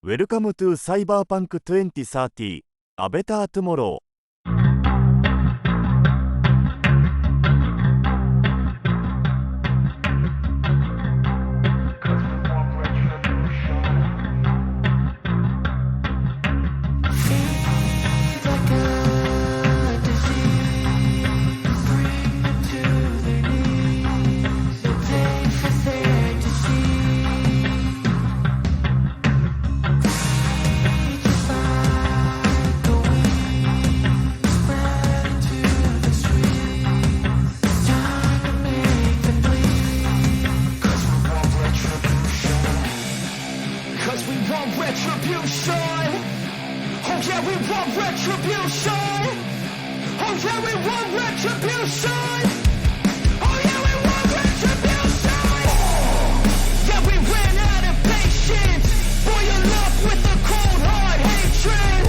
Welcome to Cyberpunk 2030 A Better Tomorrow Retribution! Oh yeah, we want retribution! Oh yeah, we want retribution! Oh yeah, we want retribution! Yeah, we ran out of patience. Boil up with a cold hard hatred.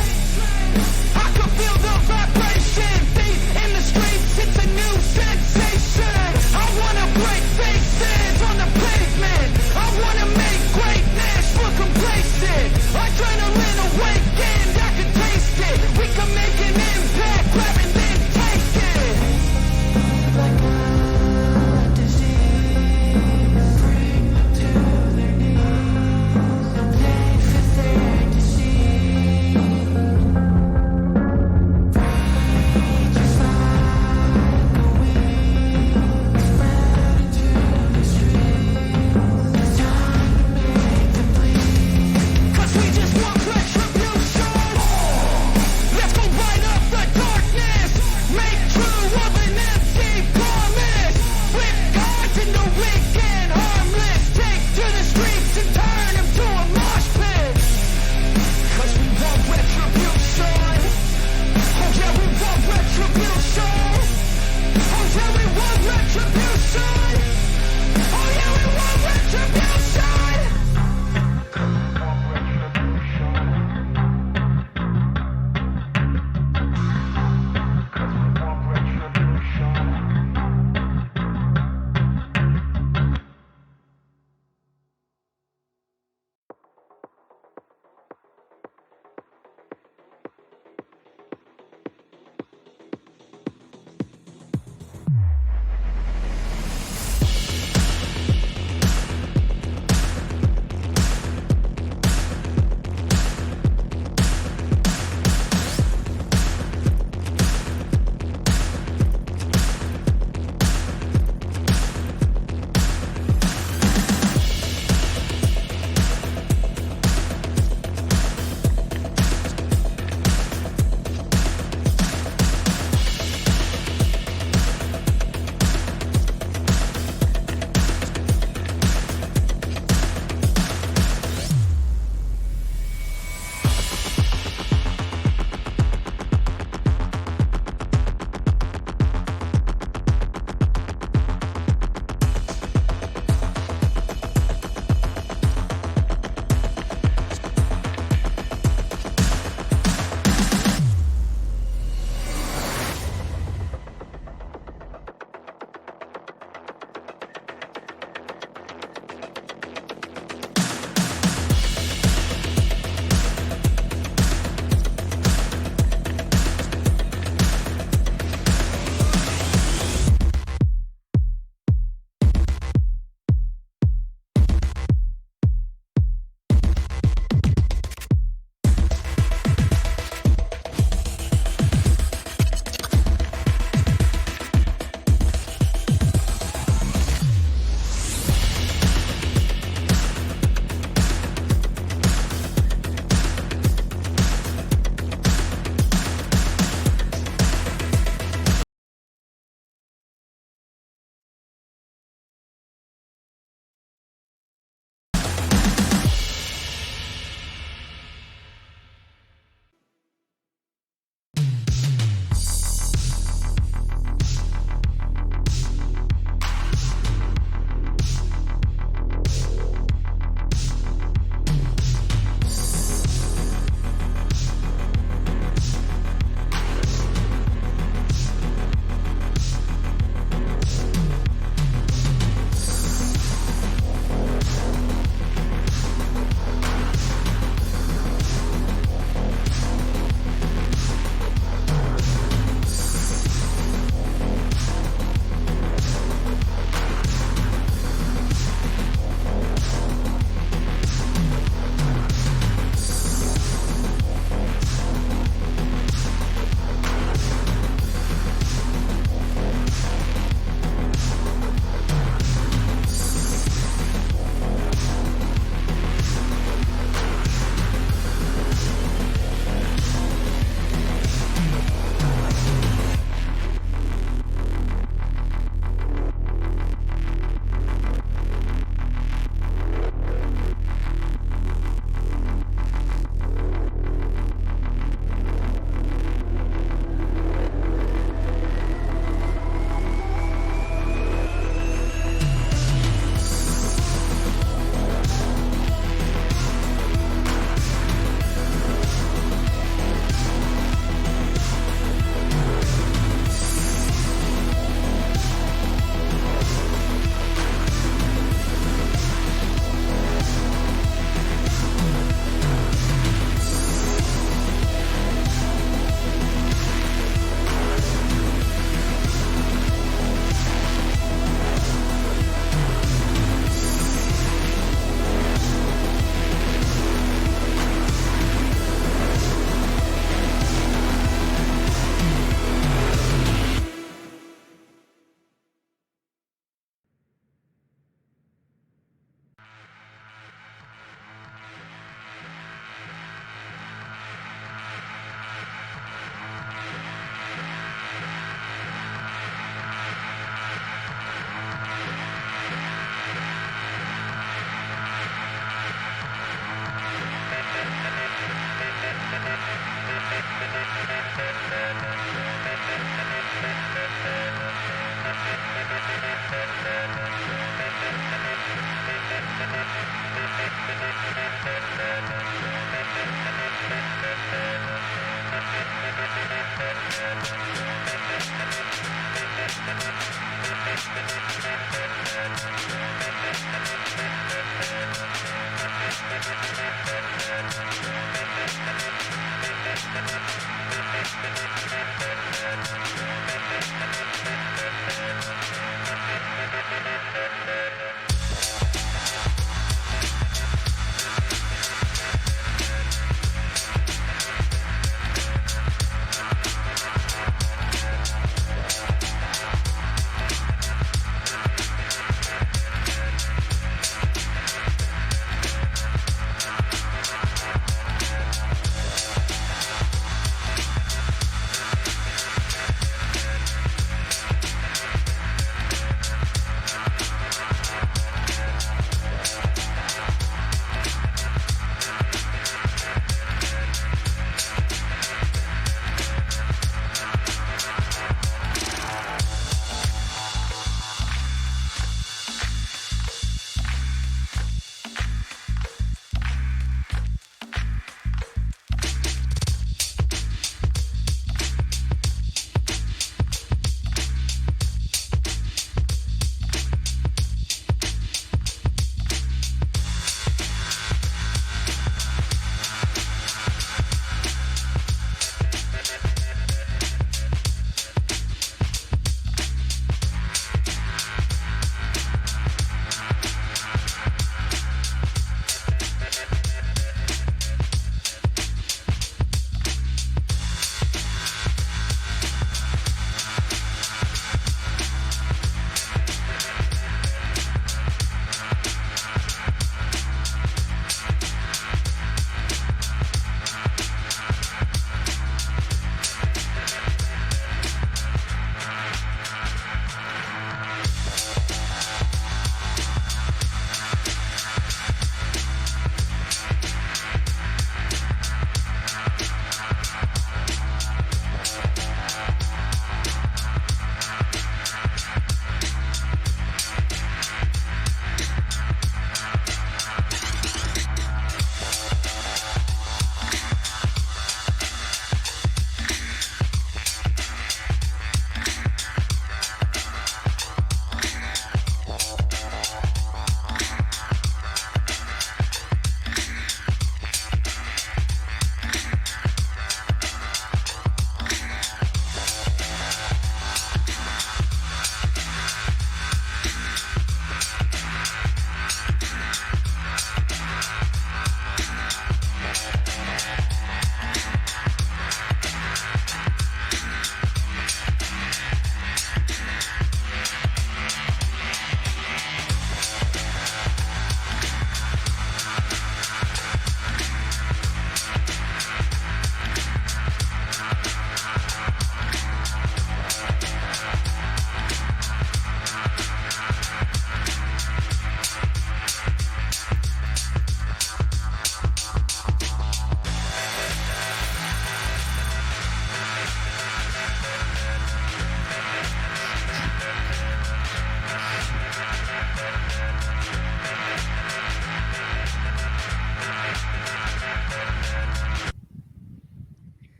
I can feel the vibration. Feet in the streets, it's a new sensation. I wanna break faces on the pavement. I wanna make greatness look complacent. Adrenaline awakened, I can taste it. We can make an impact, grab and then take it.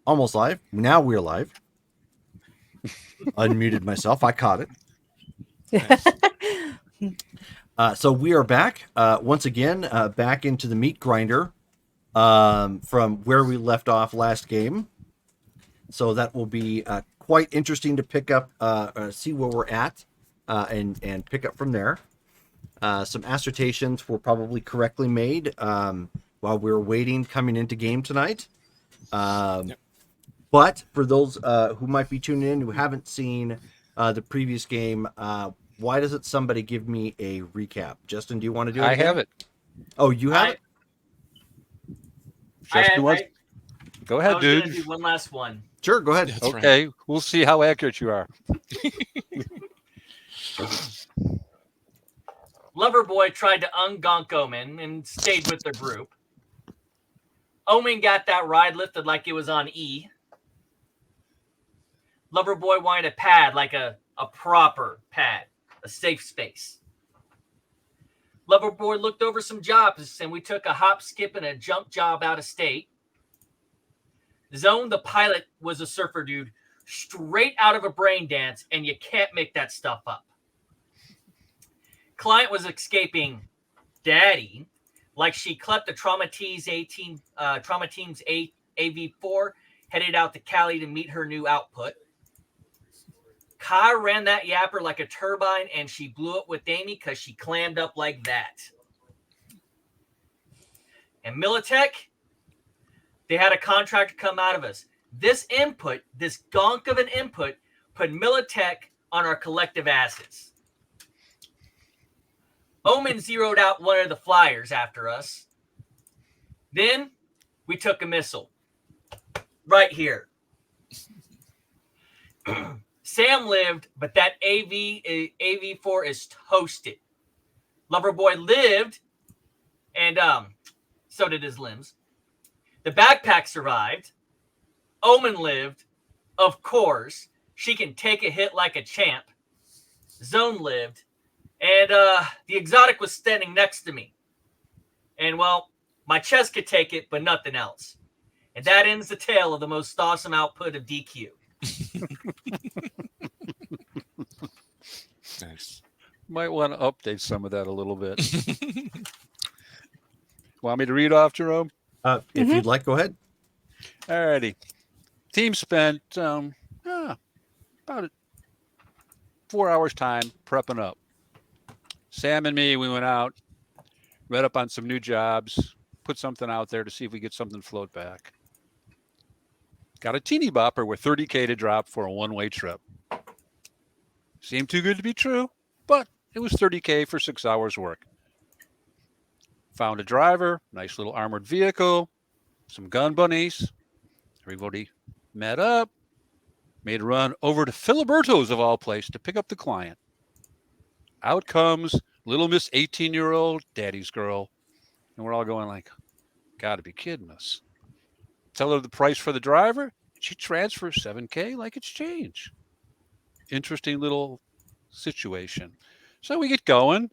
Almost live. Now we're live. Unmuted myself. I caught it. So we are back once again, back into the meat grinder from where we left off last game. So that will be quite interesting to pick up, see where we're at, and pick up from there. Some assertions were probably correctly made while we were waiting coming into game tonight. Yep. But for those who might be tuning in who haven't seen the previous game, why doesn't somebody give me a recap? Justin, do you want to do it? I have it. Oh, you have it? Go ahead, dude. I was going to do one last one. Sure, go ahead. That's okay, right. We'll see how accurate you are. Loverboy tried to ungonk Omen and stayed with the group. Omen got that ride lifted like it was on E. Loverboy wanted a pad, like a proper pad, a safe space. Loverboy looked over some jobs, and we took a hop, skip, and a jump job out of state. Zone, the pilot, was a surfer dude, straight out of a brain dance, and you can't make that stuff up. Client was escaping Daddy, like she clept a Trauma Team's AV4, headed out to Cali to meet her new output. Kai ran that yapper like a turbine, and she blew it with Amy because she clammed up like that. And Militech, they had a contractor come out of us. This input, this gonk of an input, put Militech on our collective asses. Omen zeroed out one of the flyers after us. Then we took a missile. Right here. Sam lived, but that AV4 is toasted. Loverboy lived, and so did his limbs. The backpack survived. Omen lived. Of course, she can take a hit like a champ. Zone lived. And the exotic was standing next to me. And, well, my chest could take it, but nothing else. And that ends the tale of the most awesome output of DQ. Nice. Might want to update some of that a little bit. Want me to read off, Jerome? If you'd like, go ahead. Alrighty. Team spent about 4 hours time prepping up. Sam and me, we went out, read up on some new jobs, put something out there to see if we get something float back. Got a teeny bopper with $30K to drop for a one-way trip. Seemed too good to be true, but it was $30K for 6 hours work. Found a driver, nice little armored vehicle, some gun bunnies. Everybody met up, made a run over to Filiberto's of all place to pick up the client. Out comes little Miss 18-year-old daddy's girl. And we're all going like, gotta be kidding us. Tell her the price for the driver. She transfers $7K like it's change. Interesting little situation. So we get going.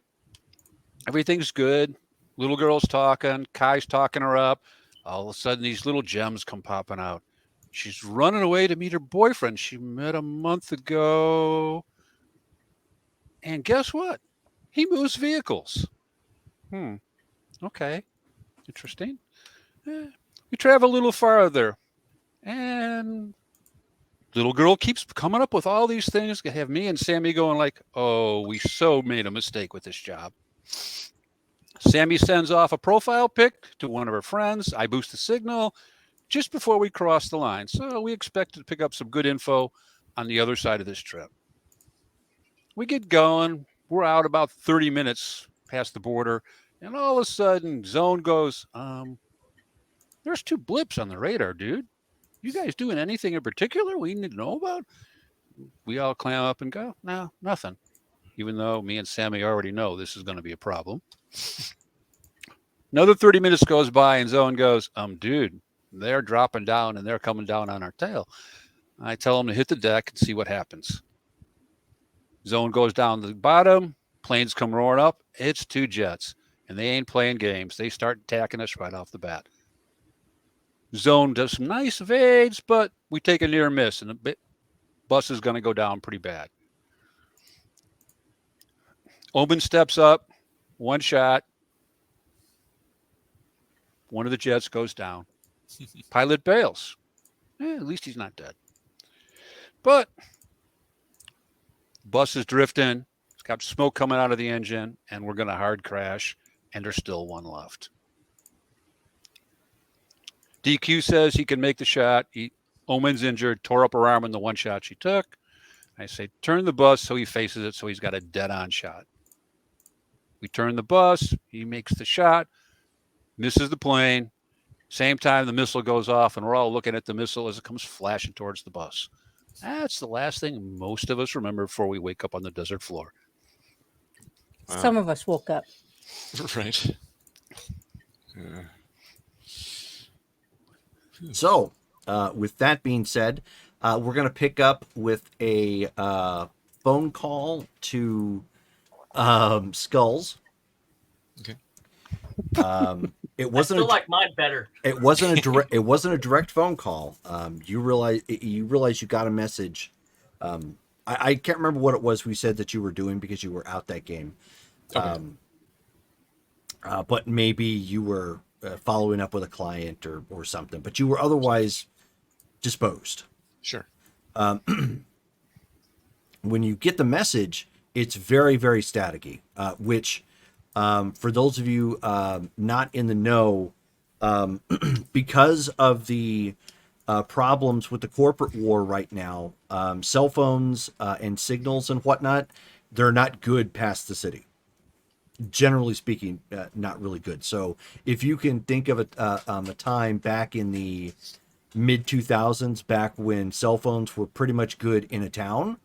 Everything's good. Little girl's talking. Kai's talking her up. All of a sudden, these little gems come popping out. She's running away to meet her boyfriend she met a month ago. And guess what? He moves vehicles. Okay. Interesting. We travel a little farther. And little girl keeps coming up with all these things. Have me and Sammy going like, oh, we so made a mistake with this job. Sammy sends off a profile pic to one of her friends. I boost the signal just before we cross the line. So we expect to pick up some good info on the other side of this trip. We get going. We're out about 30 minutes past the border. And all of a sudden, Zone goes, there's 2 blips on the radar, dude. You guys doing anything in particular we need to know about? We all clam up and go, no, nothing. Even though me and Sammy already know this is going to be a problem. Another 30 minutes goes by and Zone goes, dude, they're dropping down and they're coming down on our tail. I tell them to hit the deck and see what happens. Zone goes down to the bottom. Planes come roaring up. It's 2 jets. And they ain't playing games. They start attacking us right off the bat. Zone does some nice evades, but we take a near miss, and the bus is going to go down pretty bad. Omen steps up, 1 shot. One of the jets goes down. Pilot bails. At least he's not dead. But bus is drifting. It's got smoke coming out of the engine, and we're going to hard crash, and there's still 1 left. DQ says he can make the shot. Omen's injured, tore up her arm in the 1 shot she took. I say, turn the bus so he faces it so he's got a dead-on shot. We turn the bus. He makes the shot, misses the plane. Same time the missile goes off, and we're all looking at the missile as it comes flashing towards the bus. That's the last thing most of us remember before we wake up on the desert floor. Some of us woke up. Right. Yeah. So, with that being said, we're going to pick up with a phone call to Skulls. Okay. It I wasn't still like mine better. it wasn't a direct it wasn't a direct phone call. You realize you got a message. I can't remember what it was we said that you were doing because you were out that game. Okay. But maybe you were following up with a client or something. But you were otherwise disposed. Sure. When you get the message, it's very, very staticky, which for those of you not in the know, because of the problems with the corporate war right now, cell phones and signals and whatnot, they're not good past the city. Generally speaking, not really good. So if you can think of a time back in the mid 2000s, back when cell phones were pretty much good in a town,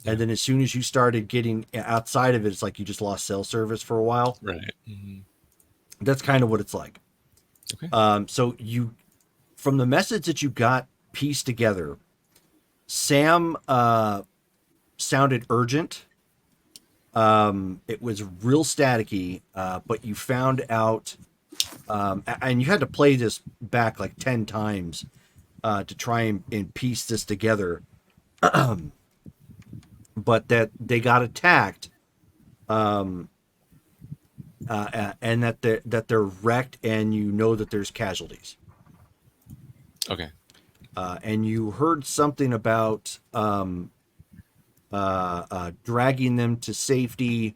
and then as soon as you started getting outside of it, it's like you just lost cell service for a while. Right. Mm-hmm. That's kind of what it's like. Okay. So you, from the message that you got pieced together, Sam sounded urgent. It was real staticky, but you found out, and you had to play this back like 10 times to try and piece this together. But that they got attacked, and that they're wrecked, and you know that there's casualties. Okay. And you heard something about dragging them to safety,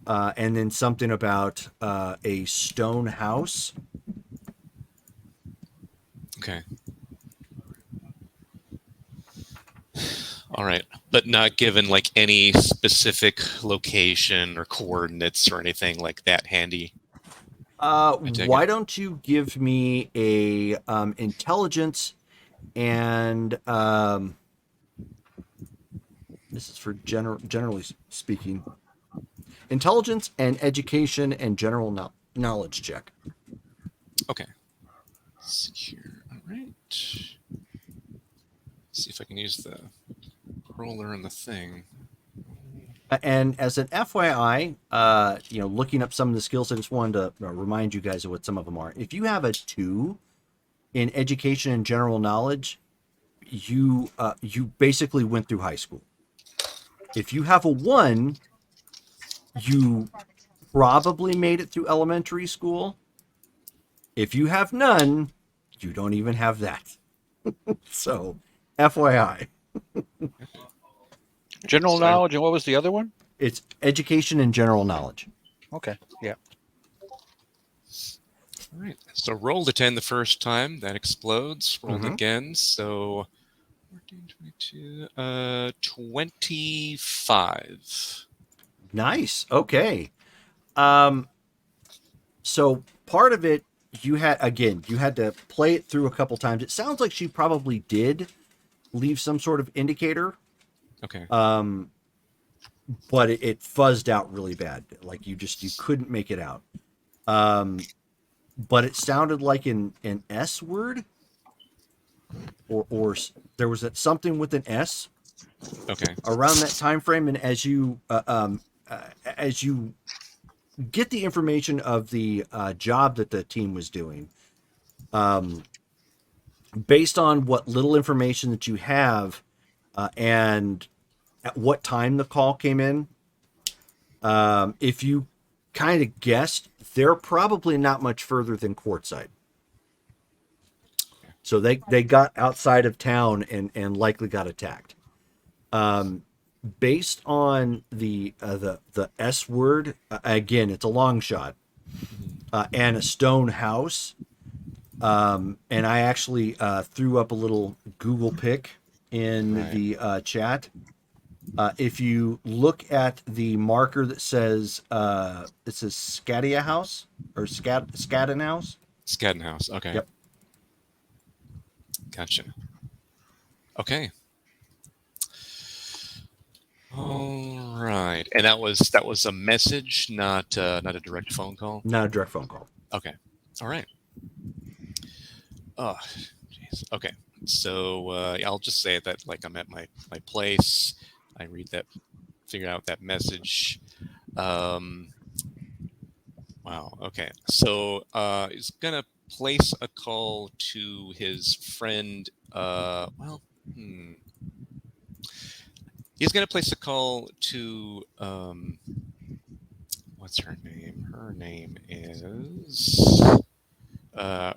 and then something about a stone house. Okay. All right. But not given like any specific location or coordinates or anything like that handy. take Why it. don't you give me a intelligence and this is for generally speaking, intelligence and education and general knowledge check. Okay. Let's see here. All right. See if I can use the roller and the thing. And as an FYI, looking up some of the skills, I just wanted to remind you guys of what some of them are. If you have a 2 in education and general knowledge, you basically went through high school. If you have a 1, you probably made it through elementary school. If you have none, you don't even have that. So, FYI. General Sorry. knowledge, and what was the other one? It's education and general knowledge. Okay, yeah. All right. So rolled a 10 the first time. That explodes. Rolled Mhm. again. So 14, 22, 25. Nice. Okay. So part of it, you had to play it through a couple times. It sounds like she probably did leave some sort of indicator, Okay. but it fuzzed out really bad. Like you couldn't make it out. But it sounded like an S word, or there was something with an S Okay. around that time frame. And as you get the information of the job that the team was doing, based on what little information that you have, and at what time the call came in, if you kind of guessed, they're probably not much further than Quartzside. So they got outside of town and likely got attacked. Based on the S word, again, it's a long shot, and a stone house. And I actually threw up a little Google pic in Right. the chat. If you look at the marker that says it says Scadia House or Scadden House. Skadden House. Okay. Yep. Gotcha. Okay. All right, and that was a message, not a direct phone call. Not a direct phone call. Okay, all right. Oh, jeez. Okay, so I'll just say that like I'm at my place. I read that, figure out that message. Wow. Okay, so he's gonna place a call to his friend. He's gonna place a call to what's her name? Her name is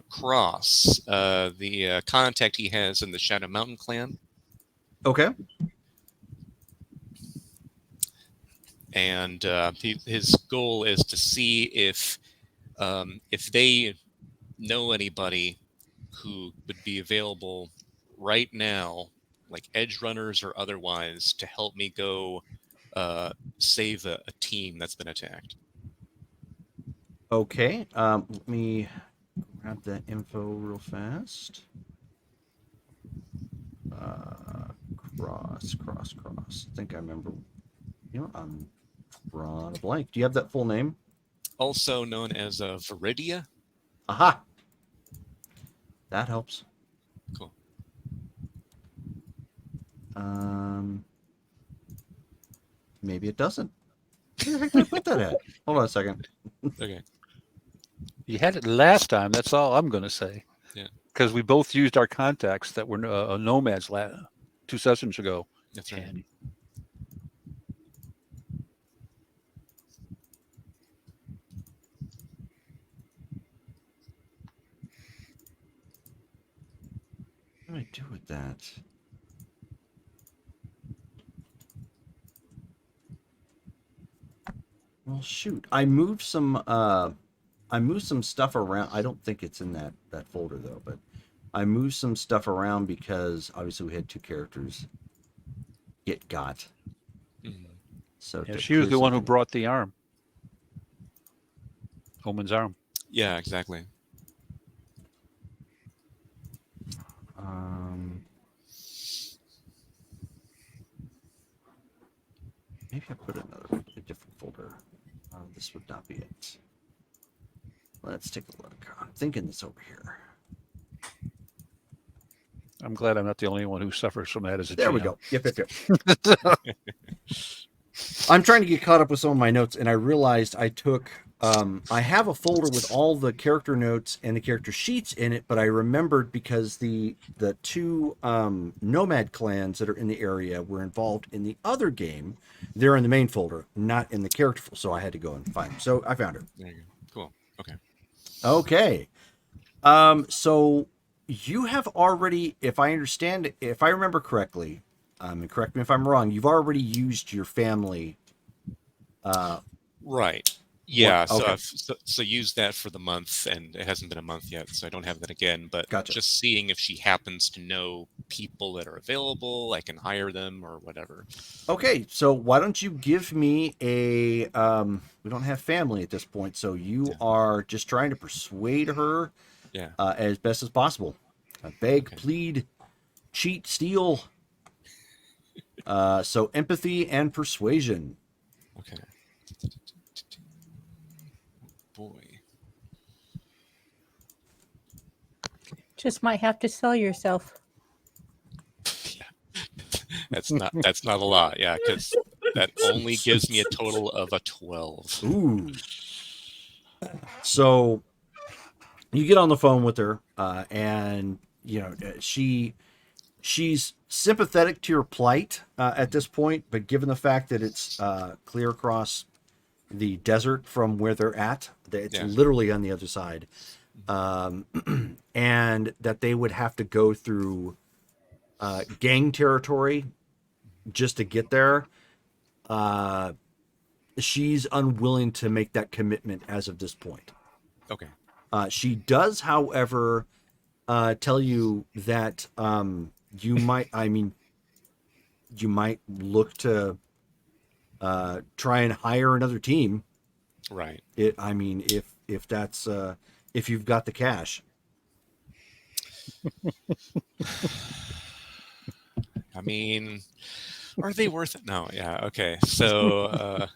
Cross, the contact he has in the Shadow Mountain clan, Okay. and his goal is to see if they know anybody who would be available right now, like edge runners or otherwise, to help me go save a team that's been attacked. Okay. Let me grab that info real fast. Cross. I think I remember. You know, I'm drawing a blank. Do you have that full name? Also known as Viridia. Aha. That helps. Cool. Maybe it doesn't. Where the heck did I put that at? Hold on a second. Okay. You had it last time. That's all I'm going to say. Yeah. Because we both used our contacts that were nomads 2 sessions ago. That's right. And What do I do with that? Well, shoot. I moved some stuff around. I don't think it's in that folder though, but I moved some stuff around because obviously we had 2 characters get got. Mhm. So yeah, to she was clear the one who something- brought the arm. Omen's arm. Yeah, exactly. Maybe I put a different folder. This would not be it. Let's take a look. I'm thinking this over here. I'm glad I'm not the only one who suffers from that as a There we GM. go. Yep. I'm trying to get caught up with some of my notes, and I realized I took. I have a folder with all the character notes and the character sheets in it, but I remembered because the 2 nomad clans that are in the area were involved in the other game. They're in the main folder, not in the character folder, so I had to go and find them. So I found her. There you go. Cool. Okay. Okay. So you have already, if I remember correctly, and correct me if I'm wrong, you've already used your family. Right. Yeah. What? Okay. So use that for the month, and it hasn't been a month yet, so I don't have that again. But Gotcha. just seeing if she happens to know people that are available, I can hire them or whatever. Okay, so why don't you give me a we don't have family at this point, so you are just trying to persuade her Yeah. as best as possible. Beg, Okay. plead, cheat, steal. So empathy and persuasion. Okay. Boy. Just might have to sell yourself. That's not a lot. Yeah, because that only gives me a total of a 12. Ooh. So you get on the phone with her, and you know she's sympathetic to your plight at this point, but given the fact that it's clear across the desert from where they're at, that it's literally on the other side, and that they would have to go through gang territory just to get there. She's unwilling to make that commitment as of this point. Okay. She does, however, tell you that you might look to try and hire another team. Right. If that's if you've got the cash. I mean, Are they worth it? No, yeah, okay. So,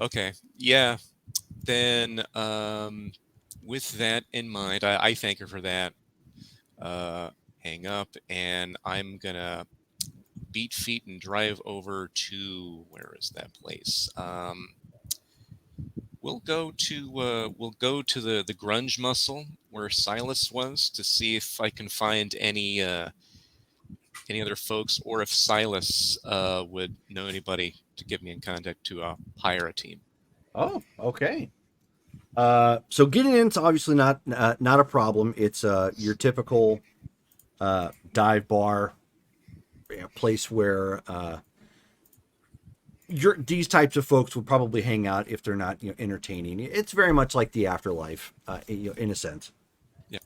okay, yeah. Then, with that in mind, I thank her for that. Hang up, and I'm gonna beat feet and drive over to where is that place? We'll go to the grunge muscle where Silas was to see if I can find any other folks, or if Silas would know anybody to get me in contact to hire a team. Oh, okay. So getting in's obviously not a problem. It's your typical dive bar, place where these types of folks would probably hang out if they're not entertaining. It's very much like the afterlife, in a sense. Yeah.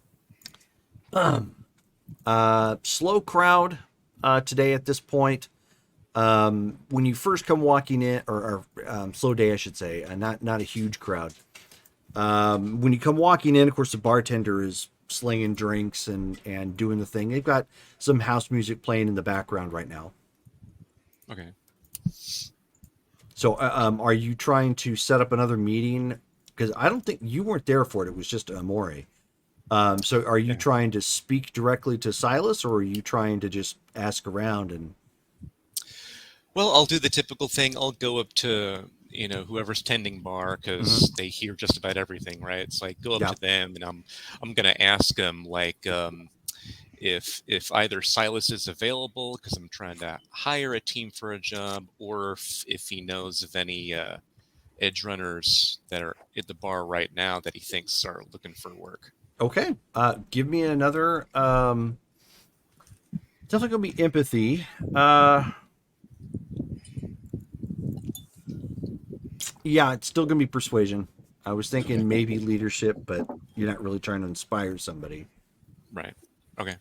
Slow crowd today at this point. When you first come walking in, or slow day, I should say, not a huge crowd. When you come walking in, of course, the bartender is slinging drinks and doing the thing. They've got some house music playing in the background right now. Okay. So, are you trying to set up another meeting? Because I don't think you weren't there for it. It was just Amore. So are you trying to speak directly to Silas, or are you trying to just ask around and... Well, I'll do the typical thing. I'll go up to, whoever's tending bar, because they hear just about everything, right? It's like, go up to them, and I'm gonna ask them, like, if either Silas is available, because I'm trying to hire a team for a job, or if he knows of any edge runners that are at the bar right now that he thinks are looking for work. Okay. Give me another. Definitely gonna be empathy. Yeah, it's still gonna be persuasion. I was thinking maybe leadership, but you're not really trying to inspire somebody. Right. Okay.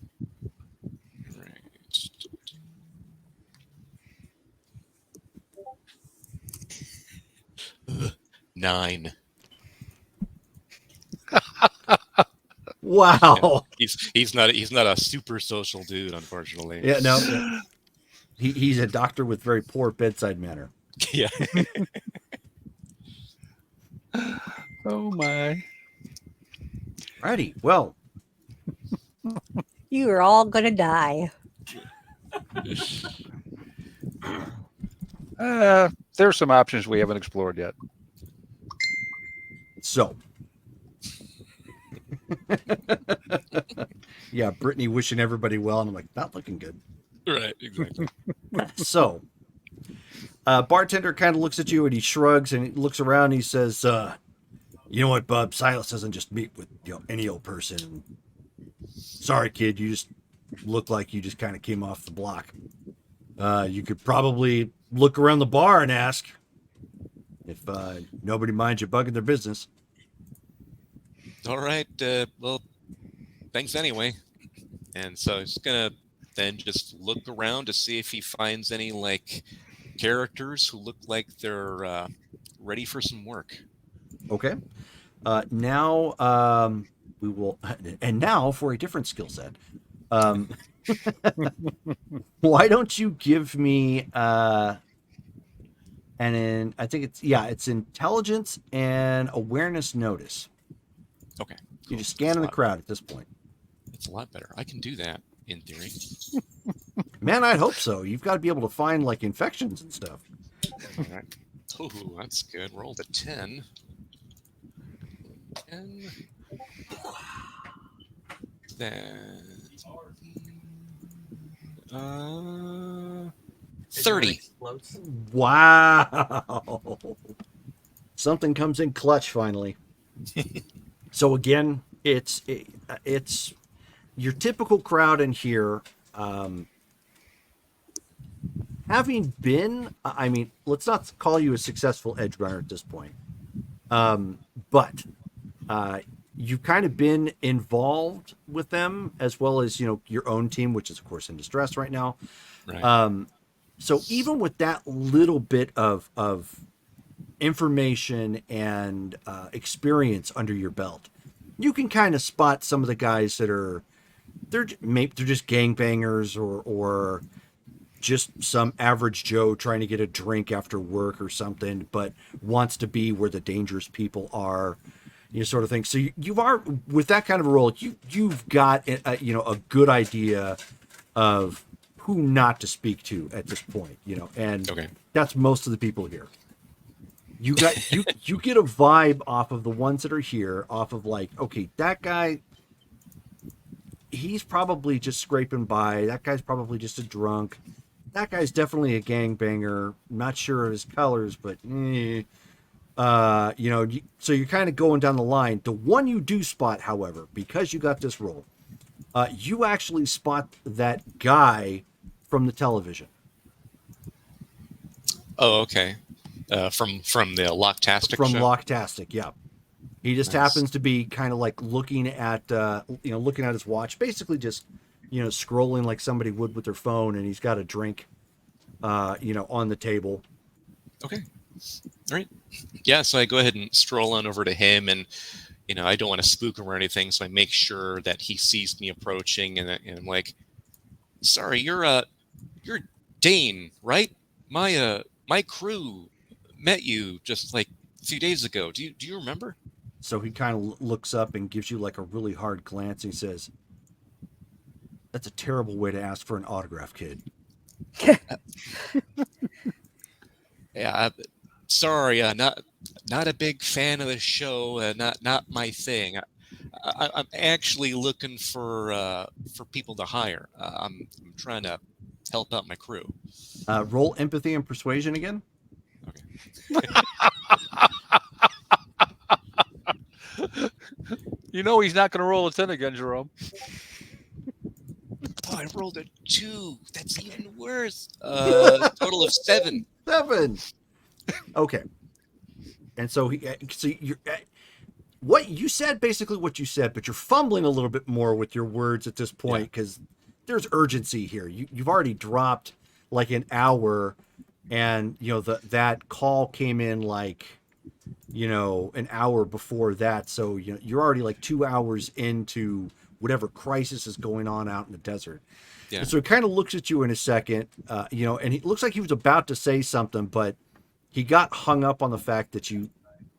Right. 9. Wow. Yeah, he's not a super social dude, unfortunately. Yeah, no. He's a doctor with very poor bedside manner. Yeah. Oh my. Righty. Well, You are all gonna die. There's some options we haven't explored yet. so. Yeah, Brittany wishing everybody well, and I'm like, not looking good. Right. Exactly. So, bartender kind of looks at you and he shrugs and he looks around and he says, you know what, bub? Silas doesn't just meet with any old person. Sorry, kid, you just look like you just kind of came off the block. You could probably look around the bar and ask if nobody minds you bugging their business. All right. Well, thanks anyway. And so he's gonna then just look around to see if he finds any characters who look like they're ready for some work. Okay. Now we will, and now for a different skill set. Why don't you give me I think it's intelligence and awareness notice. Okay. You're just scanning the crowd at this point. It's a lot better. I can do that in theory. Man, I'd hope so. You've got to be able to find infections and stuff. All right. Oh, that's good. Rolled a 10. 10. Then 30. Wow. Something comes in clutch finally. So again, it's your typical crowd in here. Having been, let's not call you a successful edge runner at this point, but you've kind of been involved with them as well as your own team, which is of course in distress right now. Right. So even with that little bit of information and experience under your belt, you can kind of spot some of the guys that are they're just gangbangers or just some average Joe trying to get a drink after work or something, but wants to be where the dangerous people are, sort of thing. So you are with that kind of a role, you've got a good idea of who not to speak to at this point, and Okay. that's most of the people here. You get a vibe off of the ones that are here, off of like, okay, that guy, he's probably just scraping by. That guy's probably just a drunk. That guy's definitely a gangbanger. Not sure of his colors, but so you're kind of going down the line. The one you do spot, however, because you got this role, you actually spot that guy from the television. Oh, okay. From the Locktastic From show? Locktastic, yeah. He just Nice. happens to be kind of like looking at looking at his watch, basically just scrolling like somebody would with their phone, and he's got a drink on the table. Okay. All right. Yeah, so I go ahead and stroll on over to him, and I don't want to spook him or anything, so I make sure that he sees me approaching, and I'm like, "Sorry, you're Dane, right? My crew met you just like a few days ago. Do you remember?" So he kind of looks up and gives you like a really hard glance. And he says, "That's a terrible way to ask for an autograph, kid." Yeah, sorry, not a big fan of the show. Not my thing. I'm actually looking for people to hire. I'm trying to help out my crew. Roll empathy and persuasion again. Okay. He's not going to roll a 10 again, Jerome. Oh, I rolled a 2. That's even worse. Total of 7. 7. Okay. And so you're what you said, basically what you said, but you're fumbling a little bit more with your words at this point because there's urgency here. You've already dropped like an hour, and that call came in like an hour before that, so you're already like 2 hours into whatever crisis is going on out in the desert. Yeah. And so he kind of looks at you in a second, and he looks like he was about to say something, but he got hung up on the fact that you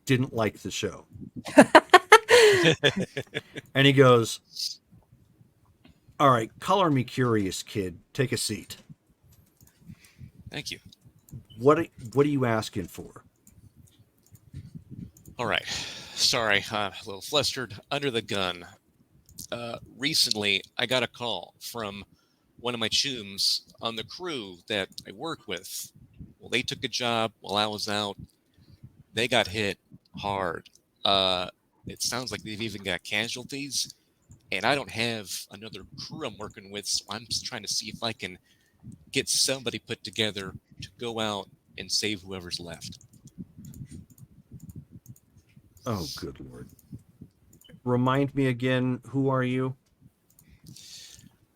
didn't like the show. And he goes, "All right, color me curious, kid. Take a seat. Thank you. What are you asking for?" All right. Sorry, a little flustered. Under the gun. Recently, I got a call from one of my chooms on the crew that I work with. Well, they took a job while I was out. They got hit hard. It sounds like they've even got casualties. And I don't have another crew I'm working with, so I'm just trying to see if I can get somebody put together to go out and save whoever's left. Oh, good Lord. Remind me again, who are you?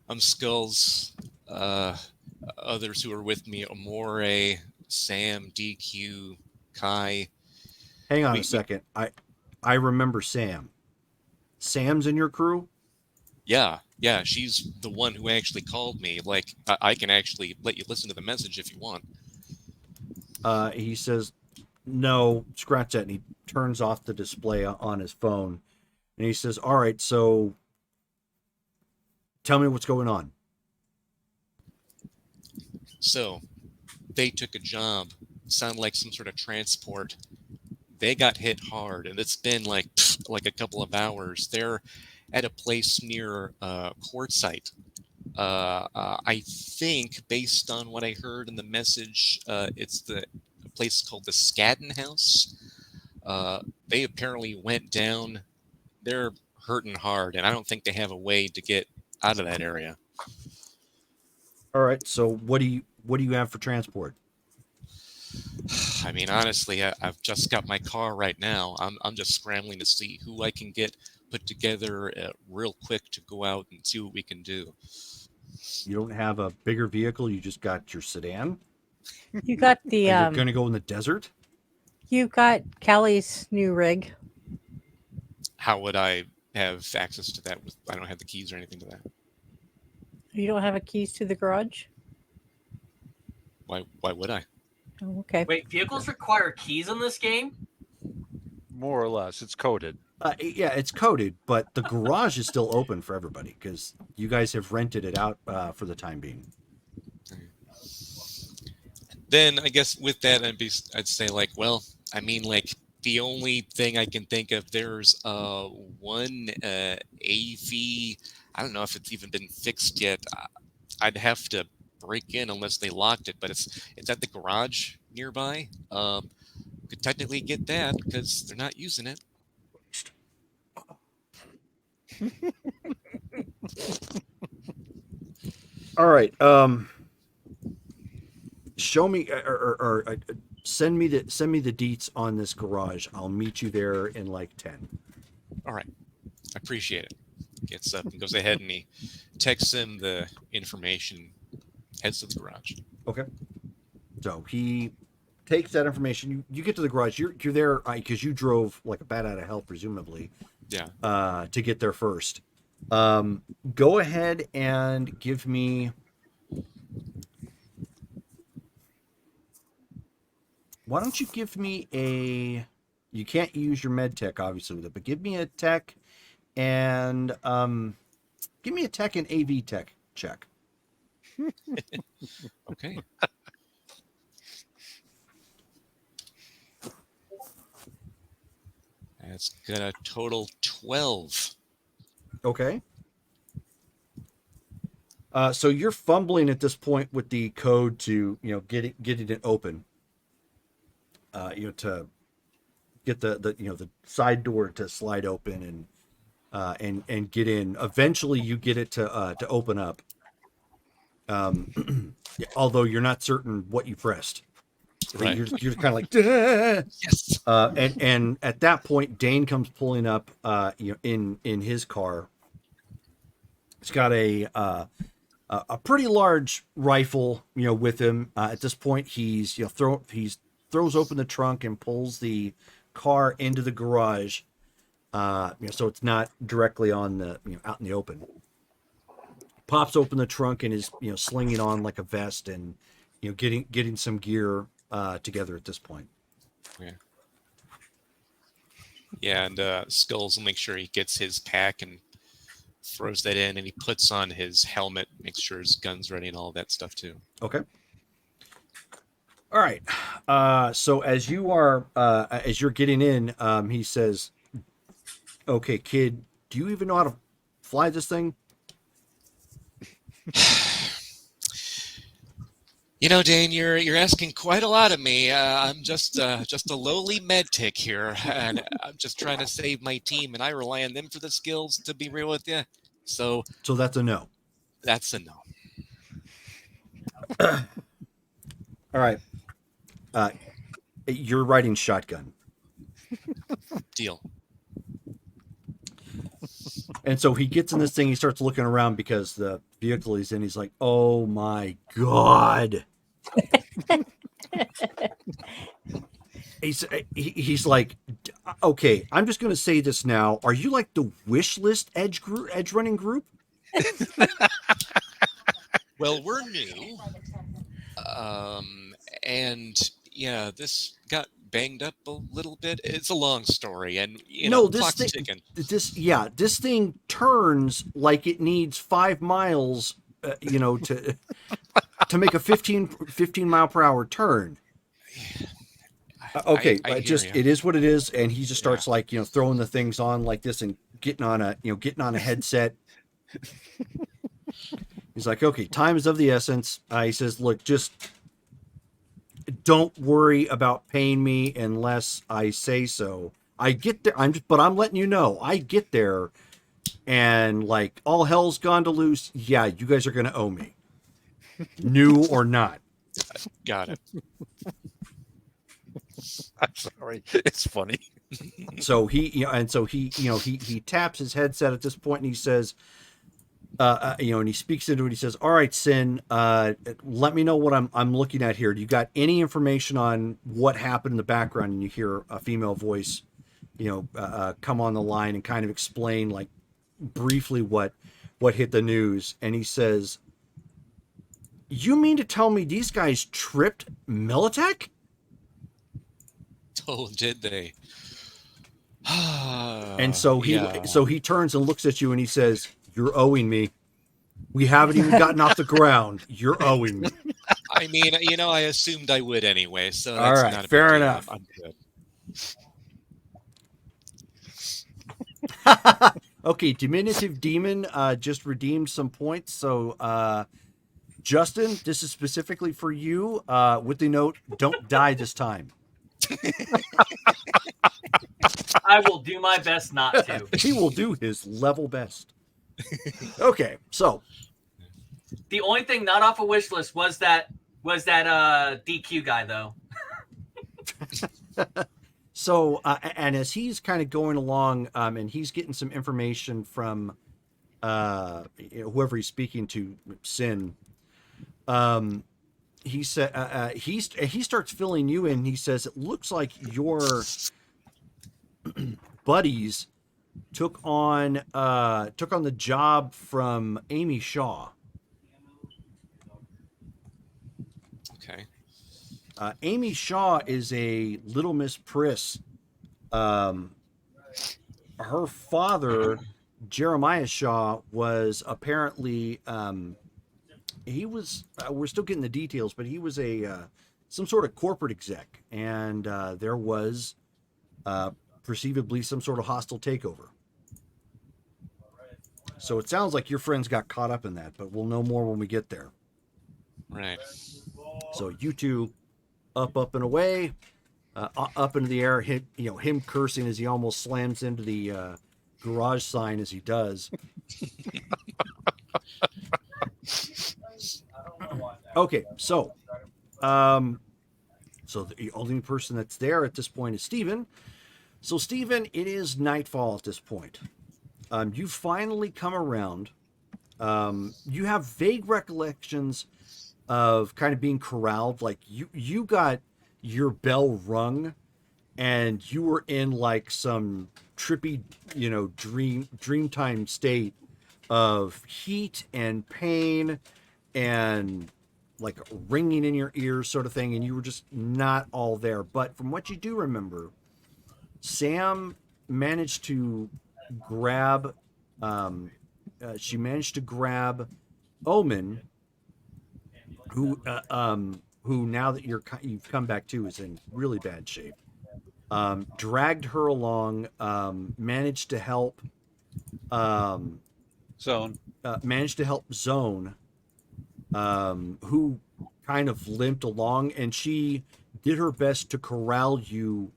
I'm Skulls. Others who are with me, Amore, Sam, DQ, Kai. Hang on a second. I remember Sam. Sam's in your crew? Yeah, she's the one who actually called me. Like, I can actually let you listen to the message if you want. He says, "No, scratch that." And he turns off the display on his phone. And he says, "All right, so tell me what's going on." So, they took a job, sounded like some sort of transport. They got hit hard, and it's been like a couple of hours. They're at a place near Quartzsite. I think, based on what I heard in the message, it's a place called the Scadden House. They apparently went down. They're hurting hard, and I don't think they have a way to get out of that area. All right, so what do you have for transport? I mean, honestly, I've just got my car right now. I'm just scrambling to see who I can get put together real quick to go out and see what we can do. You don't have a bigger vehicle. You just got your sedan. You got the And you're going to go in the desert. you got Callie's new rig. How would I have access to that? I don't have the keys or anything to that. You don't have a keys to the garage? Why would I? Oh, okay. Wait, vehicles require keys in this game? More or less. It's coded. Yeah, it's coded, but the garage is still open for everybody because you guys have rented it out for the time being. Then I guess with that, I'd say like, well, I mean, like the only thing I can think of, there's one AV. I don't know if it's even been fixed yet. I'd have to break in unless they locked it, but it's at the garage nearby. Could technically get that because they're not using it. All right. Show me or send me the deets on this garage. I'll meet you there in like 10. All right, I appreciate it. Gets up and goes ahead and he texts him the information. Heads to the garage. Okay. So he takes that information. You get to the garage. You're there because you drove like a bat out of hell, presumably. Yeah. To get there first. Go ahead and give me. Why don't you give me a? You can't use your med tech obviously with it, but give me a tech, and give me a tech and AV tech check. Okay. That's got a total 12. Okay. So you're fumbling at this point with the code to getting it open. To get the side door to slide open and get in. Eventually, you get it to open up. Although you're not certain what you pressed. Right. You're kind of like, "Duh!" Yes. And at that point, Dane comes pulling up, in his car. He's got a pretty large rifle, with him. At this point, he's throws open the trunk and pulls the car into the garage. So it's not directly on the out in the open. Pops open the trunk and is slinging on like a vest and getting some gear together at this point. Yeah. Yeah, and Skulls will make sure he gets his pack and throws that in, and he puts on his helmet, makes sure his gun's ready and all that stuff too. Okay. All right. So as you're getting in, he says, "Okay, kid, do you even know how to fly this thing?" Dane, you're asking quite a lot of me. I'm just a lowly med tech here, and I'm just trying to save my team, and I rely on them for the skills. To be real with you, so that's a no. That's a no. All right. You're riding shotgun. Deal. And so he gets in this thing. He starts looking around because the vehicle he's in. He's like, "Oh my god!" He's like, "Okay, I'm just going to say this now. Are you like the wish list edge running group?" Well, we're new, and yeah, this got banged up a little bit. It's a long story, and this clock's thing, ticking. this thing turns like it needs 5 miles, to make a 15 mile per hour turn. Okay, it is what it is, and he just starts throwing the things on like this and getting on a headset. He's like, "Okay, time is of the essence." He says, "Look, just don't worry about paying me unless I say so. I get there. But I'm letting you know, I get there, and like all hell's gone to loose. Yeah, you guys are gonna owe me, new or not." Got it. I'm sorry. It's funny. So he taps his headset at this point and he says, and he speaks into it. He says, "All right, Sin, let me know what I'm looking at here. Do you got any information on what happened in the background?" And you hear a female voice, come on the line and kind of explain like briefly what what hit the news, and he says, "You mean to tell me these guys tripped Militech?" Oh, did they? And so he turns and looks at you and he says, "You're owing me. We haven't even gotten off the ground. You're owing me." I mean, I assumed I would anyway, so All that's right, not a fair big deal. enough. I'm good. Okay, diminutive demon just redeemed some points. So, Justin, this is specifically for you with the note, "Don't die this time." I will do my best not to. He will do his level best. Okay, so The only thing not off a wish list was that DQ guy though. And as he's kind of going along, and he's getting some information from whoever he's speaking to, Sin. He said he starts filling you in. He says it looks like your buddies took on the job from Amy Shaw. Okay. Amy Shaw is a Little Miss Priss. Her father, Jeremiah Shaw, was apparently he was. We're still getting the details, but he was a some sort of corporate exec, and there was perceivably some sort of hostile takeover. So it sounds like your friends got caught up in that, but we'll know more when we get there. Right. So you two up and away, up into the air. Him cursing as he almost slams into the garage sign as he does. Okay, so the only person that's there at this point is Steven. So Steven, it is nightfall at this point. You finally come around. You have vague recollections of kind of being corralled. Like you got your bell rung and you were in like some trippy, dreamtime state of heat and pain and like ringing in your ears sort of thing. And you were just not all there. But from what you do remember, Sam managed to grab, she managed to grab Omen, who now that you've come back to is in really bad shape. Dragged her along, managed to help Zone. Zone, who kind of limped along, and she did her best to corral you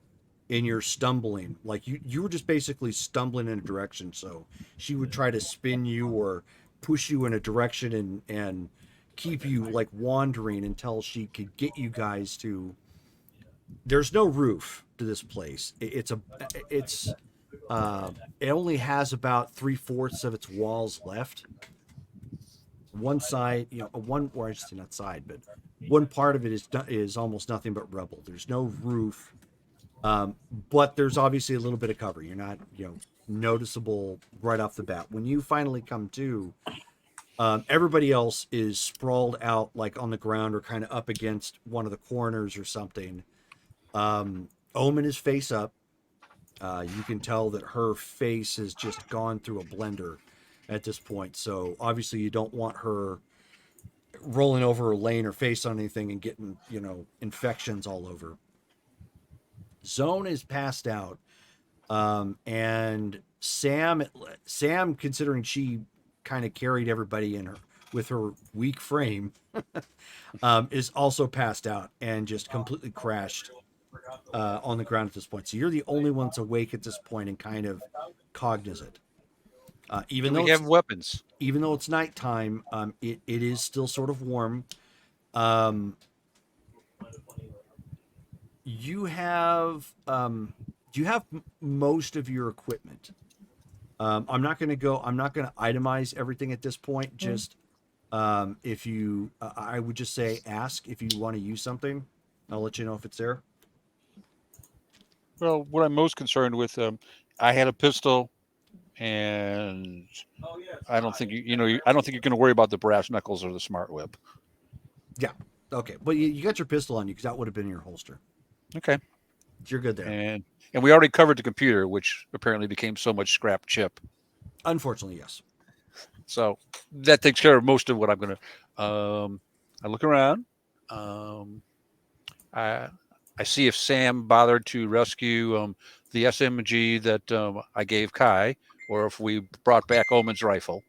in your stumbling. Like you were just basically stumbling in a direction, so she would try to spin you or push you in a direction and keep you like wandering until she could get you guys to. There's no roof to this place. It only has about 3/4 of its walls left. One side, or I should say not side, but one part of it is almost nothing but rubble. There's no roof, but there's obviously a little bit of cover. You're not, noticeable right off the bat. When you finally come to, everybody else is sprawled out like on the ground or kind of up against one of the corners or something. Omen is face up. You can tell that her face has just gone through a blender at this point. So obviously you don't want her rolling over or laying her face on anything and getting, infections all over. Zone is passed out. And Sam, considering she kind of carried everybody in her with her weak frame, is also passed out and just completely crashed on the ground at this point. So you're the only ones awake at this point and kind of cognizant. Even though we have weapons. Even though it's nighttime, it is still sort of warm. You have most of your equipment. I'm not going to itemize everything at this point. Just if you, I would just say ask if you want to use something. I'll let you know if it's there. Well, what I'm most concerned with, I had a pistol, and I don't think I don't think you're going to worry about the brass knuckles or the smart whip. Yeah. Okay. But you got your pistol on you because that would have been in your holster. Okay. You're good there. And we already covered the computer, which apparently became so much scrap chip. Unfortunately, yes. So that takes care of most of what I'm going to. I look around. I see if Sam bothered to rescue the SMG that I gave Kai, or if we brought back Omen's rifle.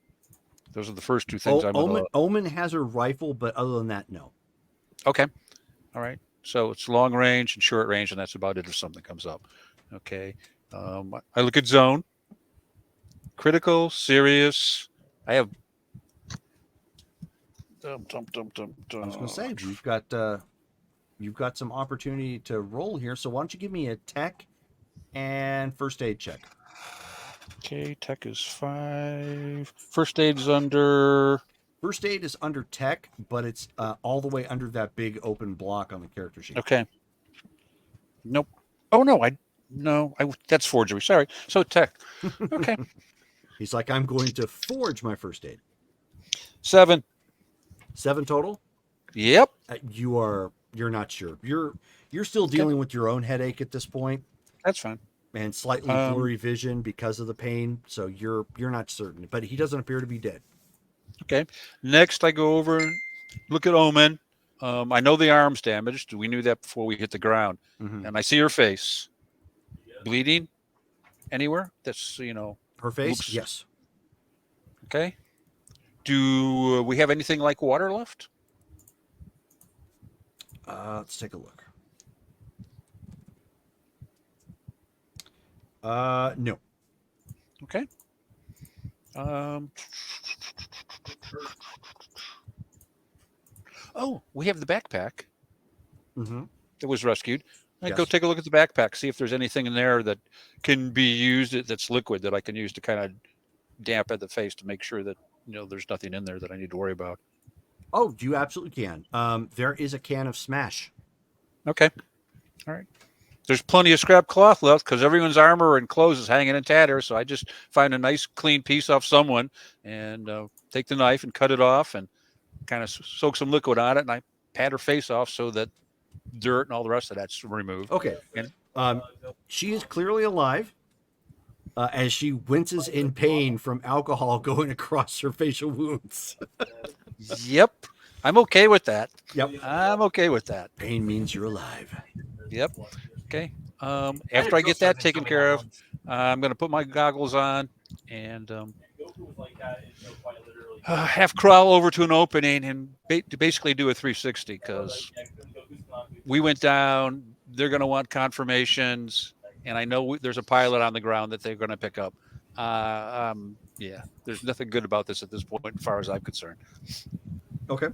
Those are the first two things I'm going to. Omen has her rifle, but other than that, no. Okay. All right. So it's long range and short range, and that's about it if something comes up. Okay. I look at zone. Critical, serious. I have. I was going to say you've got some opportunity to roll here. So why don't you give me a tech and first aid check? Okay, tech is 5. First aid's under. First aid is under tech, but it's all the way under that big open block on the character sheet. Okay. Nope. Oh no, that's forgery. Sorry. So tech. Okay. He's like, I'm going to forge my first aid. 7. 7 total. Yep. You're not sure. You're still dealing with your own headache at this point. That's fine. And slightly blurry vision because of the pain, so you're not certain. But he doesn't appear to be dead. Okay. Next, I go over, look at Omen. I know the arm's damaged. We knew that before we hit the ground. Mm-hmm. And I see her face. Bleeding anywhere? That's, Her face? looks- Yes. Okay. Do we have anything like water left? Let's take a look. No. Okay. Oh, we have the backpack Mm-hmm. that was rescued. I go Yes. take a look at the backpack, see if there's anything in there that can be used that's liquid that I can use to kind of dampen the face to make sure that there's nothing in there that I need to worry about. Oh, you absolutely can. There is a can of Smash. Okay. All right. There's plenty of scrap cloth left because everyone's armor and clothes is hanging in tatters. So I just find a nice clean piece off someone and take the knife and cut it off and kind of soak some liquid on it. And I pat her face off so that dirt and all the rest of that's removed. Okay. And She is clearly alive as she winces in pain from alcohol going across her facial wounds. yep. I'm okay with that. Yep. I'm okay with that. Pain means you're alive. Yep. Okay. After I get that taken care of, I'm going to put my goggles on and half crawl over to an opening and basically do a 360 because we went down. They're going to want confirmations, and I know there's a pilot on the ground that they're going to pick up. Yeah, there's nothing good about this at this point, as far as I'm concerned. Okay.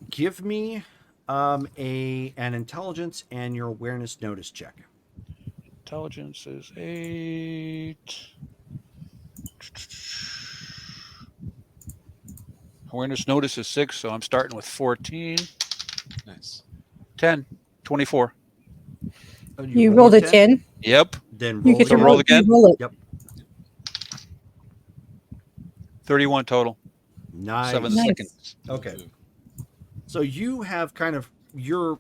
Give me an intelligence and your awareness notice check. Intelligence is 8. Awareness notice is 6, so I'm starting with 14. Nice. 10, 24. Oh, You rolled a 10. Yep. Then You roll get to again. roll again? Roll it. Yep. 31 total. Nice. 7 Nice. seconds. Okay. So you have you're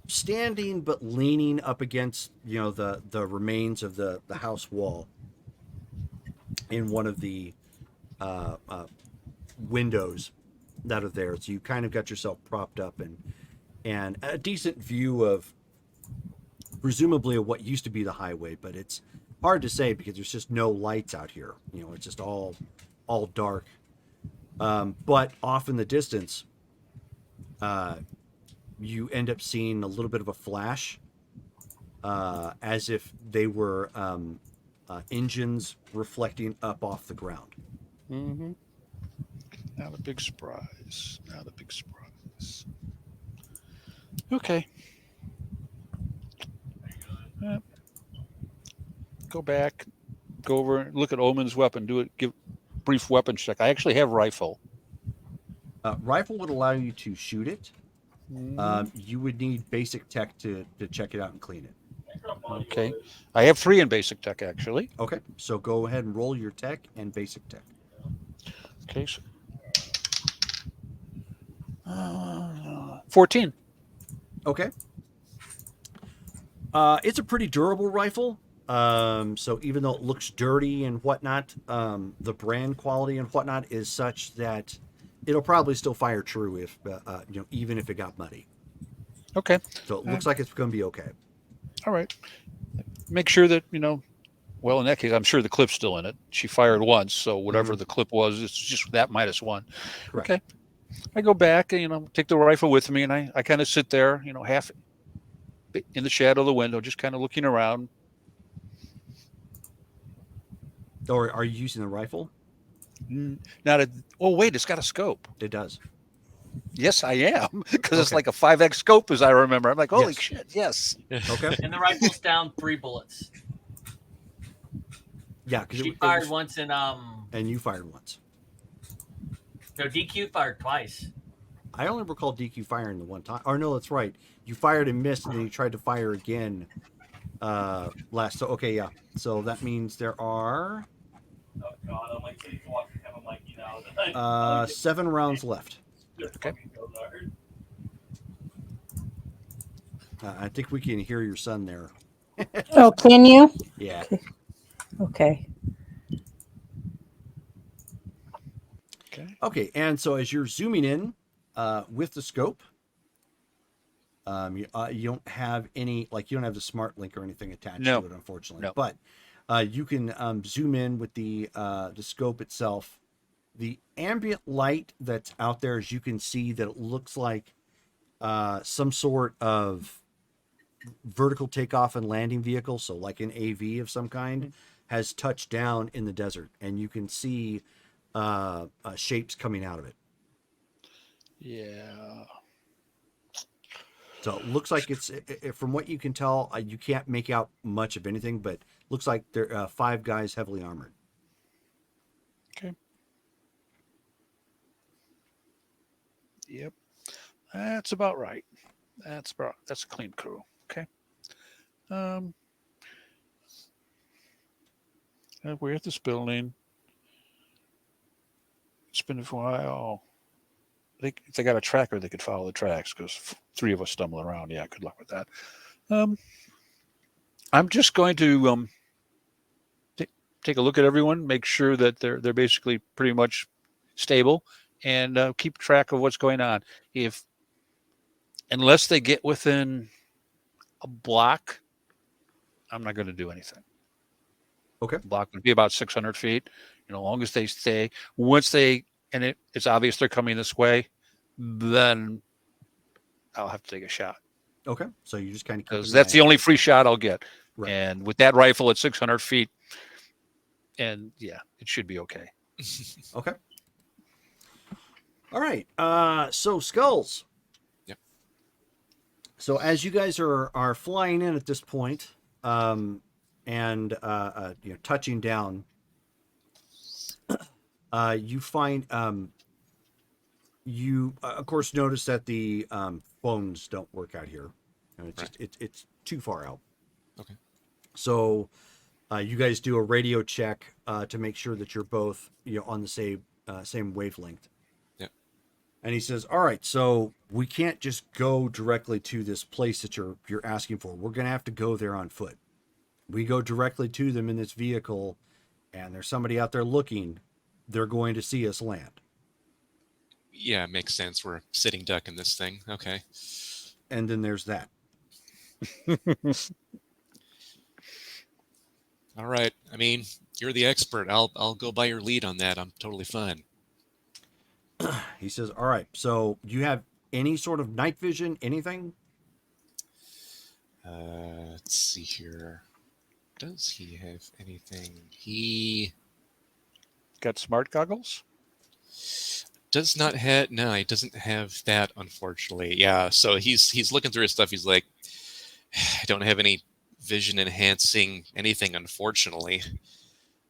standing but leaning up against the remains of the house wall in one of the windows that are there. So you kind of got yourself propped up and a decent view of presumably of what used to be the highway, but it's hard to say because there's just no lights out here. It's just all dark. But off in the distance, you end up seeing a little bit of a flash, as if they were engines reflecting up off the ground. Mm-hmm. Not a big surprise. Not a big surprise. Okay. Go back, go over, look at Omen's weapon, give brief weapon check. I actually have rifle. Rifle would allow you to shoot it. Mm-hmm. You would need basic tech to check it out and clean it. Okay. I have 3 in basic tech, actually. Okay, so go ahead and roll your tech and basic tech. Okay. So, 14. Okay. It's a pretty durable rifle. So even though it looks dirty and whatnot, the brand quality and whatnot is such that it'll probably still fire true if even if it got muddy. Okay. So it looks like it's going to be okay. All right. Make sure that, well, in that case, I'm sure the clip's still in it. She fired once, so whatever the clip was, it's just that -1. Correct. Okay. I go back and, take the rifle with me, and I kind of sit there, half in the shadow of the window, just kind of looking around. Or are you using the rifle? Not a, oh, wait, it's got a scope. It does. Yes, I am, because it's Okay. like a 5X scope, as I remember. I'm like, holy Yes. shit, yes. Okay. And the rifle's down 3 bullets. Yeah, because She fired once and and you fired once. no, DQ fired twice. I only recall DQ firing the one time. Or no, that's right. You fired and missed, and then you tried to fire again last. So okay, yeah. So that means there are Oh God, I'm like sitting watching him. I'm like, 7 rounds left. Okay. I think we can hear your son there. Oh, can you? Yeah. Okay. Okay. Okay, and so as you're zooming in with the scope, you don't have any, you don't have the smart link or anything attached No. to it, unfortunately. No. But you can zoom in with the scope itself. The ambient light that's out there, as you can see, that it looks like some sort of vertical takeoff and landing vehicle, so like an AV of some kind, has touched down in the desert, and you can see shapes coming out of it. Yeah. So it looks like from what you can tell, you can't make out much of anything, but looks like there are 5 guys heavily armored. Okay. Yep. That's about right. That's a clean crew. Okay. We're at this building. It's been a while. If they got a tracker, they could follow the tracks because 3 of us stumbling around. Yeah, good luck with that. I'm just going to take a look at everyone, make sure that they're basically pretty much stable, and keep track of what's going on. Unless they get within a block, I'm not going to do anything. Okay. Block would be about 600 feet. As long as they stay. Once it's obvious they're coming this way, then I'll have to take a shot. Okay. So you just kind of Because that's the only free shot I'll get. Right. And with that rifle at 600 feet, and yeah, it should be okay. Okay. All right. So skulls. Yep. So as you guys are flying in at this point, and touching down, you find you of course notice that the phones don't work out here. It's too far out. Okay. So you guys do a radio check to make sure that you're both on the same wavelength. Yep. And he says, "All right, so we can't just go directly to this place that you're asking for. We're going to have to go there on foot. We go directly to them in this vehicle, and there's somebody out there looking. They're going to see us land." Yeah, makes sense. We're sitting duck in this thing. Okay. And then there's that. All right. I mean, you're the expert. I'll go by your lead on that. I'm totally fine. He says, "All right, so do you have any sort of night vision, anything?" Let's see here. Does he have anything? He Got smart goggles? does not have. No, he doesn't have that, unfortunately. Yeah. So he's looking through his stuff. He's like, I don't have any vision enhancing anything, unfortunately.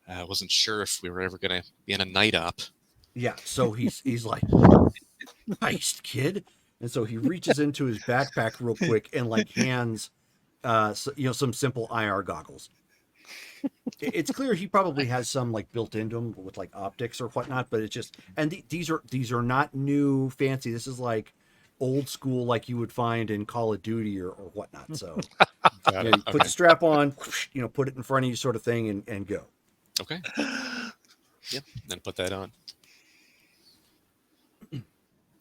I wasn't sure if we were ever going to be in a night op. Yeah, so he's like, "Nice, kid." And so he reaches into his backpack real quick and hands some simple IR goggles. It's clear he probably has some like built into him with like optics or whatnot, but it's just, and these are not new fancy. This is like old school, like you would find in Call of Duty or whatnot. So Got you it. put Okay. the strap on, put it in front of you, sort of thing, and go. Okay. Yep. Then put that on.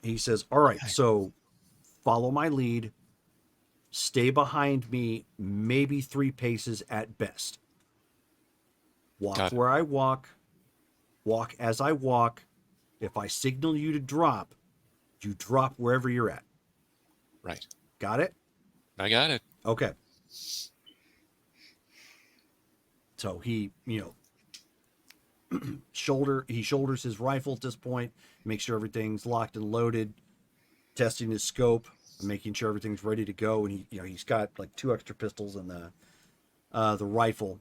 He says, "All right, so follow my lead. Stay behind me, maybe 3 paces at best. Walk Got it. where I walk. Walk as I walk. If I signal you to drop, you drop wherever you're at. Right. Got it? I got it. Okay." So he, shoulders his rifle at this point, makes sure everything's locked and loaded, testing his scope, making sure everything's ready to go, and he's got like 2 extra pistols and the rifle.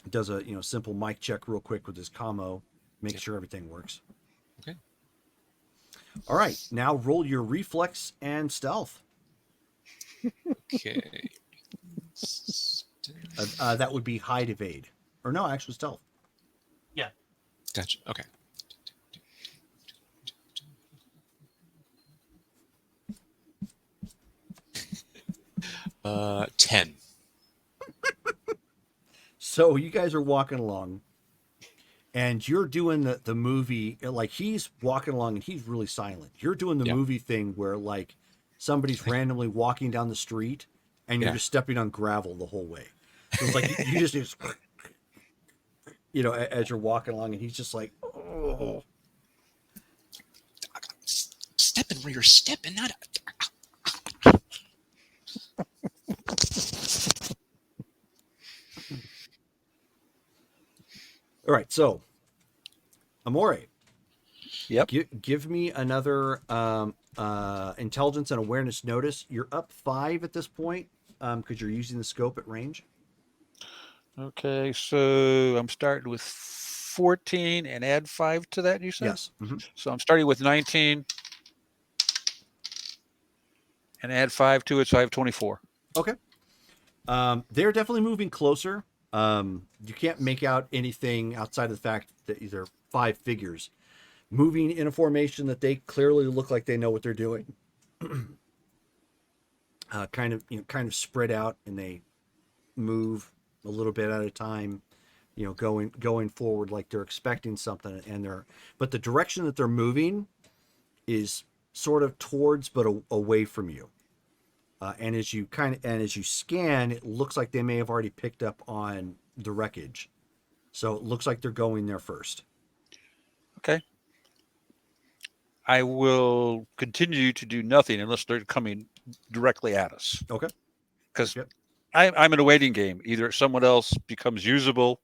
Does a simple mic check real quick with his commo, make sure everything works. Okay. All right, now roll your reflex and stealth. Okay. That would be hide evade, or no, actual stealth. Yeah. Gotcha. Okay. 10. So you guys are walking along, and you're doing the movie, like he's walking along and he's really silent. You're doing the Yeah. movie thing where like somebody's randomly walking down the street and you're Yeah. just stepping on gravel the whole way. So it's like you just as you're walking along, and he's just like, oh. Stepping where you're stepping, not. All right, so Amore, Yep. give me another intelligence and awareness notice. You're up 5 at this point because you're using the scope at range. Okay, so I'm starting with 14 and add 5 to that, you said? Yes. Mhm. So I'm starting with 19 and add 5 to it, so I have 24. Okay. They're definitely moving closer. You can't make out anything outside of the fact that they're 5 figures moving in a formation that they clearly look like they know what they're doing. Kind of spread out, and they move a little bit at a time, going forward like they're expecting something, but the direction that they're moving is sort of towards but away from you. And as you scan, it looks like they may have already picked up on the wreckage. So it looks like they're going there first. Okay. I will continue to do nothing unless they're coming directly at us. Okay. Because Yep. I'm in a waiting game. Either someone else becomes usable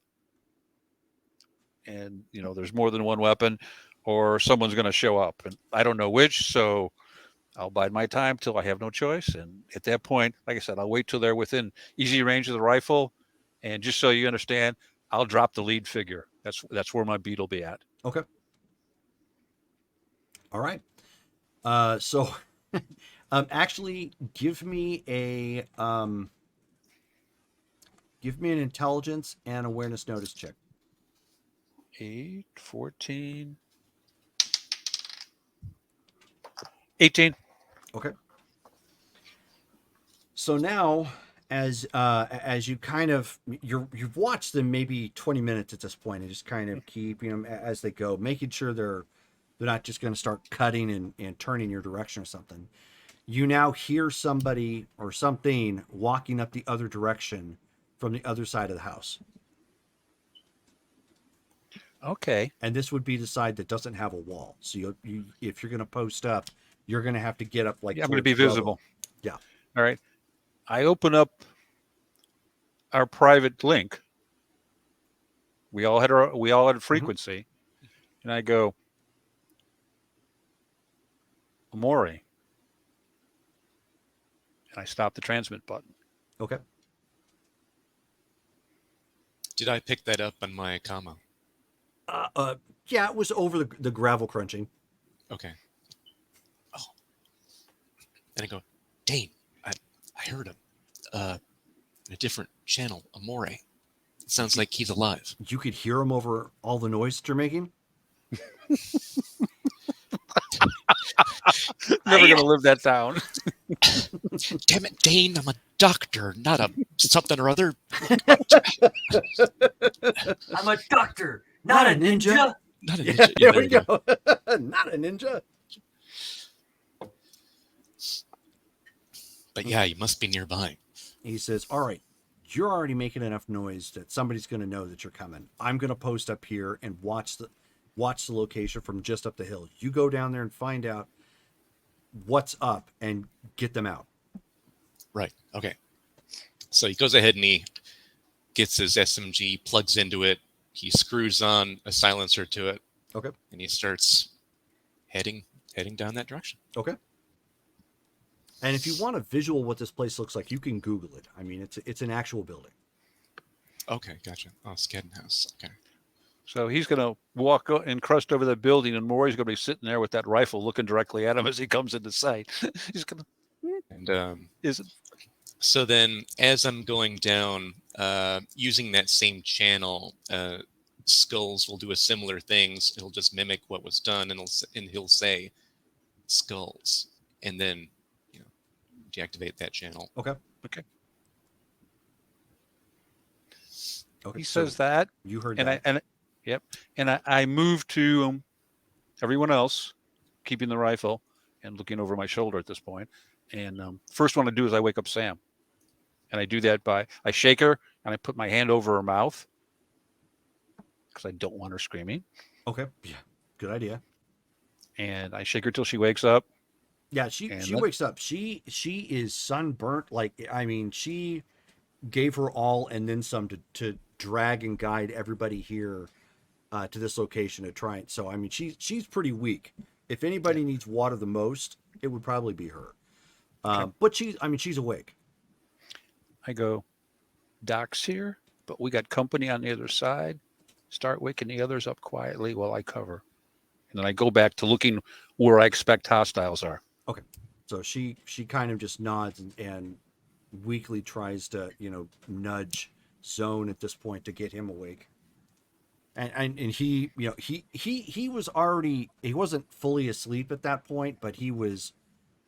and, there's more than one weapon, or someone's going to show up. And I don't know which, so I'll bide my time till I have no choice. And at that point, like I said, I'll wait till they're within easy range of the rifle. And just so you understand, I'll drop the lead figure. That's where my beat will be at. Okay. All right. So actually give me an intelligence and awareness notice check. 8, 14, 18. Okay. So now, as you you've watched them maybe 20 minutes at this point, and just kind of keeping them as they go, making sure they're not just going to start cutting and turning your direction or something. You now hear somebody or something walking up the other direction from the other side of the house. Okay. And this would be the side that doesn't have a wall. So you if you're going to post up, you're going to have to get up like. Yeah, I'm going to be towards the rubble. visible. Yeah. All right. I open up our private link. We all had a frequency, and I go, Amore, and I stop the transmit button. Okay. Did I pick that up on my commo? Yeah, it was over the gravel crunching. Okay. Oh. And I go, Dane, I heard him. In a different channel, Amore. It sounds like he's alive. You could hear him over all the noise that you're making. Never gonna live that down. Damn it, Dane! I'm a doctor, not a something or other. I'm a doctor, not a ninja. Not a Yeah, ninja. there we go. Not a ninja. But yeah, you must be nearby. He says, all right, you're already making enough noise that somebody's going to know that you're coming. I'm going to post up here and watch the location from just up the hill. You go down there and find out what's up and get them out. Right. Okay. So he goes ahead and he gets his SMG, plugs into it. He screws on a silencer to it. Okay. And he starts heading down that direction. Okay. And if you want a visual what this place looks like, you can Google it. I mean, it's an actual building. Okay, gotcha. Oh, Skadden House. Okay. So he's gonna walk and crust over the building, and Maury's gonna be sitting there with that rifle, looking directly at him as he comes into sight. He's gonna. And Is it? so then, as I'm going down, using that same channel, Skulls will do a similar things. It'll just mimic what was done, and he'll say, "Skulls," and then deactivate that channel. Okay. Okay. Okay. He so says that, you heard and that. I move to everyone else, keeping the rifle and looking over my shoulder at this point. And first one I do is I wake up Sam, and I do that by I shake her and I put my hand over her mouth because I don't want her screaming. Okay. Yeah. Good idea. And I shake her till she wakes up. Yeah, she wakes up. She is sunburnt. Like, I mean, she gave her all and then some to drag and guide everybody here to this location to try it. So, I mean, she's pretty weak. If anybody needs water the most, it would probably be her. But she's awake. I go, Doc's here, but we got company on the other side. Start waking the others up quietly while I cover. And then I go back to looking where I expect hostiles are. Okay. So she kind of just nods and weakly tries to, nudge Zone at this point to get him awake. And he, he was already, he wasn't fully asleep at that point, but he was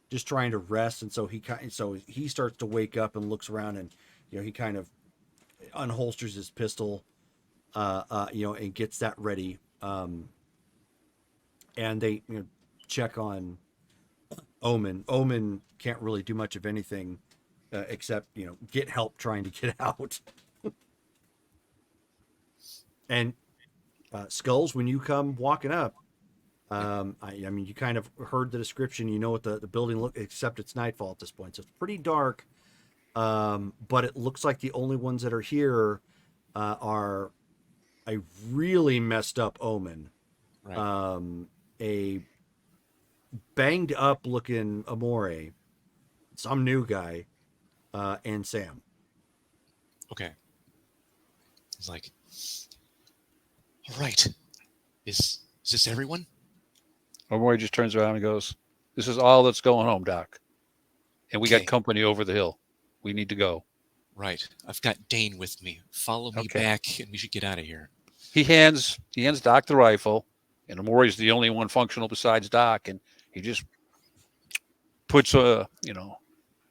just trying to rest. And so he starts to wake up and looks around and, he kind of unholsters his pistol, and gets that ready. And they, check on Omen. Omen can't really do much of anything except, get help trying to get out. And Skulls, when you come walking up, I mean, you kind of heard the description. You know what the building looks, except it's nightfall at this point, so it's pretty dark. But it looks like the only ones that are here are a really messed up Omen, Right. a banged up looking Amore, some new guy, and Sam. Okay. He's like, all right. Is this everyone? Maury just turns around and goes, "This is all that's going home, Doc. And we Okay. got company over the hill. We need to go." Right. I've got Dane with me. Follow me Okay. back, and we should get out of here. He hands Doc the rifle, and Maury's the only one functional besides Doc, and he just puts a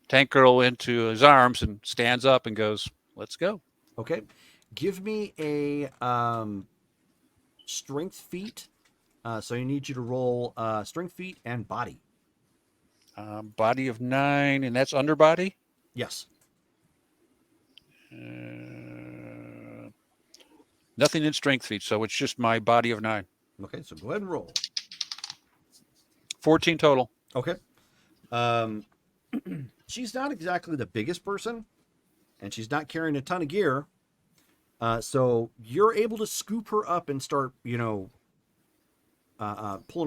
tank girl into his arms and stands up and goes, "Let's go." Okay, give me a strength feat. So I need you to roll strength feat and body. Body of 9, and that's underbody. Yes. Nothing in strength feat, so it's just my body of 9. Okay, so go ahead and roll. 14 total. Okay. She's not exactly the biggest person, and she's not carrying a ton of gear. So you're able to scoop her up and start, pulling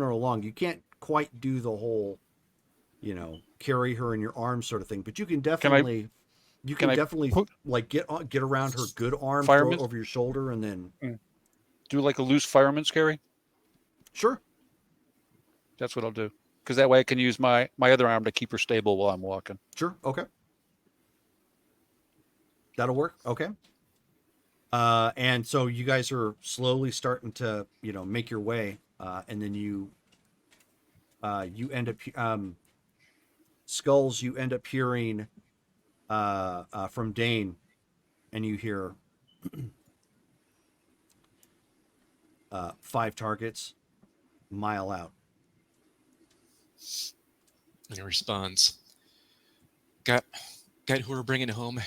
her along. You can't quite do the whole, carry her in your arms sort of thing, but you can definitely, get around her good arm, throw it over your shoulder, and then do like a loose fireman's carry. Sure. That's what I'll do. because that way I can use my other arm to keep her stable while I'm walking. Sure. Okay. That'll work. Okay. And so you guys are slowly starting to, make your way, and then you end up, Skulls, you end up hearing, from Dane, and you hear, 5 targets, mile out. And he responds, got who we're bringing home,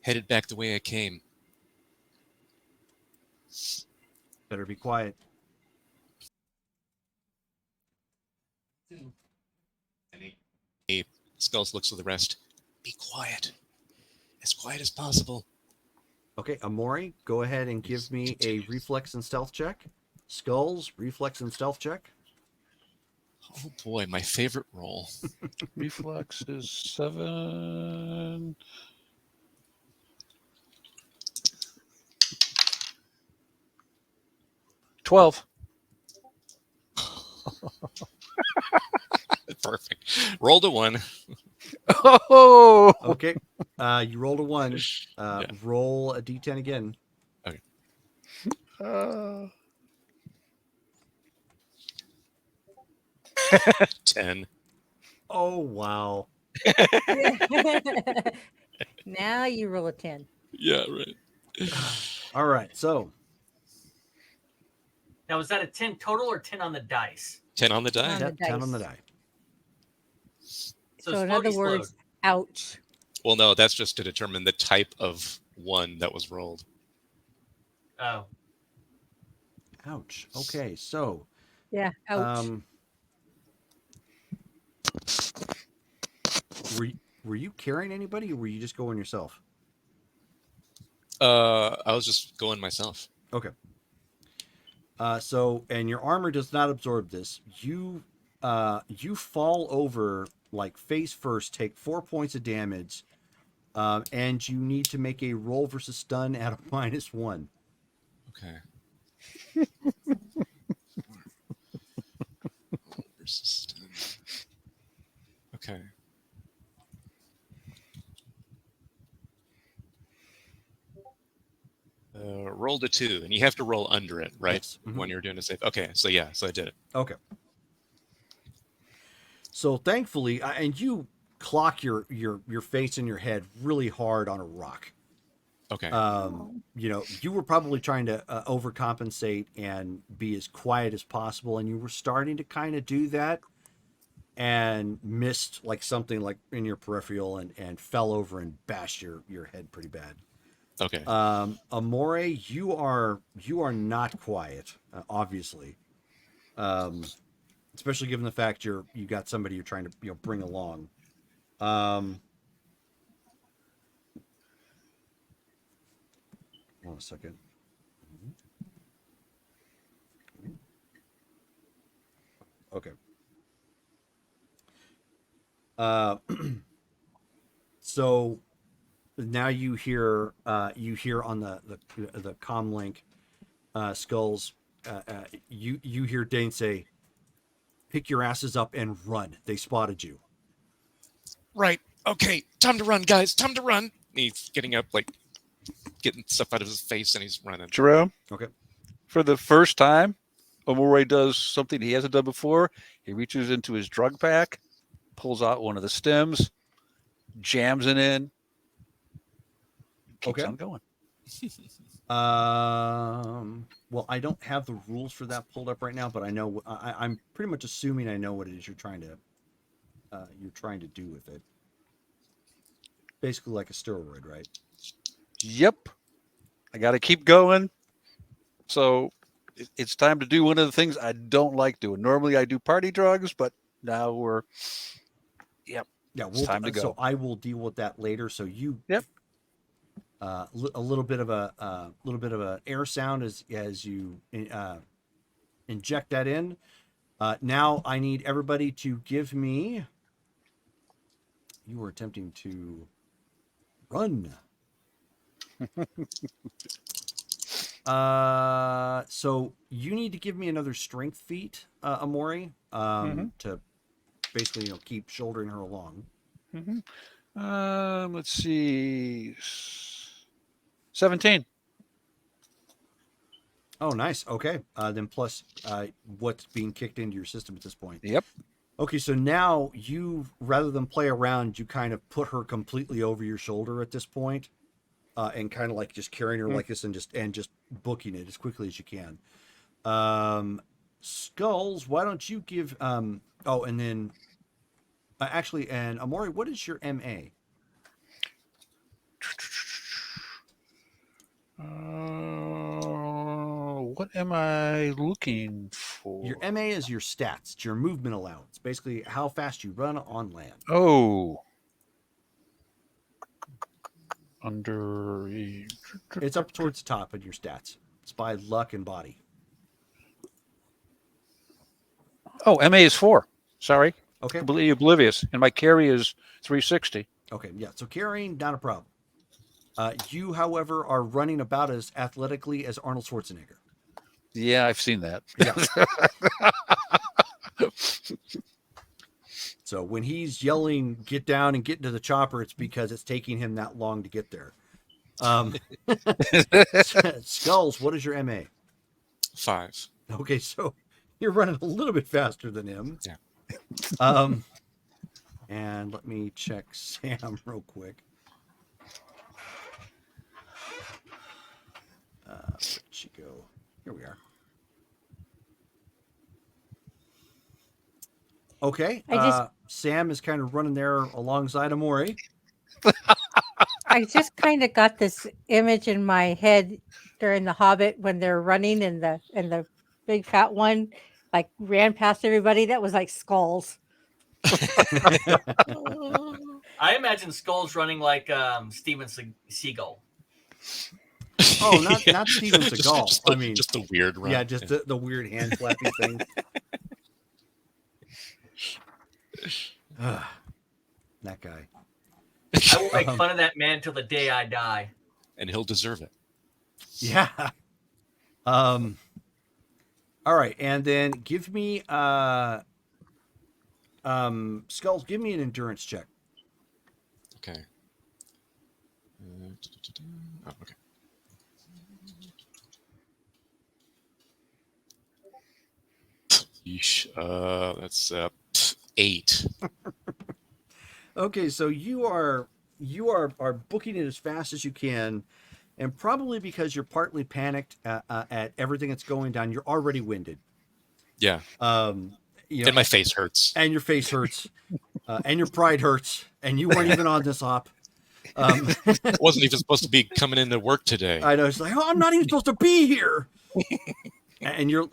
headed back the way I came. Better be quiet. And he Skulls looks at the rest. Be quiet. As quiet as possible. Okay, Amori, go ahead and give me a reflex and stealth check. Skulls, reflex and stealth check. Oh boy, my favorite roll. Reflex is 7. $12. Perfect. Rolled a 1. Oh, Okay, you rolled a 1. Yeah. Roll a d10 again. uh, 10. Oh, wow. Now you roll a 10. Yeah, right. All right, so Now, is that a 10 total or 10 on the dice? 10 on the die. On the 10 on the dice. die. So, So in slowly other words, ouch. Well, no, that's just to determine the type of 1 that was rolled. Oh. Ouch. Okay, so Yeah, ouch. were you carrying anybody, or were you just going yourself? I was just going myself. Okay. So, and your armor does not absorb this. You fall over like face first, take 4 points of damage, and you need to make a roll versus stun at a -1. Okay. Versus 10. Okay. Rolled a 2, and you have to roll under it, right? Yes. Mhm. When you're doing a save. Okay, so yeah, so I did it. Okay. So thankfully, and you clock your face and your head really hard on a rock. Okay. You were probably trying to overcompensate and be as quiet as possible, and you were starting to kind of do that, and missed like something like in your peripheral, and fell over and bashed your head pretty bad. Okay. Amore, you are not quiet, obviously. Especially given the fact you got somebody you're trying to bring along. Hold on a second. Okay. So now you hear on the comm link, Skulls, you hear Dane say, "Pick your asses up and run. They spotted you." Right. Okay. Time to run, guys. Time to run. He's getting up, like getting stuff out of his face, and he's running. Jerome, Okay. for the first time, Omori does something he hasn't done before. He reaches into his drug pack, pulls out one of the stems, jams it in, keeps Okay. on going. Well, I don't have the rules for that pulled up right now, but I know I'm pretty much assuming I know what it is you're trying to do with it. Basically, like a steroid, right? Yep. I got to keep going. So it's time to do one of the things I don't like doing. Normally I do party drugs, but now we're, Yeah, it's time to go. So I will deal with that later. So you, Yep. A little bit of a air sound as you inject that in. Now I need everybody to give me. You were attempting to run. So you need to give me another strength feat, Amori, to basically, keep shouldering her along. Let's see. 17. Oh, nice. Okay. Then plus what's being kicked into your system at this point. Yep. Okay, so now rather than play around, you kind of put her completely over your shoulder at this point, and kind of like just carrying her like this and just booking it as quickly as you can. Skulls, why don't you give and then actually, and Amori, what is your MA? What am I looking for? Your MA is your stats. It's your movement allowance. Basically, how fast you run on land. Oh. Under. It's up towards the top in your stats. It's by luck and body. Oh, MA is 4. Sorry. Okay. Completely oblivious. And my carry is 360. Okay, yeah. So carrying, not a problem. You, however, are running about as athletically as Arnold Schwarzenegger. Yeah, I've seen that. Yeah. So when he's yelling, "Get down and get into the chopper," it's because it's taking him that long to get there. Skulls, what is your MA? 5. Okay, so you're running a little bit faster than him. Yeah. And let me check Sam real quick. Where'd she go? Here we are. Okay. Sam is kind of running there alongside Amori. I just kind of got this image in my head during The Hobbit when they're running and the big fat one like ran past everybody. That was like Skulls. I imagine Skull's running like Steven Seagal. Oh, not Steven Seagal. I mean, just the weird run. Yeah, just the weird hand flappy thing. That guy. I will make fun of that man till the day I die. And he'll deserve it. Yeah. All right, and then give me Skulls, give me an endurance check. Okay. Oh, okay. Yeesh. That's 8. Okay, so you are booking it as fast as you can, and probably because you're partly panicked at everything that's going down, you're already winded. Yeah. And my face hurts. And your face hurts, and your pride hurts, and you weren't even on this op. I wasn't even supposed to be coming into work today. I know. It's like, I'm not even supposed to be here. And you're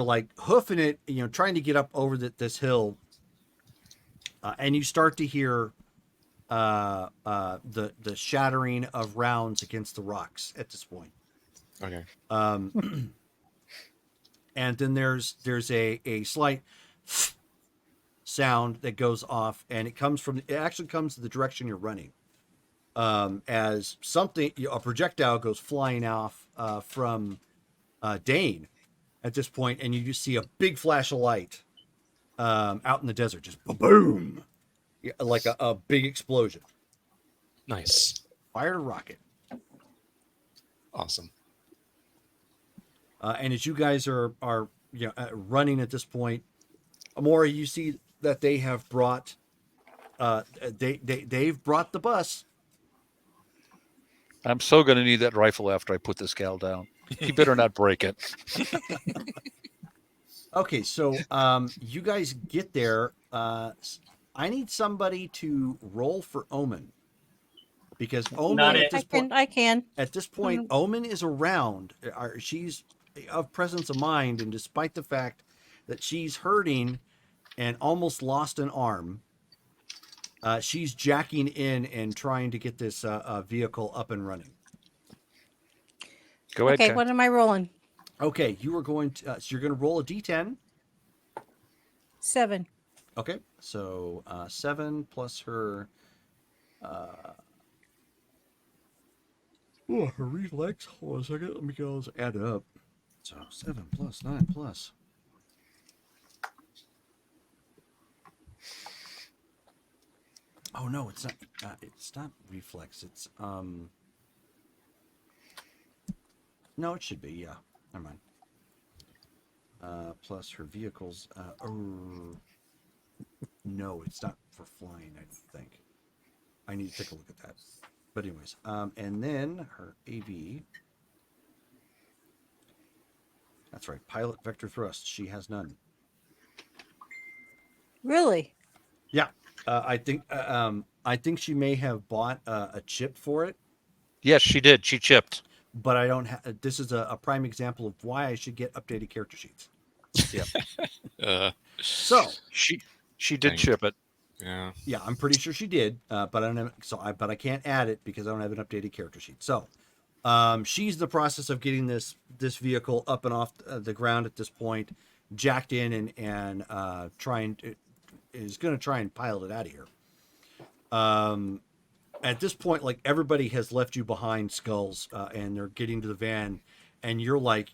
like hoofing it, trying to get up over this hill, and you start to hear the shattering of rounds against the rocks at this point. Okay. And then there's a slight sound that goes off, and it actually comes to the direction you're running. As a projectile goes flying off from Dane at this point, and you just see a big flash of light out in the desert, just boom, like a big explosion. Nice. Fired a rocket. Awesome. And as you guys are running at this point, Amora, you see that they have brought they've brought the bus. I'm so going to need that rifle after I put this gal down. You better not break it. Okay, so you guys get there. I need somebody to roll for Omen, because Omen Not at it. this point, I can. at this point, Omen is around. She's of presence of mind, and despite the fact that she's hurting and almost lost an arm, she's jacking in and trying to get this vehicle up and running. Go ahead. Okay, Ken. what am I rolling? Okay, you are going to so you're going to roll a d10. 7. Okay, so 7 plus her. Her reflex. Hold on a second. Let me go add it up. So 7 plus 9 plus. Oh no, it's not. It's not reflex. It's No, it should be. Yeah, never mind. Plus her vehicles. No, it's not for flying. I think. I need to take a look at that. But anyways, and then her AV. That's right. Pilot vector thrust. She has none. Really? Yeah, I think she may have bought a chip for it, Yes, she did. She chipped. but I don't have. This is a prime example of why I should get updated character sheets. Yep. Uh, So She did Dang. chip it. yeah. yeah, I'm pretty sure she did, but I don't have. But I can't add it because I don't have an updated character sheet. So she's in the process of getting this vehicle up and off the ground at this point, jacked in and is going to try and pilot it out of here. At this point, like everybody has left you behind, Skulls, and they're getting to the van, and you're like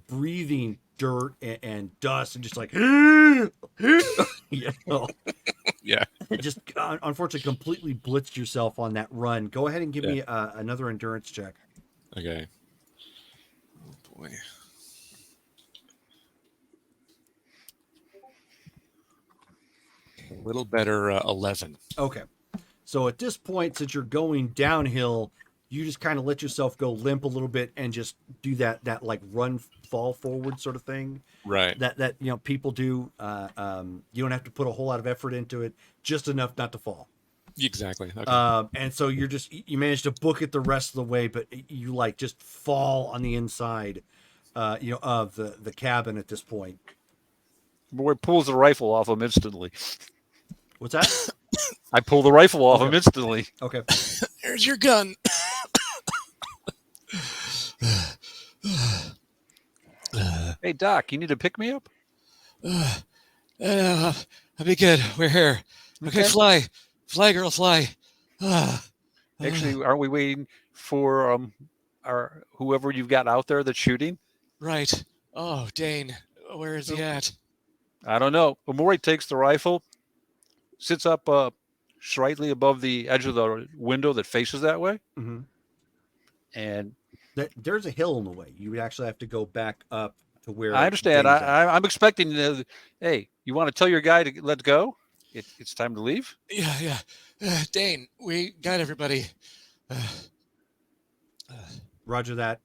breathing dirt and dust and just like you know, Yeah. just unfortunately completely blitzed yourself on that run. Go ahead and give Yeah. me another endurance check. Okay. Oh boy. A little better. 11. Okay. So at this point, since you're going downhill, you just kind of let yourself go limp a little bit and just do that like run fall forward sort of thing Right. that people do. You don't have to put a whole lot of effort into it, just enough not to fall. Exactly. Okay. And so you manage to book it the rest of the way, but you like just fall on the inside, of the cabin at this point. Boy pulls the rifle off him instantly. What's that? I pull the rifle off Okay. him instantly. Okay. There's your gun. Hey, Doc, you need to pick me up? I'll be good. We're here. Okay, Okay. fly, girl, fly. Actually, aren't we waiting for our whoever you've got out there that's shooting? Right. Oh, Dane, where is he at? I don't know. Omori takes the rifle, sits up slightly above the edge of the window that faces that way, Mm-hmm. and There's a hill in the way. You would actually have to go back up to where. I understand. Dane's at. I'm expecting. Hey, you want to tell your guy to let go? It's time to leave. Yeah. Dane, we got everybody. Roger that.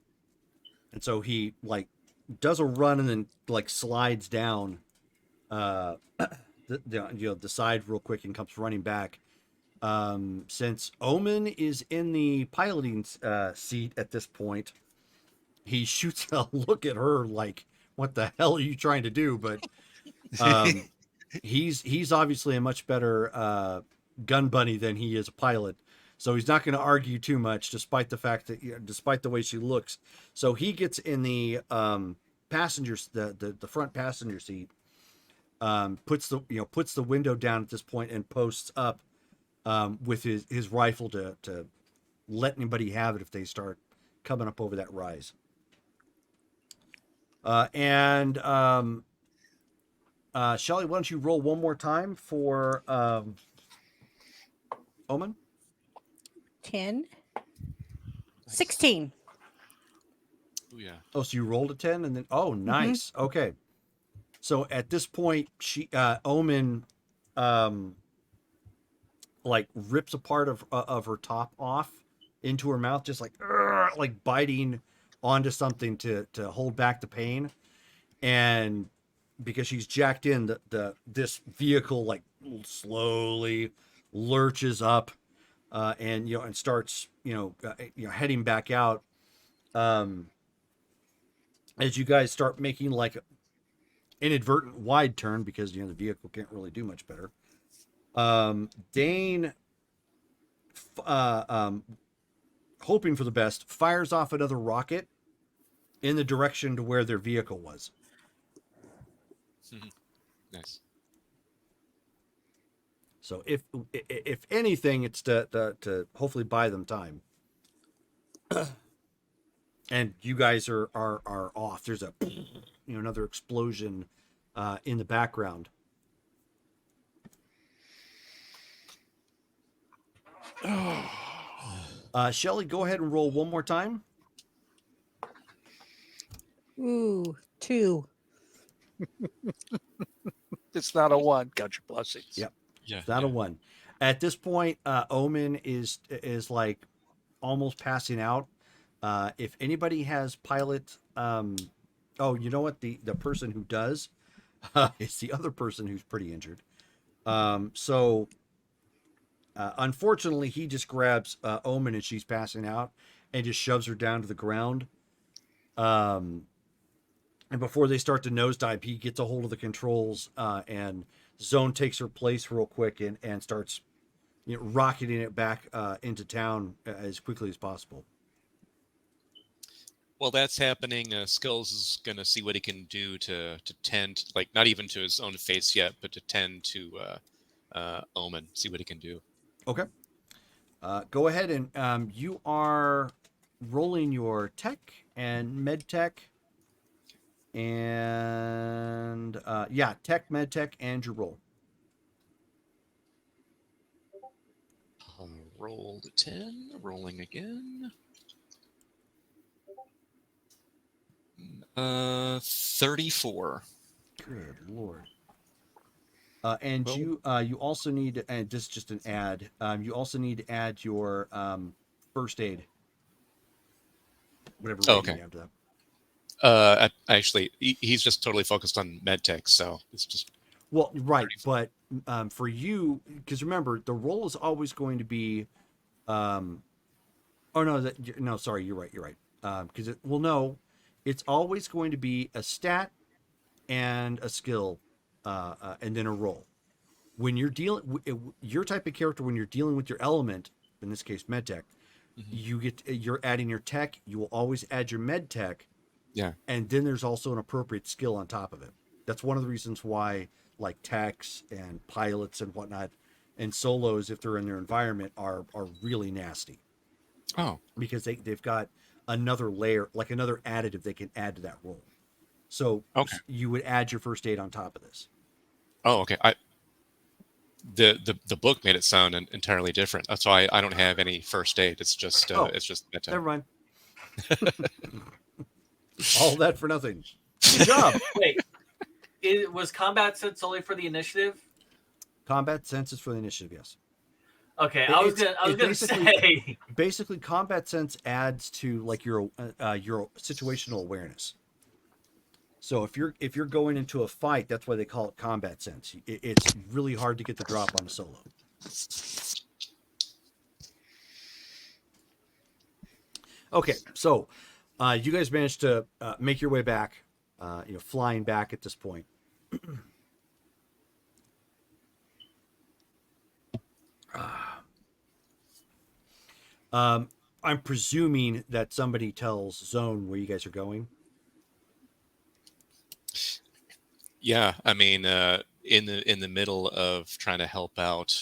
And so he like does a run and then like slides down the side real quick and comes running back. Since Omen is in the piloting seat at this point, he shoots a look at her like, what the hell are you trying to do? But he's obviously a much better gun bunny than he is a pilot. So he's not going to argue too much, despite the fact that, despite the way she looks. So he gets in the passengers, the front passenger seat, puts the window down at this point and posts up with his rifle to let anybody have it if they start coming up over that rise. Shelly, why don't you roll one more time for Omen? 10. 16. Oh yeah. Oh, so you rolled a 10 and then nice. Okay. So at this point, Omen like rips a part of her top off into her mouth, just like biting onto something to hold back the pain. And because she's jacked in, this vehicle like slowly lurches up and starts heading back out. As you guys start making like inadvertent wide turn because the vehicle can't really do much better. Dane, hoping for the best, fires off another rocket in the direction to where their vehicle was. Nice. So if anything, it's to hopefully buy them time. And you guys are off. There's a another explosion in the background. Shelly, go ahead and roll one more time. Ooh, 2. It's not a one. Count your blessings. Yep. Yeah. It's not a one. At this point, Omen is like almost passing out. If anybody has pilot, oh, you know what? The person who does is the other person who's pretty injured. So unfortunately, he just grabs Omen as she's passing out and just shoves her down to the ground. And before they start to nosedive, he gets a hold of the controls, and Zone takes her place real quick and starts rocketing it back into town as quickly as possible. While that's happening, Skulls is gonna see what he can do to tend, like not even to his own face yet, but to tend to Omen. See what he can do. Okay. Go ahead and you are rolling your tech and med tech, and yeah, tech, med tech, and your roll. Rolled a 10. Rolling again. 34. Good lord. And Well- you also need, and this is just an add. You also need to add your first aid. Whatever rating Okay. you have to that. Actually, he's just totally focused on medtech, so it's just Well, right, but for you, because remember, the roll is always going to be. Oh no, no, sorry, you're right. You're right. Because no, it's always going to be a stat and a skill, and then a roll. When you're dealing, your type of character, when you're dealing with your element, in this case, medtech, you're adding your tech. You will always add your medtech, yeah. and then there's also an appropriate skill on top of it. That's one of the reasons why, like techs and pilots and whatnot, and solos, if they're in their environment, are really nasty. Oh, Because they've got another layer, like another additive they can add to that roll. So okay. you would add your first aid on top of this. Oh, okay. The book made it sound entirely different. That's why I don't have any first aid. It's just medtech. Never mind. All that for nothing. Good job. Wait, was combat sense only for the initiative? Combat sense is for the initiative, yes. Okay, I was gonna say. Basically, combat sense adds to like your situational awareness. So if you're going into a fight, that's why they call it combat sense. It's really hard to get the drop on a solo. Okay, so you guys managed to make your way back, flying back at this point. I'm presuming that somebody tells Zone where you guys are going. Yeah, I mean, in the middle of trying to help out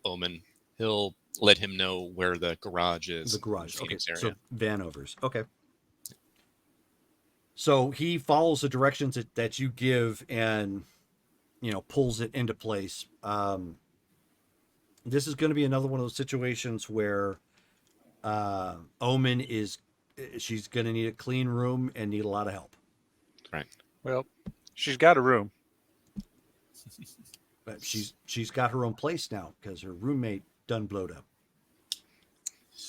Omen, he'll let him know where the garage is. The garage. in the Okay, Phoenix area. so Vanovers. Okay. So he follows the directions that you give and, pulls it into place. This is going to be another one of those situations where Omen she's going to need a clean room and need a lot of help. Right. Well, she's got a room. But she's got her own place now because her roommate done blowed up.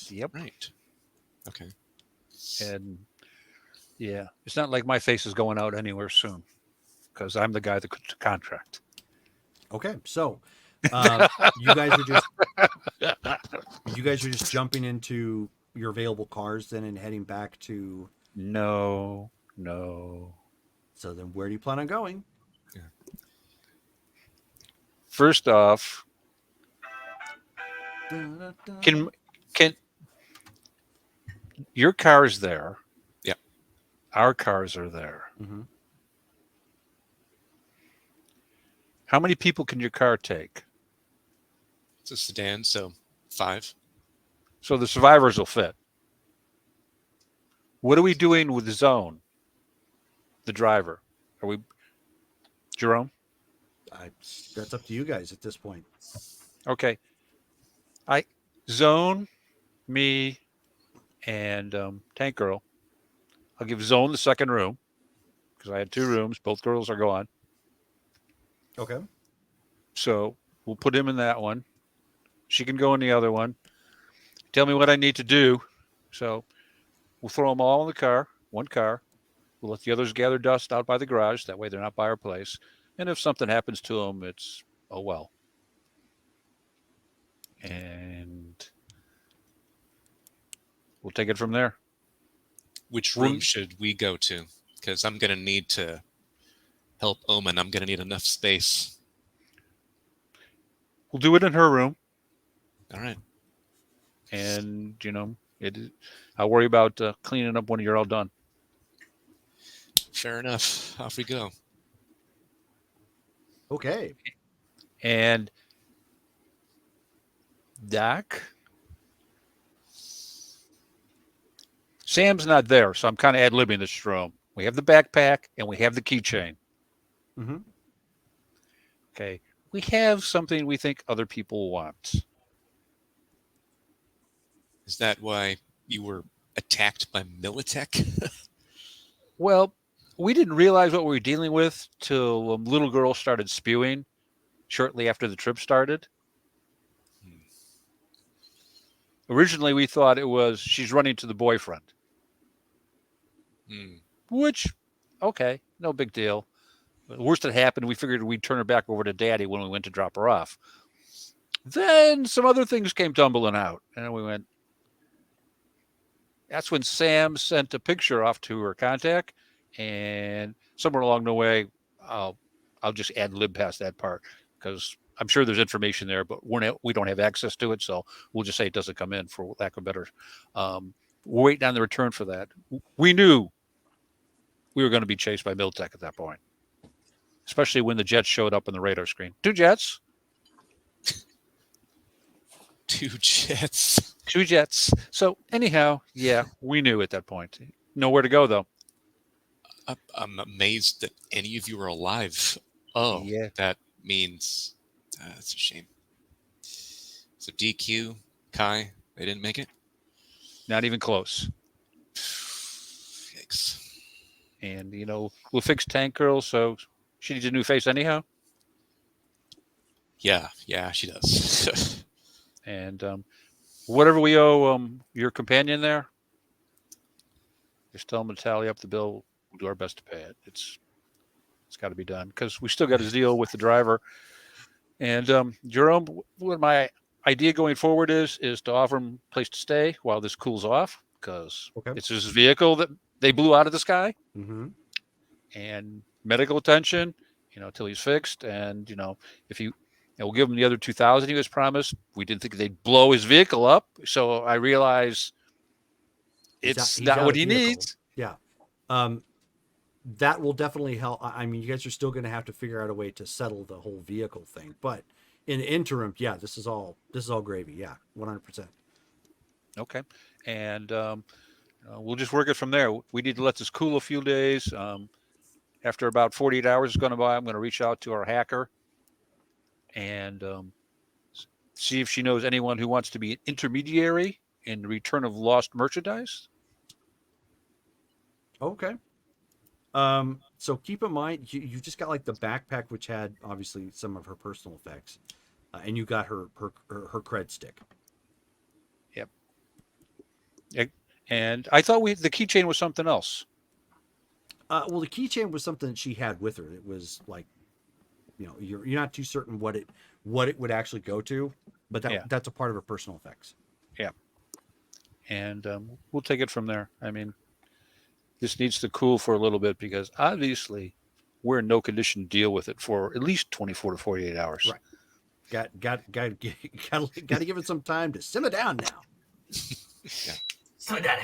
Yep. Right. Okay. And yeah, it's not like my face is going out anywhere soon because I'm the guy that could contract. Okay, so you guys are just jumping into your available cars then and heading back to. No. So then, where do you plan on going? First off, can your car's there? Yeah. Our cars are there. Mhm. How many people can your car take? It's a sedan, so 5. So the survivors will fit. What are we doing with Zone, the driver? Are we, Jerome? That's up to you guys at this point. Okay. Zone, me, and Tank Girl. I'll give Zone the second room because I had 2 rooms. Both girls are gone. Okay. So we'll put him in that one. She can go in the other one. Tell me what I need to do. So we'll throw them all in the car, one car. We'll let the others gather dust out by the garage. That way they're not by our place. And if something happens to them, it's, oh well. And we'll take it from there. Which We'll- room should we go to? Because I'm going to need to help Omen. I'm going to need enough space. We'll do it in her room. All right. And, I'll worry about cleaning up when you're all done. Fair enough. Off we go. Okay. And Doc, Sam's not there, so I'm kind of ad-libbing this room. We have the backpack and we have the keychain. Mm-hmm. Okay. We have something we think other people want. Is that why you were attacked by Militech? Well, we didn't realize what we were dealing with till a little girl started spewing shortly after the trip started. Originally, we thought it was she's running to the boyfriend, which, okay, no big deal. The worst that happened, we figured we'd turn her back over to Daddy when we went to drop her off. Then some other things came tumbling out, and we went. That's when Sam sent a picture off to her contact, and somewhere along the way, I'll just ad lib past that part because I'm sure there's information there, but we don't have access to it, so we'll just say it doesn't come in for lack of better. We're waiting on the return for that. We knew we were going to be chased by Miltech at that point, especially when the jets showed up on the radar screen. 2 jets. 2 jets. 2 jets. So anyhow, yeah, we knew at that point. Nowhere to go, though. I'm amazed that any of you are alive. Oh, Yeah. that means that's a shame. So DQ, Kai, they didn't make it? Not even close. Yikes. And, we'll fix Tank Girl, so she needs a new face anyhow. Yeah, she does. And whatever we owe your companion there, just tell him to tally up the bill. We'll do our best to pay it. It's got to be done because we still got to deal with the driver. And Jerome, what my idea going forward is to offer him a place to stay while this cools off because it's his vehicle that they blew out of the sky. Mm-hmm. And medical attention, till he's fixed. And, if you, we'll give him the other 2,000 he was promised. We didn't think they'd blow his vehicle up. So I realize it's not what he needs. Yeah. That will definitely help. I mean, you guys are still going to have to figure out a way to settle the whole vehicle thing, but in the interim, yeah, this is all gravy. Yeah. 100%. Okay. And, we'll just work it from there. We need to let this cool a few days. After about 48 hours is going to by, I'm going to reach out to our hacker and see if she knows anyone who wants to be an intermediary in the return of lost merchandise. Okay. So keep in mind, you just got like the backpack, which had obviously some of her personal effects, and you got her cred stick. Yep. And I thought the keychain was something else. Well, the keychain was something that she had with her. It was like, you're not too certain what it would actually go to, but that's a part of her personal effects. Yeah. And we'll take it from there. I mean, this needs to cool for a little bit because obviously we're in no condition to deal with it for at least 24 to 48 hours. Right. Got to give it some time to simmer down now. Yeah. Simmer down.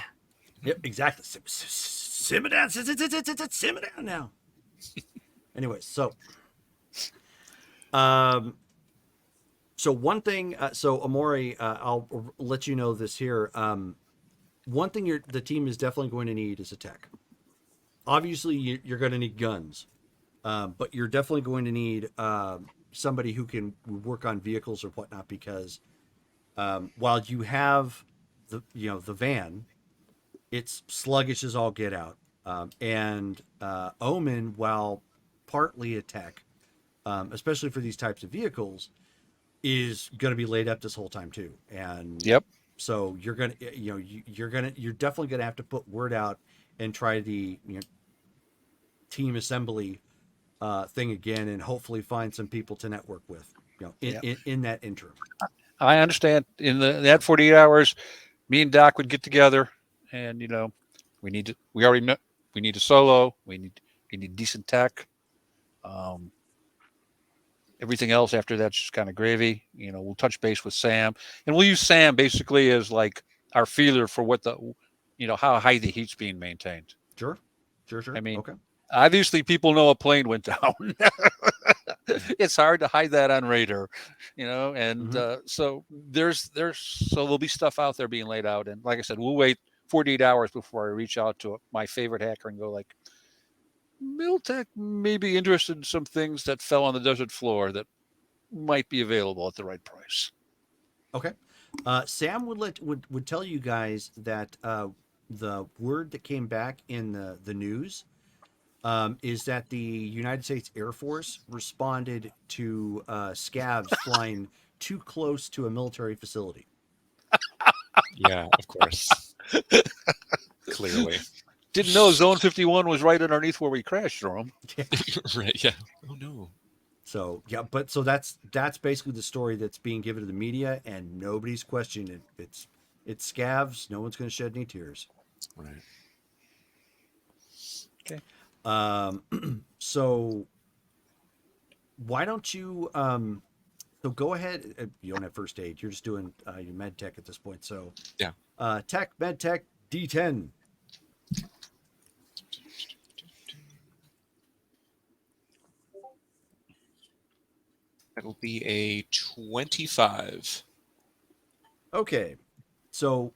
Yep, exactly. Simmer down. Simmer down now. Anyway, so one thing, so Amori, I'll let you know this here. One thing the team is definitely going to need is a tech. Obviously, you're going to need guns, but you're definitely going to need somebody who can work on vehicles or whatnot because While you have the van, it's sluggish as all get out. And Omen, while partly a tech, especially for these types of vehicles, is going to be laid up this whole time too. And Yep. so you're gonna, you're definitely gonna have to put word out and try the team assembly thing again, and hopefully find some people to network with, in that interim. I understand. In that 48 hours, me and Doc would get together, and we need to. We already know we need a solo. We need decent tech. Um, Everything else after that's just kind of gravy. We'll touch base with Sam, and we'll use Sam basically as like our feeler for what how high the heat's being maintained. Sure. I mean, Okay. obviously people know a plane went down. It's hard to hide that on radar, and so there'll be stuff out there being laid out, and like I said, we'll wait 48 hours before I reach out to my favorite hacker and go like, Miltech may be interested in some things that fell on the desert floor that might be available at the right price. Okay. Sam would tell you guys that the word that came back in the news is that the United States Air Force responded to scavs flying too close to a military facility. Yeah, of course. Clearly. Didn't know Zone 51 was right underneath where we crashed, Jerome. Right. Yeah. Oh no. So but that's basically the story that's being given to the media, and nobody's questioning it. It's scavs. No one's going to shed any tears. Right. Okay. So why don't you so go ahead. You don't have first aid. You're just doing your med tech at this point. So Yeah. Tech, med tech, D10. That'll be a 25. Okay, so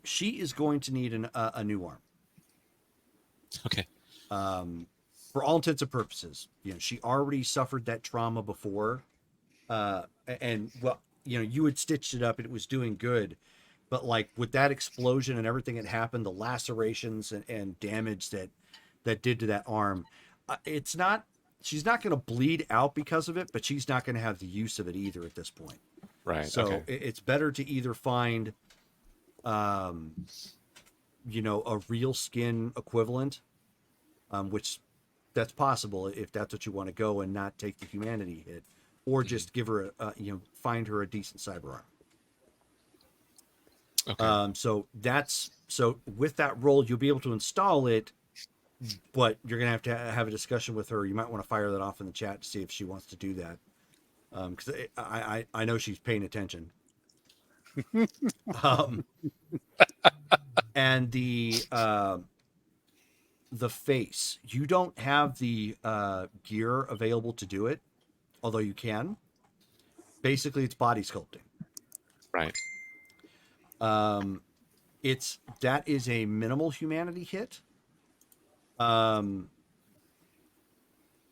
she is going to need a new arm. Okay. For all intents and purposes, she already suffered that trauma before, and well, you had stitched it up and it was doing good, but like with that explosion and everything that happened, the lacerations and damage that did to that arm, it's not. She's not going to bleed out because of it, but she's not going to have the use of it either at this point. Right. So okay. it's better to either find, a real skin equivalent, which that's possible if that's what you want to go and not take the humanity hit, or just give her find her a decent cyber arm. Okay. So with that role, you'll be able to install it, but you're gonna have to have a discussion with her. You might want to fire that off in the chat to see if she wants to do that, because I know she's paying attention. And the face, you don't have the gear available to do it, although you can. Basically, it's body sculpting. Right. That is a minimal humanity hit.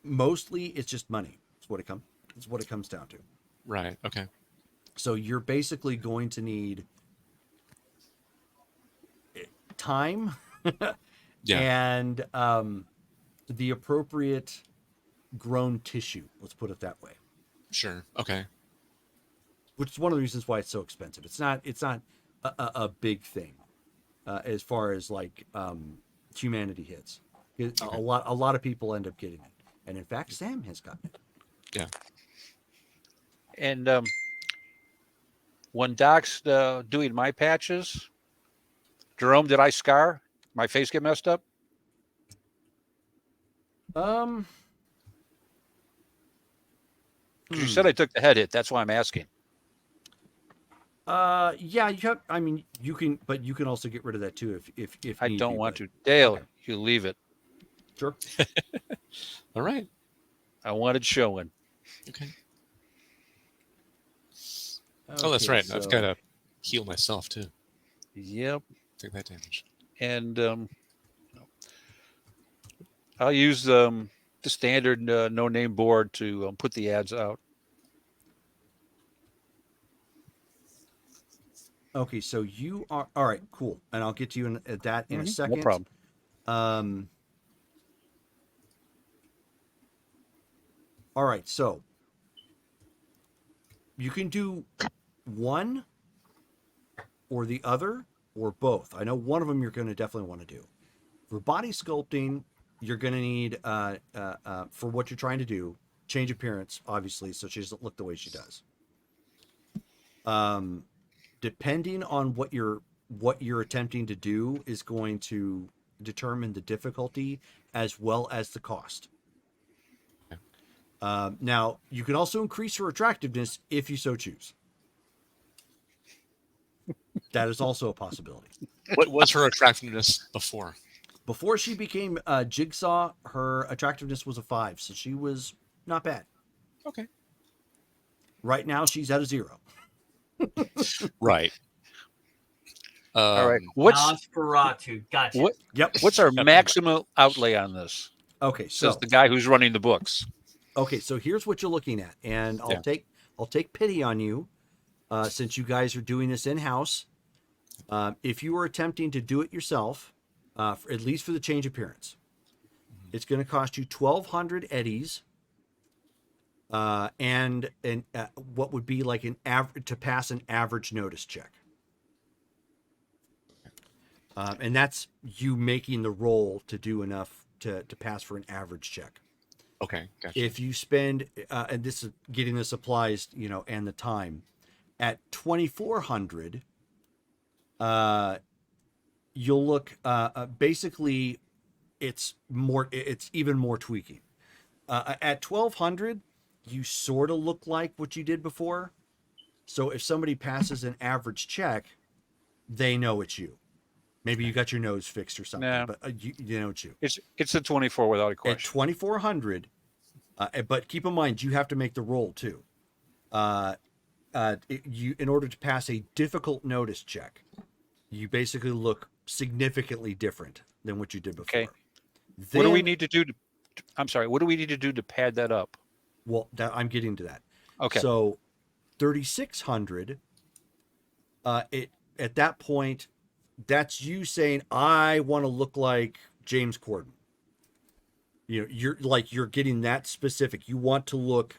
Mostly it's just money. It's what it comes down to. Right. Okay. So you're basically going to need time Yeah. and the appropriate grown tissue. Let's put it that way. Sure. Okay. Which is one of the reasons why it's so expensive. It's not a big thing as far as like humanity hits. A lot of people end up getting it, and in fact, Sam has gotten it. Yeah. And when Doc's doing my patches, Jerome, did I scar? My face get messed up? Hmm. 'Cause you said I took the head hit. That's why I'm asking. Yeah, you have. I mean, you can, but you can also get rid of that too if I need don't be, want but- to. Dale, Okay. you leave it. Sure. All right. I wanted showing. Okay. Oh, that's right. I've so- got to heal myself too. Yep. Take that damage. And I'll use the standard no-name board to put the ads out. Okay, so you are all right. Cool, and I'll get to you at that in a second. No problem. All right, so you can do one or the other or both. I know one of them you're going to definitely want to do. For body sculpting, you're going to need for what you're trying to do, change appearance, obviously, so she doesn't look the way she does. Depending on what you're attempting to do is going to determine the difficulty as well as the cost. Now, you can also increase her attractiveness if you so choose. That is also a possibility. What was her attractiveness before? Before she became Jigsaw, her attractiveness was a 5, so she was not bad. Okay. Right now, she's at a 0. Right. All right. What's Nosferatu. Gotcha. what? Yep. What's our maximum outlay on this? Okay, Says so the guy who's running the books. so here's what you're looking at, and I'll Yeah. take pity on you, since you guys are doing this in house. If you were attempting to do it yourself, at least for the change appearance, it's going to cost you 1,200 eddies, and what would be like an average to pass an average notice check. And that's you making the roll to do enough to pass for an average check. Okay, gotcha. If you spend, and this is getting the supplies, and the time, at 2,400, you'll look. Basically, it's even more tweaking. At 1,200, you sort of look like what you did before. So if somebody passes an average check, they know it's you. Maybe you got your nose fixed or something, Nah. but you know it's you. It's a 24 without a At question. 2,400, but keep in mind you have to make the roll too. In order to pass a difficult notice check, you basically look significantly different than what you did before. Okay. What do we need to do? I'm sorry. What do we need to do to pad that up? Well, I'm getting to that. Okay. So, 3,600. At that point, that's you saying, I want to look like James Corden. You're getting that specific. You want to look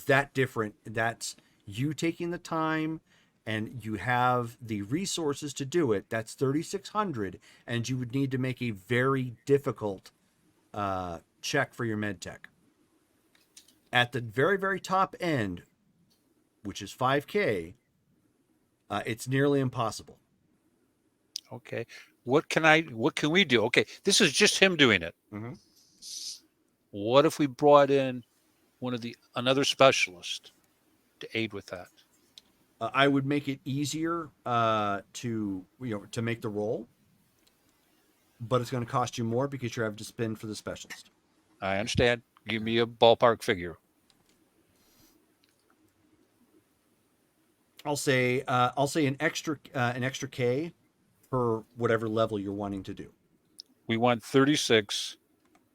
that different. That's you taking the time, and you have the resources to do it. That's 3,600, and you would need to make a very difficult check for your med tech. At the very, very top end, which is 5K, it's nearly impossible. Okay. What can we do? Okay. This is just him doing it. Mhm. What if we brought in another specialist to aid with that? I would make it easier to make the roll, but it's going to cost you more because you have to spend for the specialist. I understand. Give me a ballpark figure. I'll say an extra K per whatever level you're wanting to do. We want 36.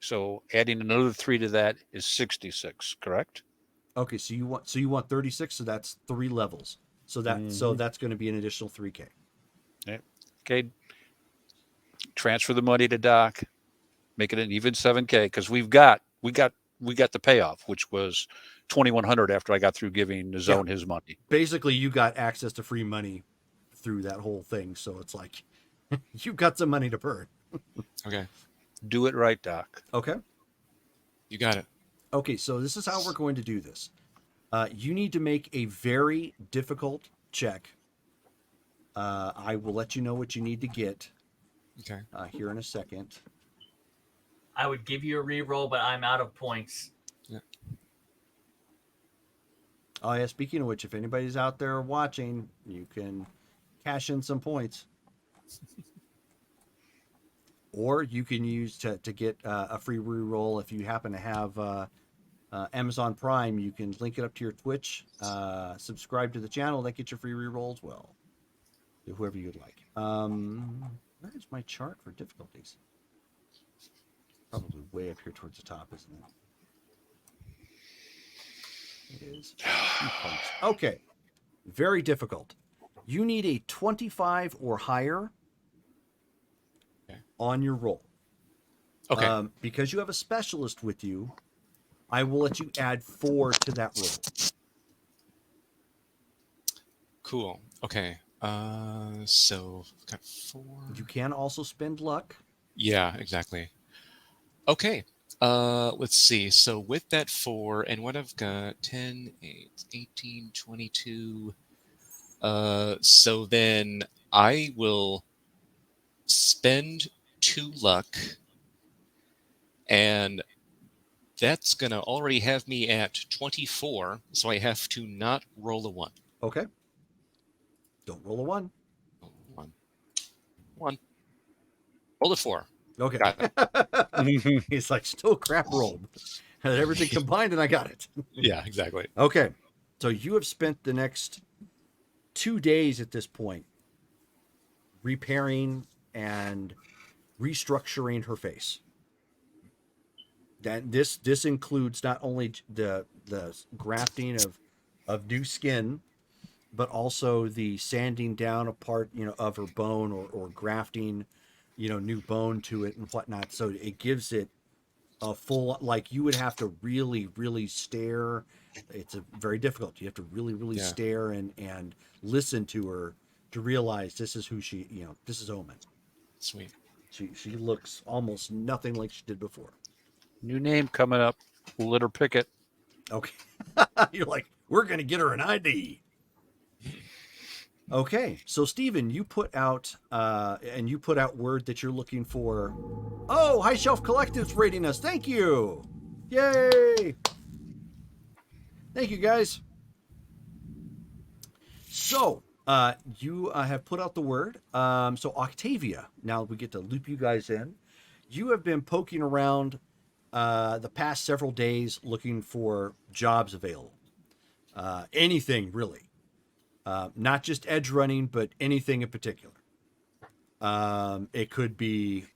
So adding another 3 to that is 66, correct? Okay, so you want 36, so that's 3 levels. So that's going to be an additional 3K. Yeah. Okay. Transfer the money to Doc. Make it an even 7K because we got the payoff, which was 2,100 after I got through giving the zone his money. Basically, you got access to free money through that whole thing, so it's like you've got some money to burn. Okay, Do it right, Doc. Okay. you got it. Okay, so this is how we're going to do this. You need to make a very difficult check. I will let you know what you need to get Okay. here in a second. I would give you a reroll, but I'm out of points. Oh yeah, speaking of which, if anybody's out there watching, you can cash in some points. Or you can use to get a free reroll if you happen to have Amazon Prime. You can link it up to your Twitch, subscribe to the channel, that gets your free reroll as well. To whoever you'd like. Where is my chart for difficulties? Probably way up here towards the top, isn't it? It is. Okay. Very difficult. You need a 25 or higher Okay. on your roll. Okay. Because you have a specialist with you, I will let you add 4 to that roll. Cool. Okay. So got 4. You can also spend luck. Yeah, exactly. Okay. Let's see. So with that 4 and what I've got 10, 8, 18, 22. So then I will spend 2 luck, and that's going to already have me at 24, so I have to not roll a 1. Okay. Don't roll a 1. Oh, 1. 1. Roll a 4. Okay. Got He's like, still crap rolled. Had everything combined and I got it. Yeah, exactly. Okay. So you have spent the next 2 days at this point repairing and restructuring her face. That this includes not only the grafting of new skin, but also the sanding down a part, of her bone, or grafting, new bone to it and whatnot. So it gives it a full, like, you would have to really, really stare. It's very difficult. You have to really, really Yeah. stare and listen to her to realize this is who she, this is Omen. Sweet. She looks almost nothing like she did before. New name coming up. We'll let her pick it. Okay. You're like, we're going to get her an ID. Okay. So, Steven, you put out word that you're looking for. Oh, High Shelf Collective's rating us. Thank you. Yay. Thank you, guys. So, you have put out the word. So, Octavia, now we get to loop you guys in. You have been poking around the past several days looking for jobs available. Anything, really. Not just edge running, but anything in particular. It could be,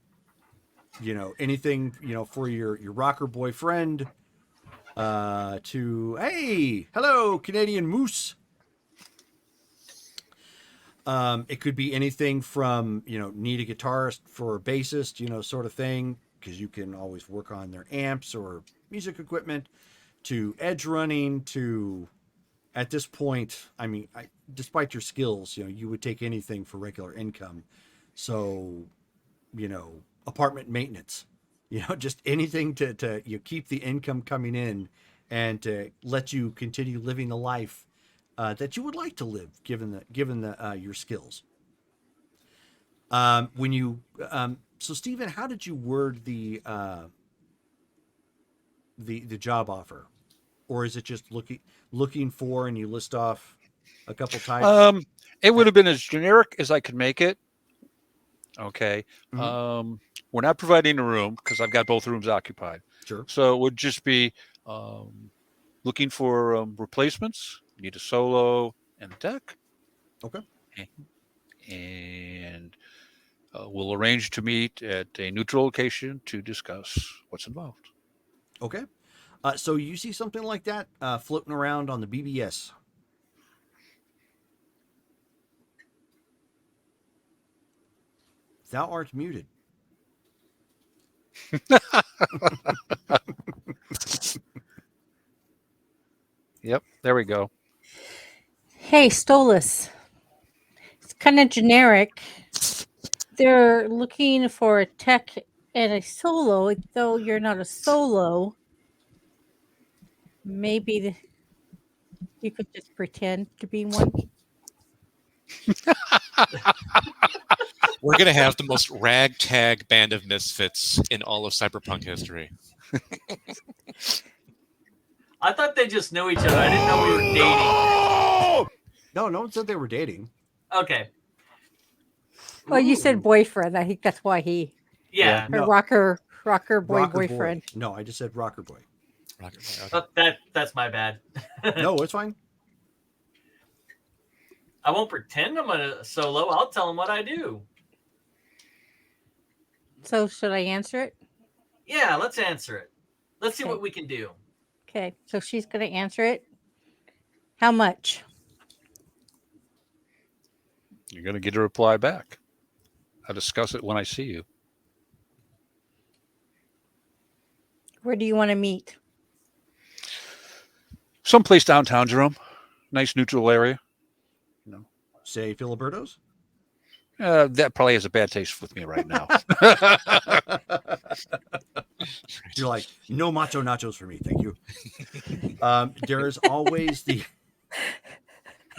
anything, for your rocker boyfriend, to, hey, hello, Canadian Moose. It could be anything from, need a guitarist for a bassist, sort of thing, because you can always work on their amps or music equipment, to edge running, to, at this point, I mean, despite your skills, you would take anything for regular income. So, apartment maintenance, just anything to keep the income coming in and to let you continue living the life that you would like to live, given your skills. When you so Stephen, how did you word the job offer, or is it just looking for, and you list off a couple types? It would have been as generic as I could make it. Okay. Mhm. We're not providing a room because I've got both rooms occupied. Sure. So it would just be looking for replacements. Need a solo and a deck. Okay. And we'll arrange to meet at a neutral location to discuss what's involved. Okay. So you see something like that floating around on the BBS. Thou art muted. Yep. There we go. Hey, Stolas. It's kind of generic. They're looking for a tech and a solo, though you're not a solo. Maybe you could just pretend to be one. We're going to have the most ragtag band of misfits in all of cyberpunk history. I thought they just knew each other. I didn't know we were dating. No one said they were dating. Okay. Well, you Ooh. said boyfriend. I think that's why he Yeah. her No. rocker boy Rocker boyfriend. Boy. No, I just said rocker boy. Okay. That's my bad. No, it's fine. I won't pretend I'm a solo. I'll tell them what I do. So should I answer it? Yeah, let's answer it. Let's see Okay. what we can do. Okay, so she's going to answer it. How much? You're going to get a reply back. I'll discuss it when I see you. Where do you want to meet? Someplace downtown, Jerome. Nice neutral area. Say Filiberto's? That probably has a bad taste with me right now. You're like, no macho nachos for me, thank you. There's always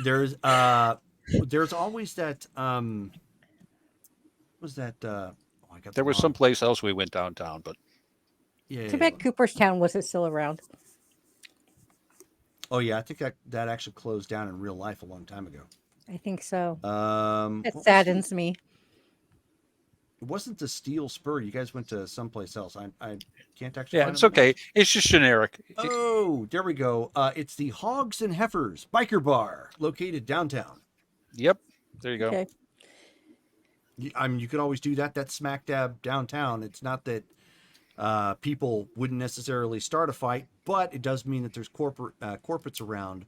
there's always that was that I got There was wrong. someplace else we went downtown, but Yeah, Too bad Cooperstown wasn't still around. Oh yeah, I think that actually closed down in real life a long time ago. I think so. What That was saddens me. It wasn't the Steel Spur. You guys went to someplace else. I can't actually. yeah, find it's it right now. okay. It's just generic. Oh, there we go. It's the Hogs and Heifers Biker Bar, located downtown. Yep. There you go. Okay. I mean, you could always do that. That's smack dab downtown. It's not that people wouldn't necessarily start a fight, but it does mean that there's corporates around.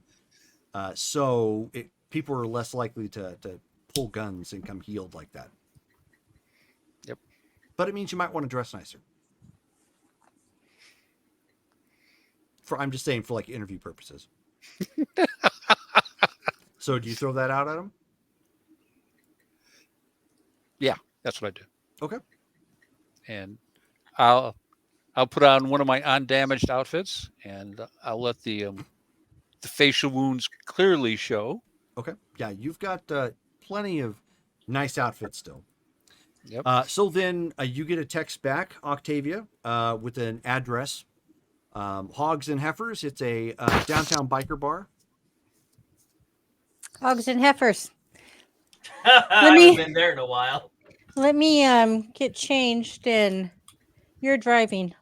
So people are less likely to pull guns and come healed like that. Yep. But it means you might want to dress nicer. I'm just saying for like interview purposes. So do you throw that out at them? Yeah, that's what I do. Okay. And I'll put on one of my undamaged outfits, and I'll let the facial wounds clearly show. Okay. Yeah, you've got plenty of nice outfits still. Yep. So then you get a text back, Octavia, with an address. Hogs and Heifers. It's a downtown biker bar. Hogs and heifers. I haven't been there in a while. Let me get changed and you're driving.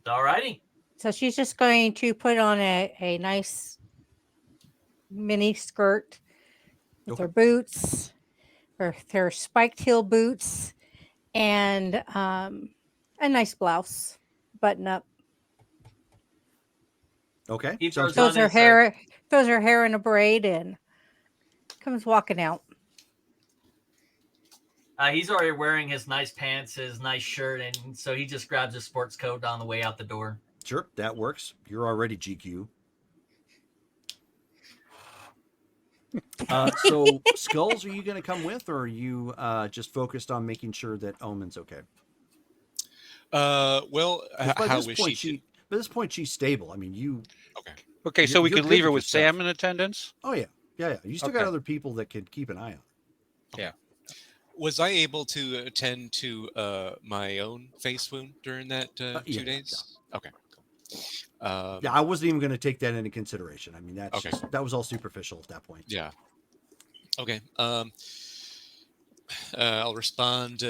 Alrighty. So she's just going to put on a nice mini skirt with Okay. her boots, her spiked heel boots, and a nice blouse, button up. Okay. He Sounds throws good. on Throws her hair in a braid and comes walking out. He's already wearing his nice pants, his nice shirt, and so he just grabs his sports coat on the way out the door. Sure, that works. You're already GQ. So, Skulls, are you going to come with, or are you just focused on making sure that Omen's okay? Well, 'Cause by how this is point, she? by this point, she's stable. I mean, you. Okay. Okay, so we you're could good leave her with with your Sam stuff. in attendance. Oh yeah. You still got Okay. other people that could keep an eye on. Was I able to attend to my own face wound during that yeah, 2 days? Okay. Cool. Yeah, I wasn't even going to take that into consideration. I mean, that's Okay. that was all superficial at that point. Yeah. Okay. I'll respond.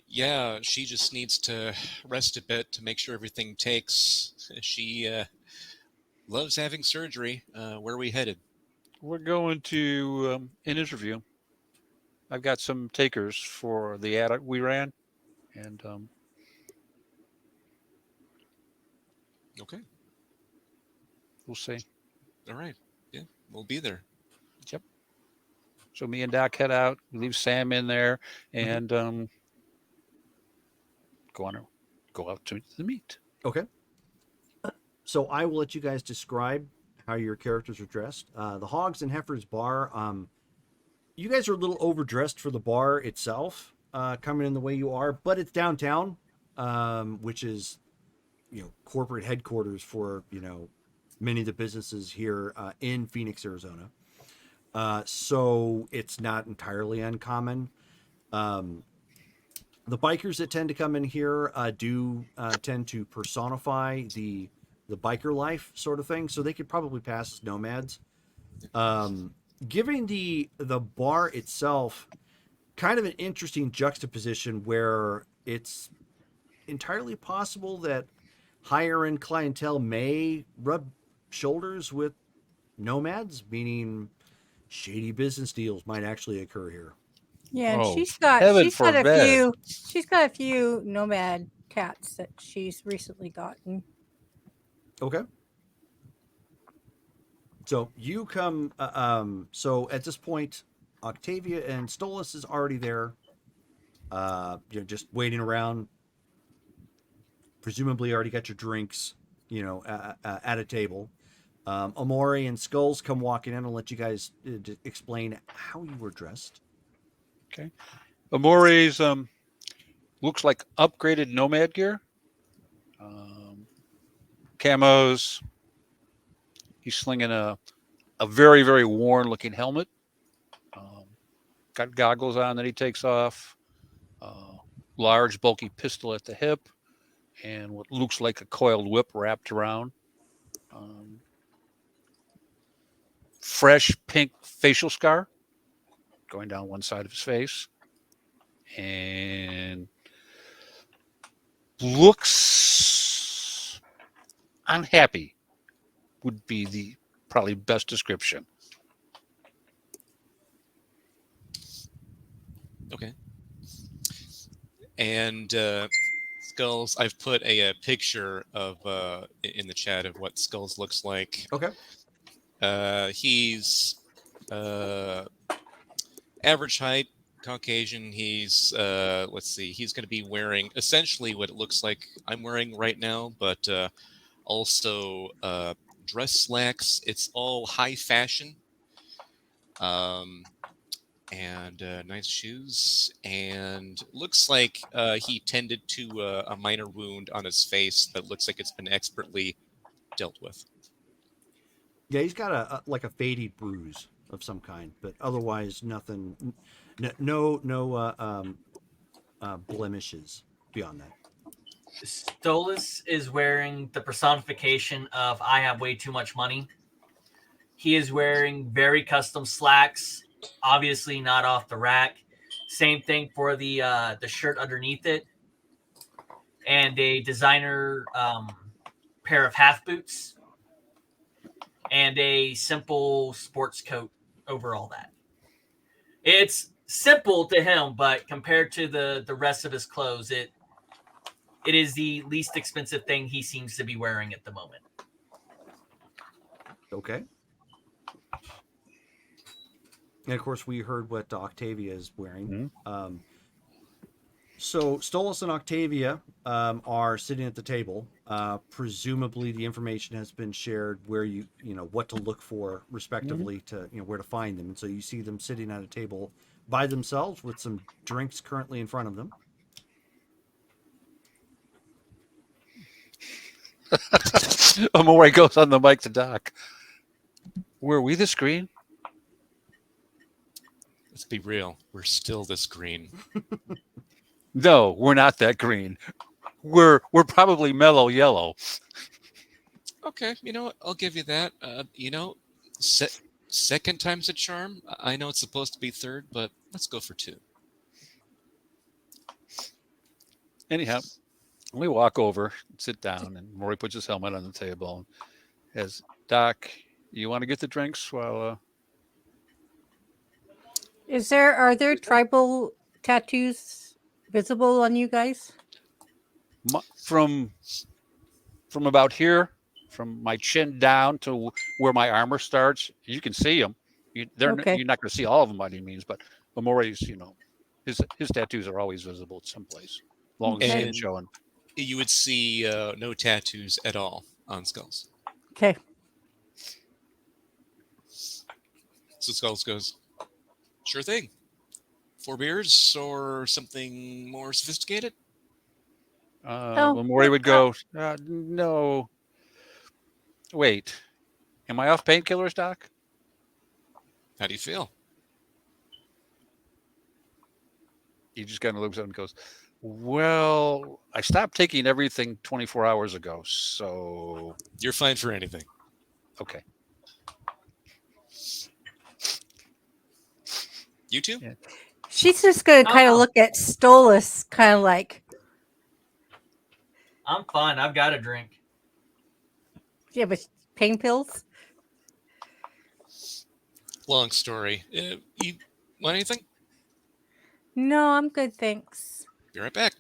Yeah, she just needs to rest a bit to make sure everything takes. She loves having surgery. Where are we headed? We're going to an interview. I've got some takers for the ad we ran, and Okay. we'll see. All right. Yeah, we'll be there. Yep. So me and Doc head out. We leave Sam in there, and go out to the meet. Okay. So I will let you guys describe how your characters are dressed. The Hogs and Heifers bar. You guys are a little overdressed for the bar itself, coming in the way you are, but it's downtown, which is, corporate headquarters for, many of the businesses here in Phoenix, Arizona. So it's not entirely uncommon. The bikers that tend to come in here do tend to personify the biker life sort of thing, so they could probably pass as nomads. Giving the bar itself kind of an interesting juxtaposition where it's entirely possible that higher end clientele may rub shoulders with nomads, meaning shady business deals might actually occur here. Yeah, and Oh, she's got heaven a forbid. few nomad cats that she's recently gotten. Okay. So you come. So at this point, Octavia and Stolas is already there. You're just waiting around. Presumably, already got your drinks. At a table. Omori and Skulls come walking in and let you guys explain how you were dressed. Okay. Amore's looks like upgraded nomad gear. Camos. He's slinging a very, very worn looking helmet. Got goggles on that he takes off. Large, bulky pistol at the hip, and what looks like a coiled whip wrapped around. Fresh pink facial scar going down one side of his face. And looks unhappy would be the probably best description. Okay. And Skulls, I've put a picture of in the chat of what Skulls looks like. Okay. He's average height, Caucasian. He's let's see, he's going to be wearing essentially what it looks like I'm wearing right now, but also dress slacks. It's all high fashion. And nice shoes, and looks like he tended to a minor wound on his face that looks like it's been expertly dealt with. Yeah, he's got a like a faded bruise of some kind, but otherwise nothing. No blemishes beyond that. Stolas is wearing the personification of I have way too much money. He is wearing very custom slacks, obviously not off the rack. Same thing for the shirt underneath it, and a designer pair of half boots, and a simple sports coat over all that. It's simple to him, but compared to the rest of his clothes, it is the least expensive thing he seems to be wearing at the moment. Okay. And of course, we heard what Octavia is wearing. Mm-hmm. So Stolas and Octavia are sitting at the table. Presumably, the information has been shared where what to look for, respectively, to where to find them. And so you see them sitting at a table by themselves with some drinks currently in front of them. Amore goes on the mic to Doc. Were we this green? Let's be real. We're still this green. No, we're not that green. We're probably mellow yellow. Okay, you know what? I'll give you that. Second time's a charm. I know it's supposed to be third, but let's go for 2. Anyhow, we walk over, sit down, and Maury puts his helmet on the table. And as Doc, you want to get the drinks while? Are there tribal tattoos visible on you guys? From about here, from my chin down to where my armor starts, you can see them. Okay. You're not going to see all of them by any means, but Amore's, his tattoos are always visible someplace, as long as Okay. it's showing. You would see no tattoos at all on Skulls. Okay. So Skulls goes, sure thing. 4 beers or something more sophisticated? Maury would go, no. Wait, am I off painkillers, Doc? How do you feel? He just kind of looks at him and goes, well, I stopped taking everything 24 hours ago, so... You're fine for anything. Okay. You too? Yeah. She's just going to kind of look at Stolas, kind of like... I'm fine. I've got a drink. Yeah, but pain pills? Long story. You want anything? No, I'm good, thanks. Be right back.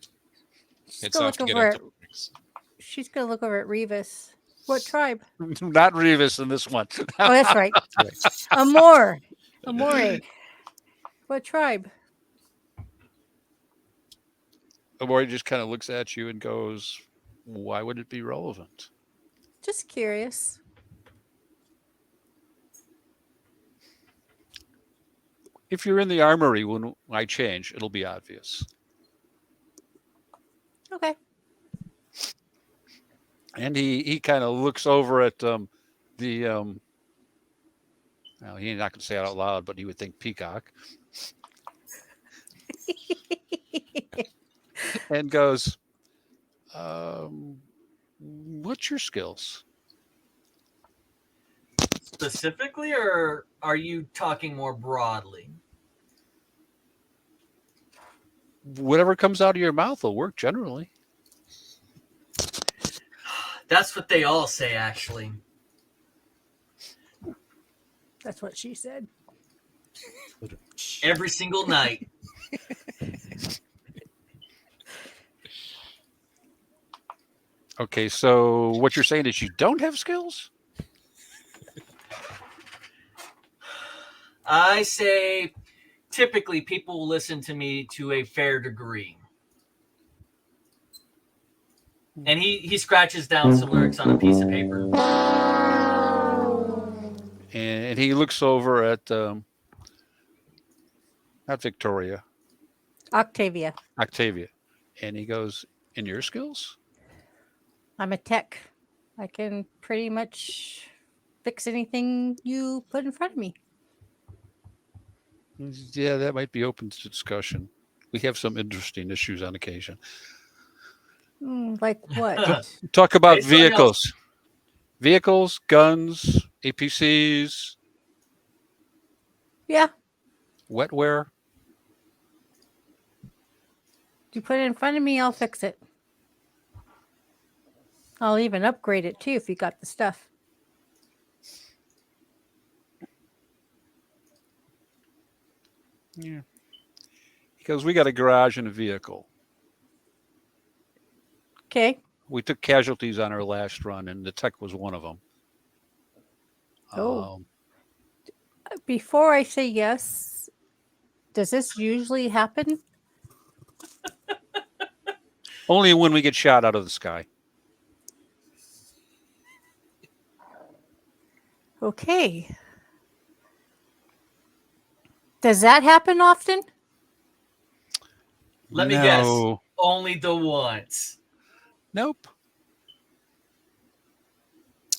She's Heads gonna off to look get over out at, the drinks. she's going to look over at Revis. What tribe? Not Revis in this one. Oh, that's right. Amore. What tribe? Amori just kind of looks at you and goes, "Why would it be relevant?" Just curious. If you're in the armory when I change, it'll be obvious. Okay. And he kind of looks over at the well, he's not going to say it out loud, but he would think peacock, and goes, "What's your skills?" Specifically, or are you talking more broadly? Whatever comes out of your mouth will work generally. That's what they all say, actually. That's what she said. Every single night. Okay, so what you're saying is you don't have skills? I say typically people will listen to me to a fair degree. And he scratches down some lyrics on a piece of paper. And he looks over at not Victoria, Octavia. Octavia, and he goes, "In your skills?" I'm a tech. I can pretty much fix anything you put in front of me. Yeah, that might be open to discussion. We have some interesting issues on occasion. Like what? Talk about Based on y'all's- vehicles, guns, APCs, Yeah. wetware. You put it in front of me, I'll fix it. I'll even upgrade it too if you got the stuff. Yeah. Because we got a garage and a vehicle. Okay. We took casualties on our last run, and the tech was one of them. Oh. Before I say yes, does this usually happen? Only when we get shot out of the sky. Okay. Does that happen often? Let me guess. Only the once. Nope.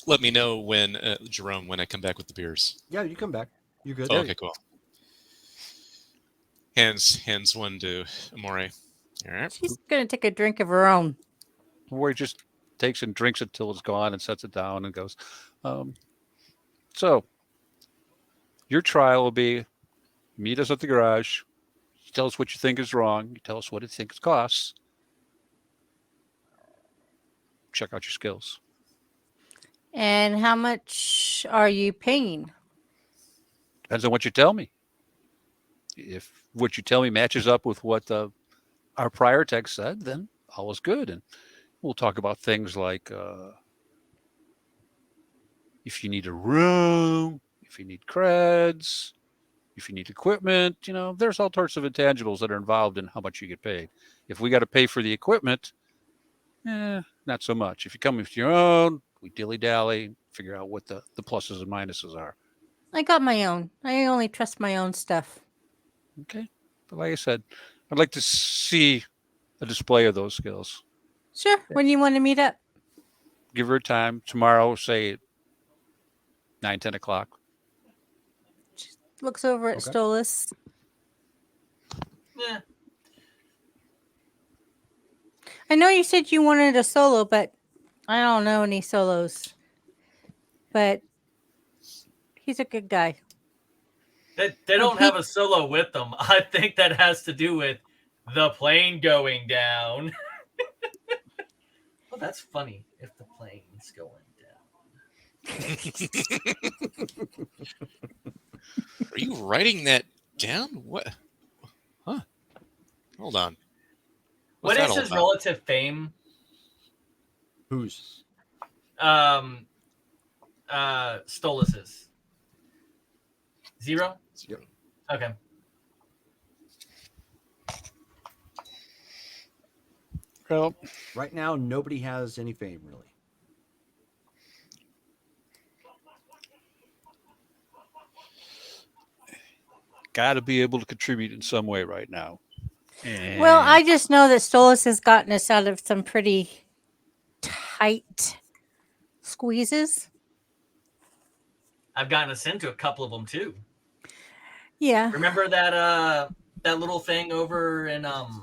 Let me know when, Jerome, when I come back with the beers. Yeah, you come back. You're good. Oh, okay, cool. Hands one to Amore. All right. She's going to take a drink of her own. Where he just takes and drinks it till it's gone and sets it down and goes, so your trial will be meet us at the garage. You tell us what you think is wrong. You tell us what you think it costs. Check out your skills. And how much are you paying? Depends on what you tell me. If what you tell me matches up with what our prior text said, then all is good. And we'll talk about things like if you need a room, if you need creds, if you need equipment, there's all sorts of intangibles that are involved in how much you get paid. If we got to pay for the equipment, not so much. If you come with your own, we dilly-dally, figure out what the pluses and minuses are. I got my own. I only trust my own stuff. Okay. But like I said, I'd like to see a display of those skills. Sure. When you want to meet up? Give her time. Tomorrow, say 9, 10 o'clock. She looks over at Okay. Stolas. Yeah. I know you said you wanted a solo, but I don't know any solos. But he's a good guy. They don't have a solo with them. I think that has to do with the plane going down. Well, that's funny if the plane's going down. Are you writing that down? What? Huh? Hold on. What that is all his about? relative fame? Who's? Stolas's. 0? Zero. Okay. Well, Right now, nobody has any fame really. got to be able to contribute in some way right now. Well, And I just know that Stolas has gotten us out of some pretty tight squeezes. I've gotten us into a couple of them too. Yeah. Remember that little thing over in on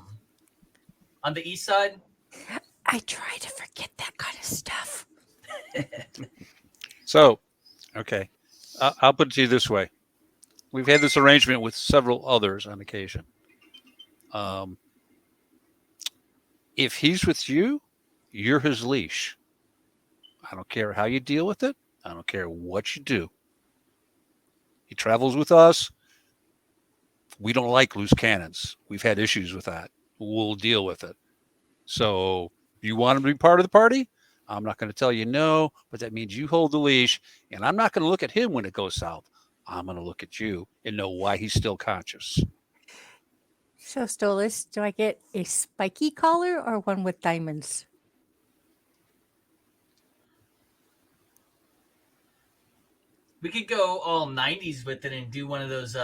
the east side? I try to forget that kind of stuff. so, okay, I'll put it to you this way: we've had this arrangement with several others on occasion. Um, if he's with you, you're his leash. I don't care how you deal with it. I don't care what you do. He travels with us. We don't like loose cannons. We've had issues with that. We'll deal with it. So, you want him to be part of the party? I'm not going to tell you no, but that means you hold the leash, and I'm not going to look at him when it goes south. I'm going to look at you and know why he's still conscious. So, Stolas, do I get a spiky collar or one with diamonds? We could go all 90s with it and do one of those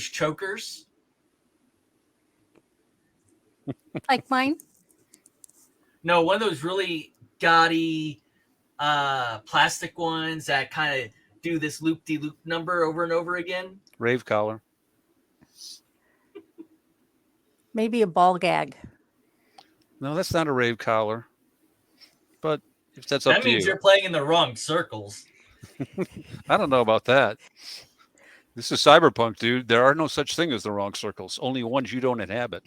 chokers. Like mine? No, one of those really gaudy plastic ones that kind of do this loop-de-loop number over and over again. Rave collar. Maybe a ball gag. No, that's not a rave collar. But if that's up That to means you, you're playing in the wrong circles. I don't know about that. This is Cyberpunk, dude. There are no such thing as the wrong circles, only ones you don't inhabit.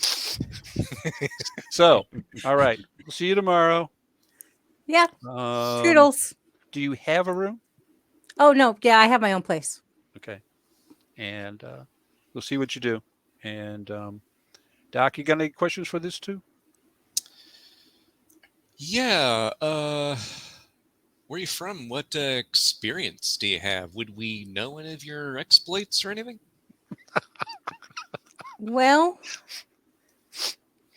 So, all right. We'll see you tomorrow. Yeah. Um, Toodles. do you have a room? Oh, no. Yeah, I have my own place. Okay. And we'll see what you do. And Doc, you got any questions for this too? Yeah. Where are you from? What experience do you have? Would we know any of your exploits or anything? Well,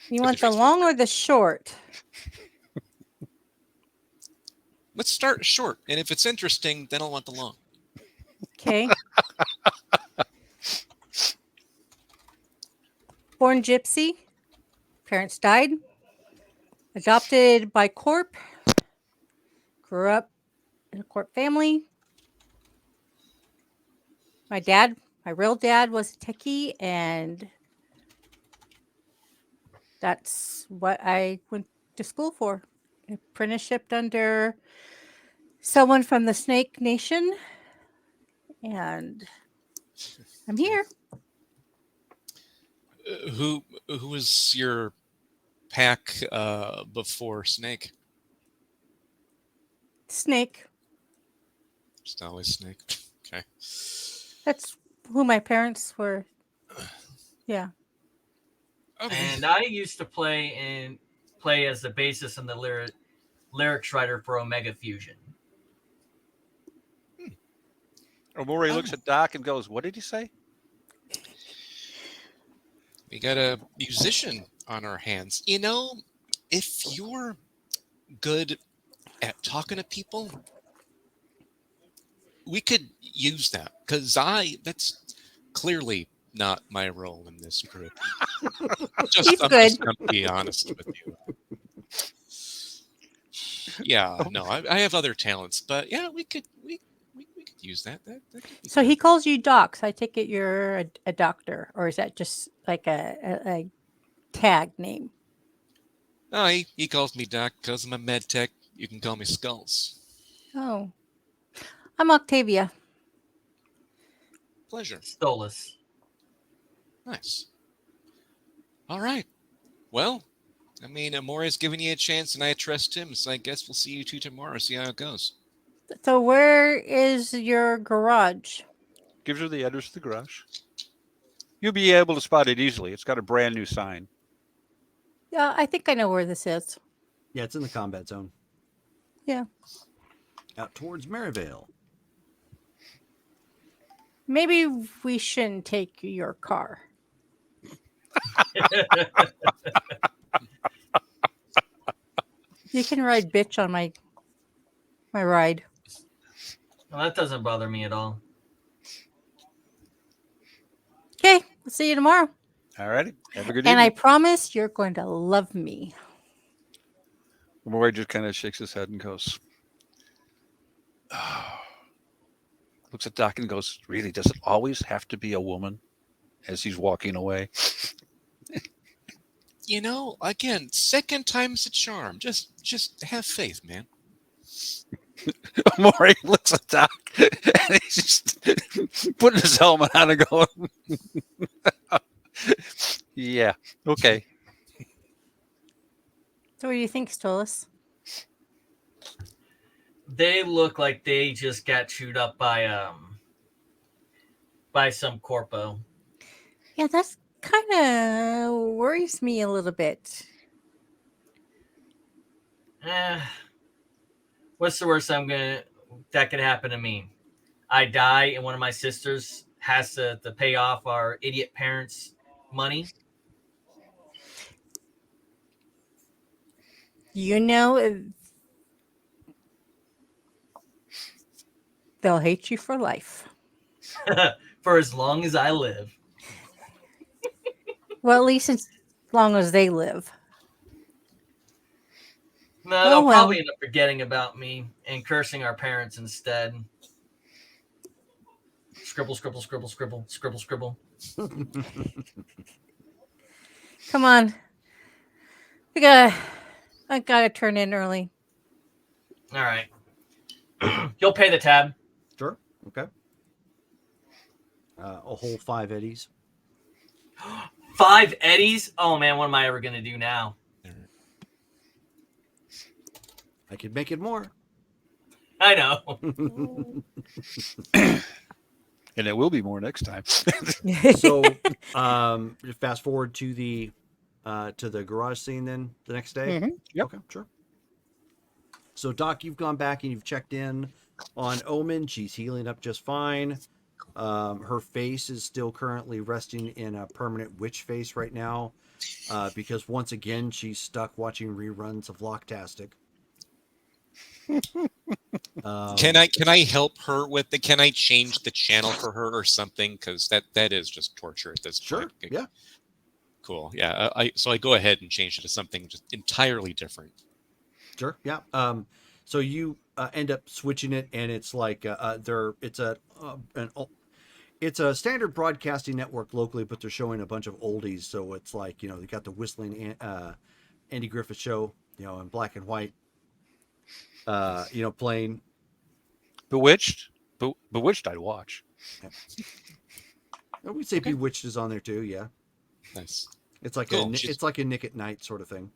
you want the long or the short? Let's start short, and if it's interesting, then I'll want the long. Okay. Born gypsy. Parents died. Adopted by Corp. Grew up in a Corp family. My real dad was a techie, and that's what I went to school for. Apprenticeshiped under someone from the Snake Nation, and I'm here. Who was your pack before Snake? Snake. Just always Snake. Okay. That's who my parents were. Yeah. Okay. And I used to play as the bassist and the lyrics writer for Omega Fusion. Omori looks at Doc and goes, "What did he say?" We got a musician on our hands. You know, if you're good at talking to people, we could use that, because that's clearly not my role in this group. He's I'm good. just going to be honest with you. Yeah, no, I have other talents, but yeah, we could use that. That could be So good. he calls you Doc. So I take it you're a doctor, or is that just like a tag name? No, he calls me Doc because I'm a med tech. You can call me Skulls. Oh, I'm Octavia. Pleasure. Stolas. Nice. All right. Well, I mean, Amori's giving you a chance, and I trust him, so I guess we'll see you two tomorrow, see how it goes. So where is your garage? Gives her the address of the garage. You'll be able to spot it easily. It's got a brand new sign. Yeah, I think I know where this is. Yeah, it's in the combat zone. Yeah. Out towards Maryvale. Maybe we shouldn't take your car. You can ride bitch on my ride. Well, that doesn't bother me at all. Okay, we'll see you tomorrow. All righty. Have a good And I evening. promise you're going to love me. Roy just kind of shakes his head and goes, looks at Doc and goes, really, does it always have to be a woman? As he's walking away. You know, again, second time's a charm. Just have faith, man. Maury looks at Doc and he's just putting his helmet on and going, yeah, okay. So what do you think, Stolas? They look like they just got chewed up by some corpo. Yeah, that's kind of worries me a little bit. What's the worst that could happen to me? I die and one of my sisters has to pay off our idiot parents' money. You know, they'll hate you for life. For as long as I live. Well, at least as long as they live. No, Oh, they'll well. probably end up forgetting about me and cursing our parents instead. Scribble, scribble, scribble, scribble, scribble, scribble. Come on. I gotta turn in early. All right. You'll pay the tab. Sure. Okay. A whole 5 eddies. 5 eddies? Oh man, what am I ever gonna do now? I could make it more. I know. And it will be more next time. So, fast forward to the garage scene then the next day. Mhm. Yep. Okay, sure. So, Doc, you've gone back and you've checked in on Omen. She's healing up just fine. Her face is still currently resting in a permanent witch face right now, because once again she's stuck watching reruns of Locktastic. Can I help her with the? Can I change the channel for her or something? Because that is just torture at this Sure. point. Yeah. Cool. Yeah. So I go ahead and change it to something just entirely different. Sure. Yeah. So you end up switching it, and it's like it's a standard broadcasting network locally, but they're showing a bunch of oldies. So it's like, you know, they got the whistling Andy Griffith show, you know, in black and white, you know, playing. Bewitched? Bewitched I'd watch. I would say Bewitched is on there too. Yeah. Nice. It's like Cool. it's like a Nick at Night sort of thing.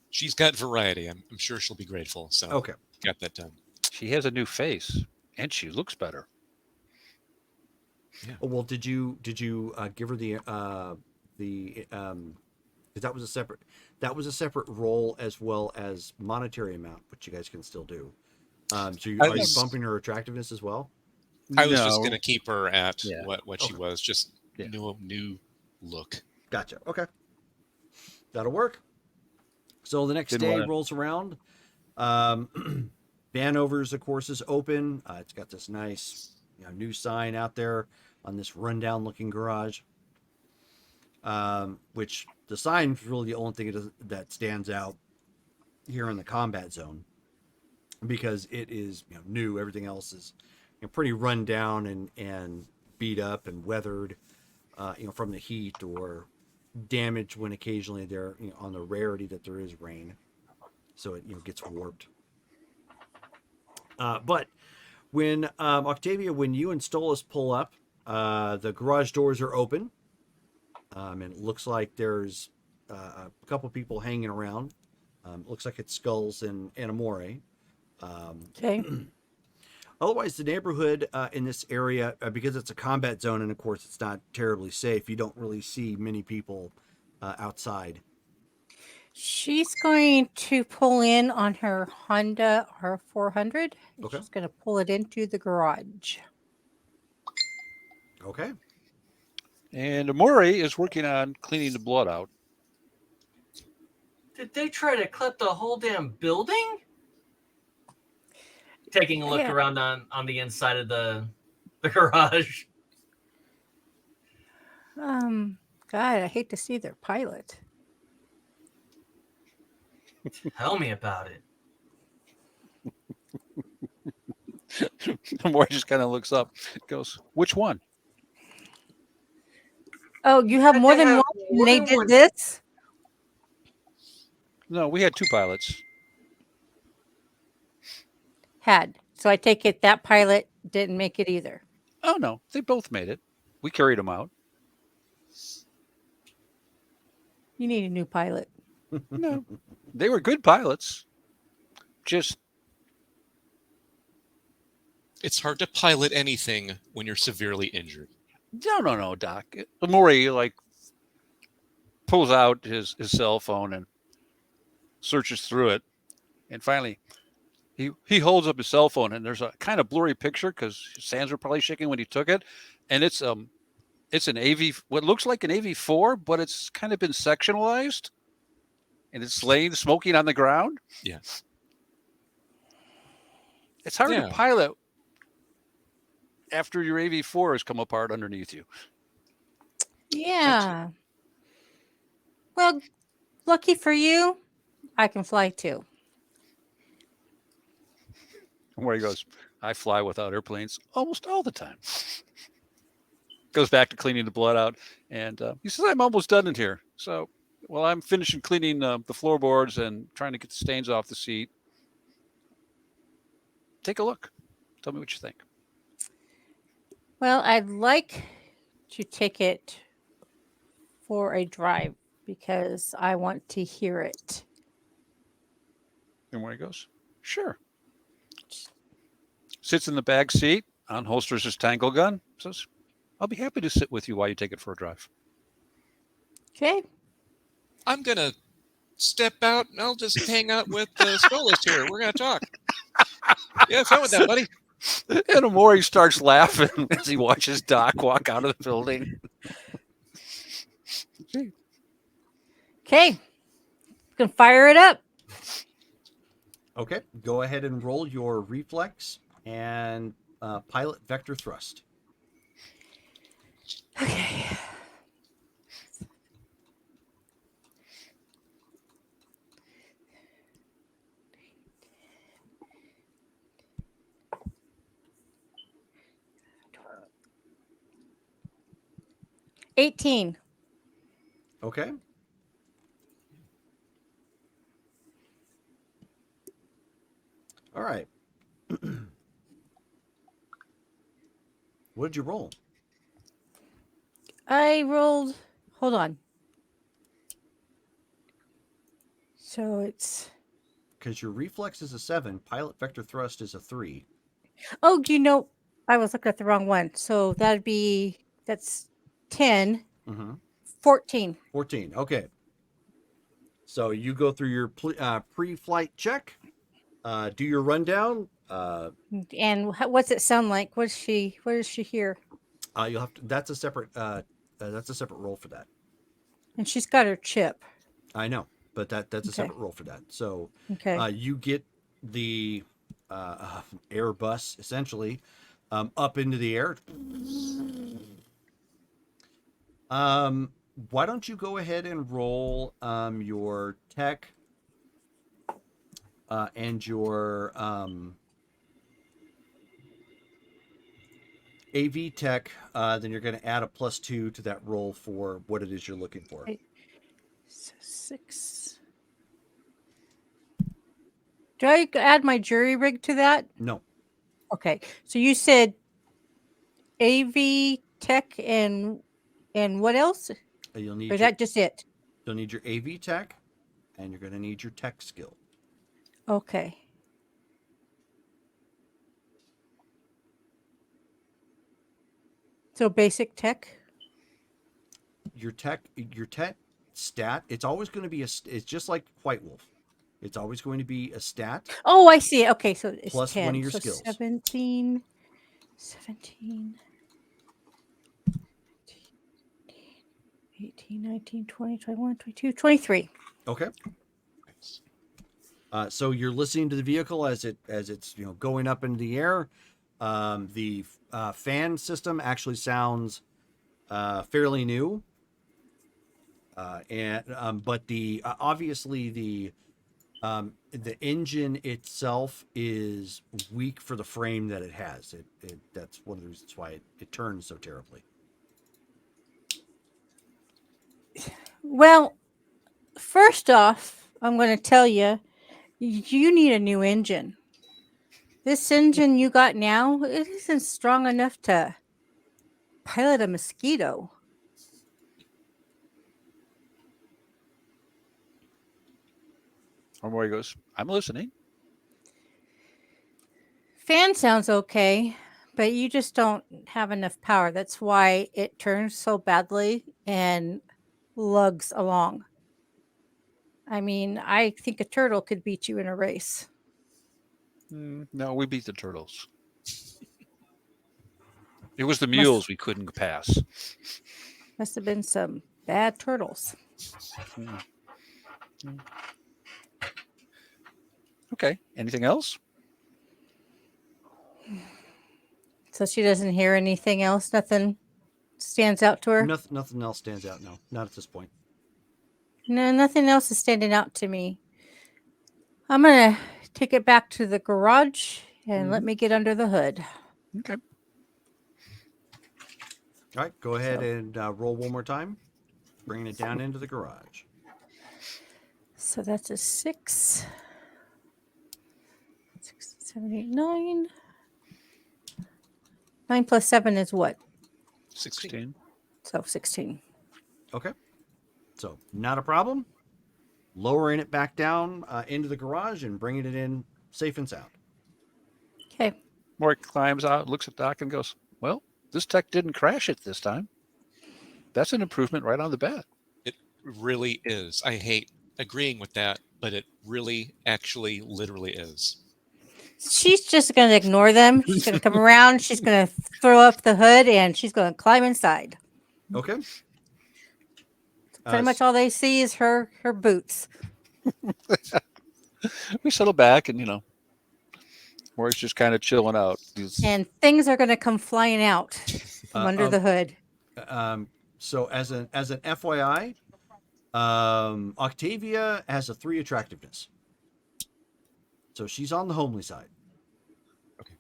She's got variety. I'm sure she'll be grateful. So Okay. got that done. She has a new face and she looks better. Oh, well, did you give her the because that was a separate role as well as monetary amount, which you guys can still do. So are you bumping her attractiveness as well? I was just gonna keep her at what she Okay. was, just new look. Gotcha. Okay, that'll work. So the next day rolls around. Vanover's, of course, is open. It's got this nice, you know, new sign out there on this rundown looking garage. Which the sign is really the only thing that stands out here in the combat zone, because it is, you know, new. Everything else is, you know, pretty run down and beat up and weathered, you know, from the heat or damaged when occasionally there, you know, on the rarity that there is rain, so it, you know, gets warped. But when Octavia, when you and Stolas pull up, the garage doors are open, and it looks like there's a couple people hanging around. Looks like it's Skulls and Amore. Okay. Otherwise, the neighborhood in this area, because it's a combat zone and of course it's not terribly safe, you don't really see many people outside. She's going to pull in on her Honda R400. Okay. She's going to pull it into the garage. Okay. And Amore is working on cleaning the blood out. Did they try to clip the whole damn building? Taking a look Yeah. around on the inside of the garage. God, I hate to see their pilot. Tell me about it. The boy just kind of looks up, goes, "Which one?" Oh, you have But more they than have one, more and they than did one. this. No, we had 2 pilots. So I take it that pilot didn't make it either. Oh no, they both made it. We carried them out. You need a new pilot. No, they were good pilots. Just It's hard to pilot anything when you're severely injured. no, Doc. Maury like pulls out his cell phone and searches through it, and finally he holds up his cell phone, and there's a kind of blurry picture because his hands were probably shaking when he took it, and it's an AV, what looks like an AV4, but it's kind of been sectionalized, and it's laying smoking on the ground. Yeah. It's hard Yeah. to pilot after your AV4 has come apart underneath you. Yeah. Well, lucky for you, I can fly too. Where he goes, I fly without airplanes almost all the time. Goes back to cleaning the blood out, and he says, "I'm almost done in here." So, while I'm finishing cleaning the floorboards and trying to get the stains off the seat, take a look. Tell me what you think. Well, I'd like to take it for a drive because I want to hear it. And where he goes, sure. Sits in the back seat, unholsters his tangle gun, says, "I'll be happy to sit with you while you take it for a drive." Okay. I'm gonna step out and I'll just hang out with the Skullist here. We're gonna talk. Yeah, have fun with that, buddy. And Amori starts laughing as he watches Doc walk out of the building. Okay. Can fire it up. Okay, go ahead and roll your reflex and pilot vector thrust. Okay. $18. Okay. All right. What did you roll? I rolled. Hold on. So it's. Because your reflex is a 7, pilot vector thrust is a 3. Oh, I was looking at the wrong one. So that's 10, Mm-hmm. 14. 14. Okay. So you go through your pre-flight check, do your rundown. And what's it sound like? What does she hear? You'll have to. That's a separate roll for that. And she's got her chip. I know, but that's a Okay. separate roll for that. So Okay. you get the Airbus essentially up into the air. Why don't you go ahead and roll your tech and your AV tech, then you're going to add a +2 to that roll for what it is you're looking for. Okay. So 6. Do I add my jury rig to that? No, Okay. So you said AV tech and what else? you'll Or need is that just it? you'll need your AV tech, and you're going to need your tech skill. Okay. So basic tech. Your tech stat. It's always going to be it's just like White Wolf. It's always going to be a stat. Oh, I see. Okay, so it's Plus 10. one of your So skills. 17, 18, 19, 20, 21, 22, 23. Okay. So you're listening to the vehicle as it's going up into the air. The fan system actually sounds fairly new, but the obviously the engine itself is weak for the frame that it has. That's one of the reasons why it turns so terribly. Well, first off, I'm going to tell you, you need a new engine. This engine you got now, it isn't strong enough to pilot a mosquito. Homeboy goes, I'm listening. Fan sounds okay, but you just don't have enough power. That's why it turns so badly and lugs along. I mean, I think a turtle could beat you in a race. No, we beat the turtles. It was the mules we couldn't pass. Must have been some bad turtles. Okay. Anything else? So she doesn't hear anything else. Nothing stands out to her. Nothing else stands out. No, not at this point. No, nothing else is standing out to me. I'm gonna take it back to the garage and let me get under the hood. Okay. All right, go ahead and roll one more time, bringing it down into the garage. So that's a 6. 6, 7, 8, 9. 9 plus 7 is what? 16. So 16. Okay, so not a problem. Lowering it back down into the garage and bringing it in safe and sound. Okay. Mort climbs out, looks at Doc, and goes, well, this tech didn't crash it this time. That's an improvement right on the bat. It really is. I hate agreeing with that, but it really, actually, literally is. She's just going to ignore them. She's going to come around. She's going to throw up the hood and she's going to climb inside. Okay. Pretty much all they see is her boots. We settle back and, Mort's just kind of chilling out. And things are going to come flying out from under the hood. So as an FYI, Octavia has a 3 attractiveness. So she's on the homely side.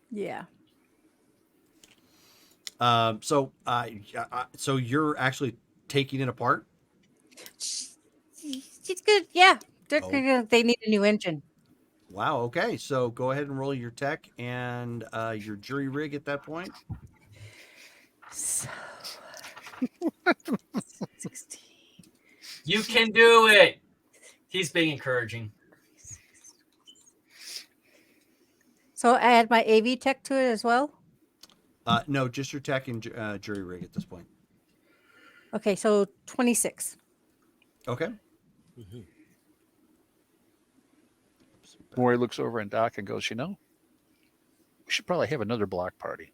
Yeah. So you're actually taking it apart? She's good. Yeah. They need a new engine. Wow. Okay. So go ahead and roll your tech and your jury rig at that point. So, 16. You can do it. He's being encouraging. So I add my AV tech to it as well? No, just your tech and jury rig at this point. Okay, so 26. Okay. Mort looks over at Doc and goes, we should probably have another block party.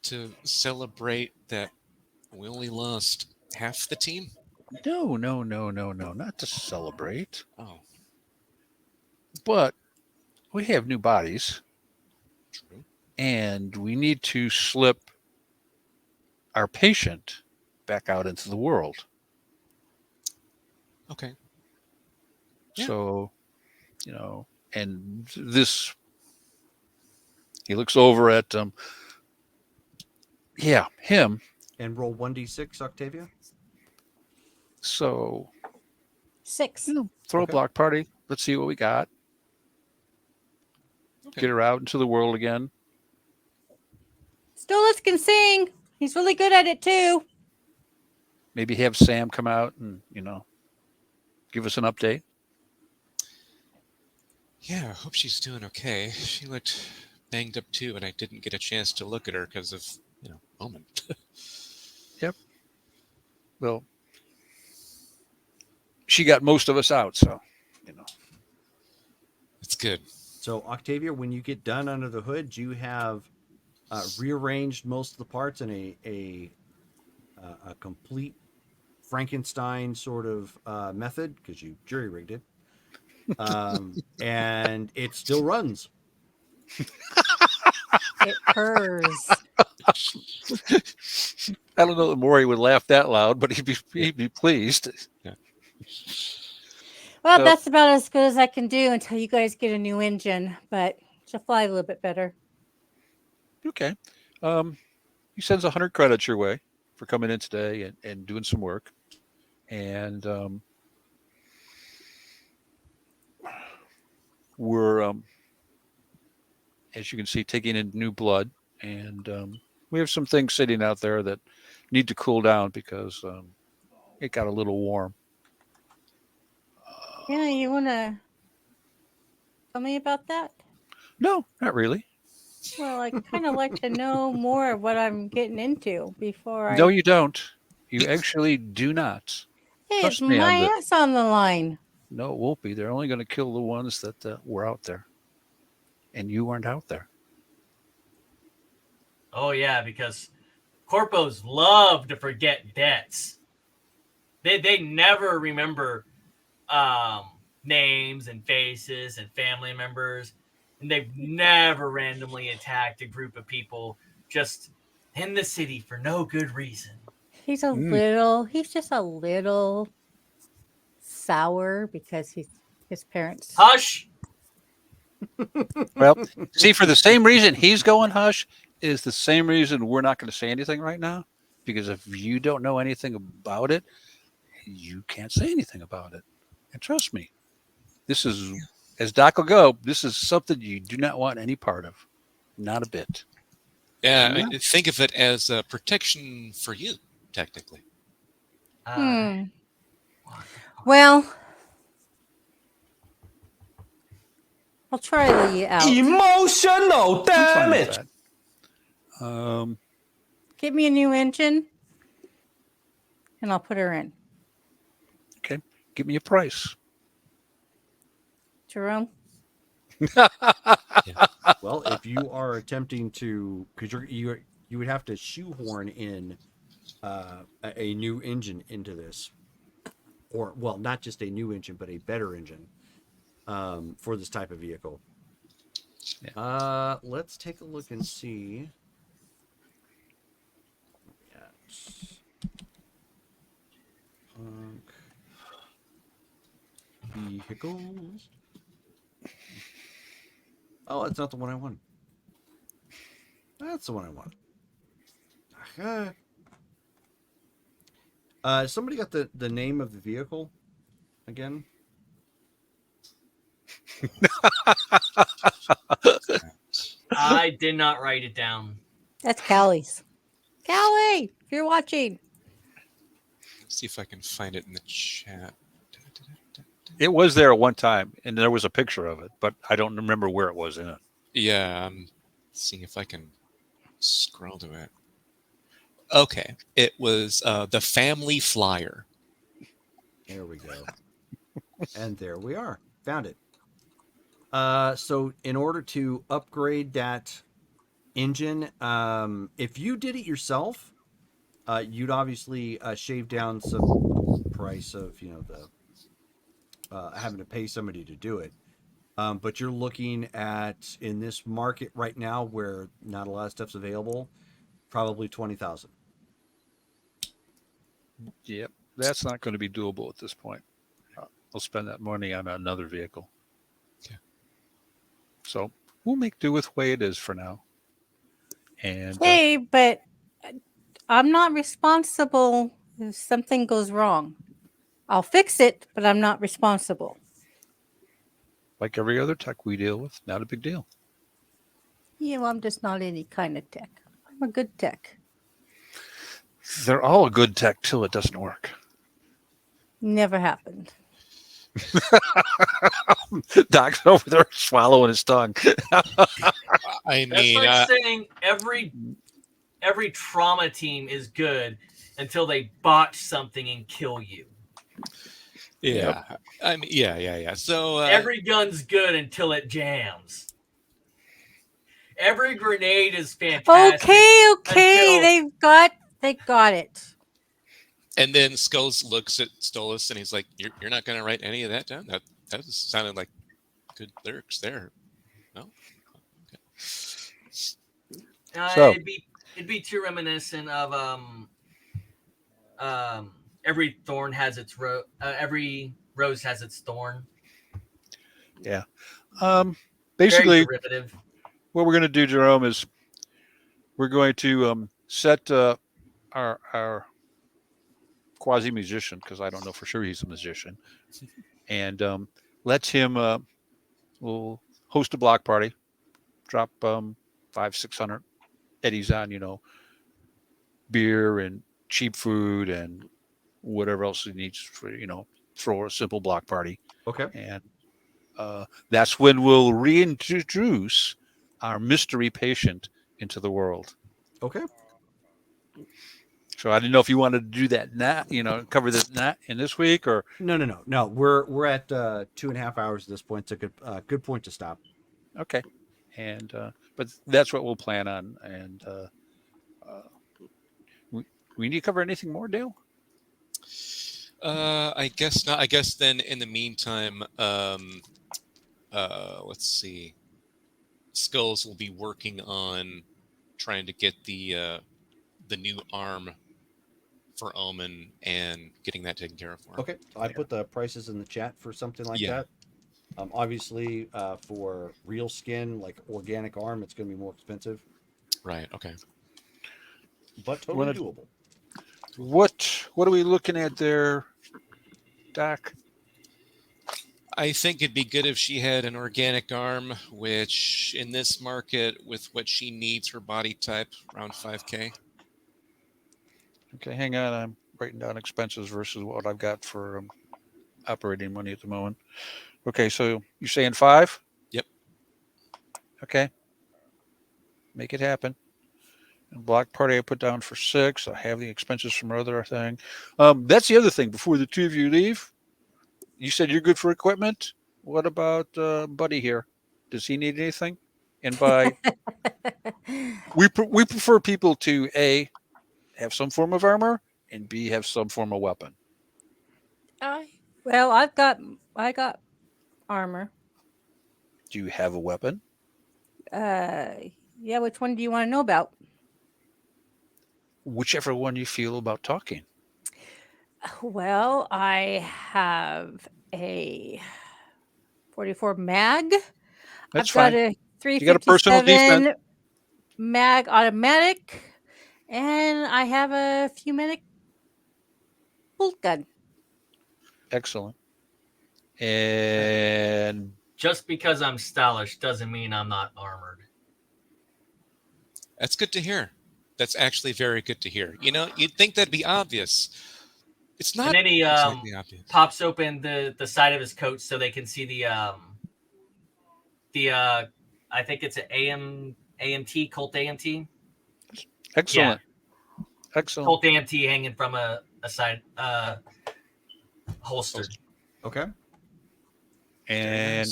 To celebrate that we only lost half the team? No, not to celebrate. Oh, But we have new bodies, true. and we need to slip our patient back out into the world. Okay. Yeah. So, and this, he looks over at, him. And roll 1d6, Octavia. So, 6. throw Okay. a block party. Let's see what we got. Okay. Get her out into the world again. Stolas can sing. He's really good at it too. Maybe have Sam come out and, give us an update. Yeah, I hope she's doing okay. She looked banged up too, and I didn't get a chance to look at her because of, Omen. Yep. Well, she got most of us out, so, It's good. So Octavia, when you get done under the hood, you have rearranged most of the parts in a complete Frankenstein sort of method because you jury rigged it, and it still runs. It purrs. I don't know that Maury would laugh that loud, but he'd be pleased. Well, So- that's about as good as I can do until you guys get a new engine, but she'll fly a little bit better. Okay. He sends 100 credits your way for coming in today and doing some work. And we're, as you can see, taking in new blood. And we have some things sitting out there that need to cool down because it got a little warm. Yeah, you want to tell me about that? No, not really. Well, I kind of like to know more of what I'm getting into before No, you don't. You actually do not. Hey, it's trust me on my this. ass on the line. No, it won't be. They're only going to kill the ones that were out there. And you weren't out there. Oh yeah, because corpos love to forget debts. They never remember names and faces and family members, and they've never randomly attacked a group of people just in the city for no good reason. He's just a little sour because his parents. Hush! Well, see, for the same reason he's going hush is the same reason we're not going to say anything right now. Because if you don't know anything about it, you can't say anything about it. And trust me, this is, as Doc will go, this is something you do not want any part of. Not a bit. Yeah, I think of it as a protection for you, technically. Well, I'll try to lay you out. Emotional I'm fine with damage. that. Get me a new engine, and I'll put her in. Okay, give me a price. Jerome? Well, if you are attempting to, because you would have to shoehorn in a new engine into this, or well, not just a new engine, but a better engine for this type of vehicle. Yeah. Let's take a look and see. Punk vehicles. Oh, that's not the one I want. That's the one I want. Somebody got the name of the vehicle again? I did not write it down. That's Callie's. Callie, if you're watching. Let's see if I can find it in the chat. It was there at one time, and there was a picture of it, but I don't remember where it was in it. Yeah, I'm seeing if I can scroll to it. Okay, it was the Family Flyer. There we go. And there we are. Found it. So in order to upgrade that engine, if you did it yourself, you'd obviously shave down some price of the having to pay somebody to do it. But you're looking at, in this market right now where not a lot of stuff's available, probably 20,000. Yep, that's not going to be doable at this point. I'll spend that money on another vehicle. Yeah. So we'll make do with the way it is for now. And Hey, but I'm not responsible if something goes wrong. I'll fix it, but I'm not responsible. like every other tech we deal with, not a big deal. Yeah, well, I'm just not any kind of tech. I'm a good tech. They're all a good tech till it doesn't work. Never happened. Doc's over there swallowing his tongue. I That's mean, like saying every trauma team is good until they botch something and kill you. yeah. I mean, yeah. So Every gun's good until it jams. Every grenade is fantastic. Okay. until- They got it. And then Skulls looks at Stolas and he's like, "You're not going to write any of that down? That sounded like good lyrics there." No. Okay. So- It'd be too reminiscent of every thorn has its every rose has its thorn. Yeah. Very Basically, derivative. what we're going to do, Jerome, is we're going to set our quasi musician, because I don't know for sure he's a musician, and let him. We'll host a block party, drop 500-600 eddies on, beer and cheap food and whatever else he needs for, for a simple block party. Okay. And that's when we'll reintroduce our mystery patient into the world. Okay. So I didn't know if you wanted to do that now, cover this in this week, or No. We're at 2.5 hours at this point. It's a good point to stop. okay. And but that's what we'll plan on. And we need to cover anything more, Dale? I guess not. I guess then in the meantime, let's see. Skulls will be working on trying to get the new arm for Omen and getting that taken care of for him. Okay. I put the prices in the chat for something like Yeah. that. Obviously, for real skin, like organic arm, it's going to be more expensive, Right. Okay. but totally doable. What are we looking at there, Doc? I think it'd be good if she had an organic arm, which in this market, with what she needs for body type, around 5K. Okay, hang on. I'm writing down expenses versus what I've got for operating money at the moment. Okay, so you're saying 5? Yep. Okay. Make it happen. And block party I put down for 6. I have the expenses from our other thing. That's the other thing. Before the two of you leave, you said you're good for equipment. What about Buddy here? Does he need anything? And by we prefer people to A, have some form of armor, and B, have some form of weapon. Well, I got armor. Do you have a weapon? Yeah, which one do you want to know about? Whichever one you feel about talking. Well, I have a 44 mag. That's I've got fine. a You got a personal 357 defense. mag automatic, and I have a Fumenic bolt gun. Excellent. And Just because I'm stylish doesn't mean I'm not armored. That's good to hear. That's actually very good to hear. You'd think that'd be obvious. It's not And then he exactly obvious. pops open the side of his coat so they can see the I think it's an AMT Colt AMT. excellent. Excellent. Colt AMT hanging from a side holster. Okay. And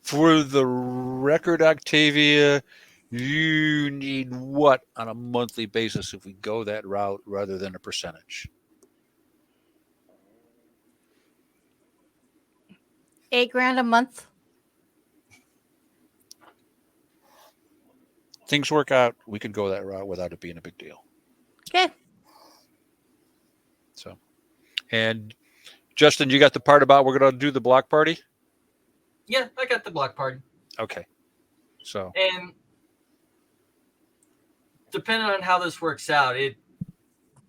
for the record, Octavia, you need what on a monthly basis if we go that route rather than a percentage? $8,000 a month. Things work out, we could go that route without it being a big deal. Okay. So, and Justin, you got the part about we're going to do the block party? Yeah, I got the block party. Okay. So, And depending on how this works out, it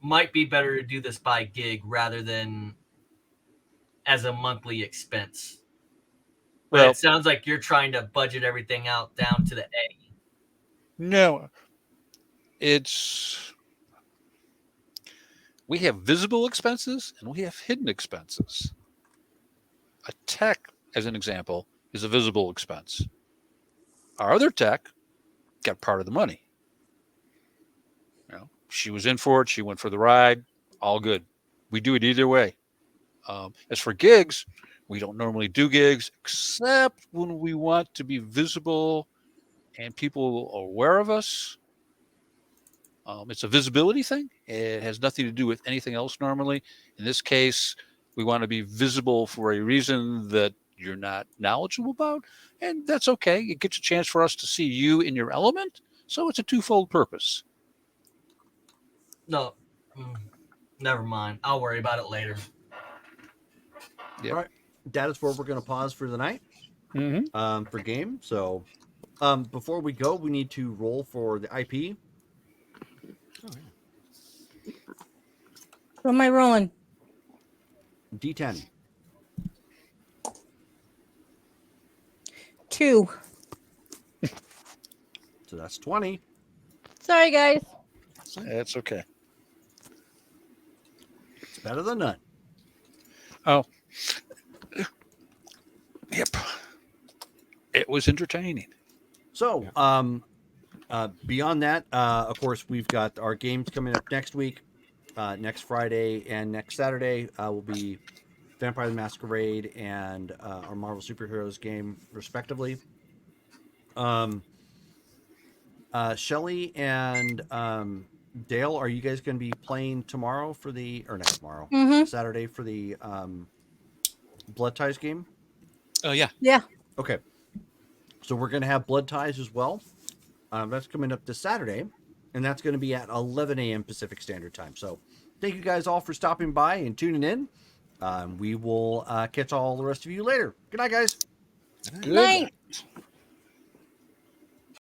might be better to do this by gig rather than as a monthly expense. But well, it sounds like you're trying to budget everything out down to the A. no, we have visible expenses and we have hidden expenses. A tech, as an example, is a visible expense. Our other tech got part of the money. She was in for it. She went for the ride. All good. We do it either way. As for gigs, we don't normally do gigs except when we want to be visible and people are aware of us. It's a visibility thing. It has nothing to do with anything else normally. In this case, we want to be visible for a reason that you're not knowledgeable about, and that's okay. It gets a chance for us to see you in your element, so it's a twofold purpose. No, never mind. I'll worry about it later. Yep. All right. That is where we're going to pause for the night Mm-hmm. for game. So before we go, we need to roll for the IP. Oh, yeah. What am I rolling? D10. 2. So that's 20. Sorry, guys. That's okay. It's better than none. Oh, yep. It was entertaining. So, beyond that, of course, we've got our games coming up next week. Next Friday and next Saturday will be Vampire the Masquerade and our Marvel Superheroes game, respectively. Shelly and Dale, are you guys going to be playing tomorrow for the, or next tomorrow, Mhm. Saturday for the Blood Ties game? Oh, yeah. Yeah. Okay. So we're going to have Blood Ties as well. That's coming up this Saturday, and that's going to be at 11 a.m. Pacific Standard Time. So thank you guys all for stopping by and tuning in. We will catch all the rest of you later. Good night, guys. Good Night. night.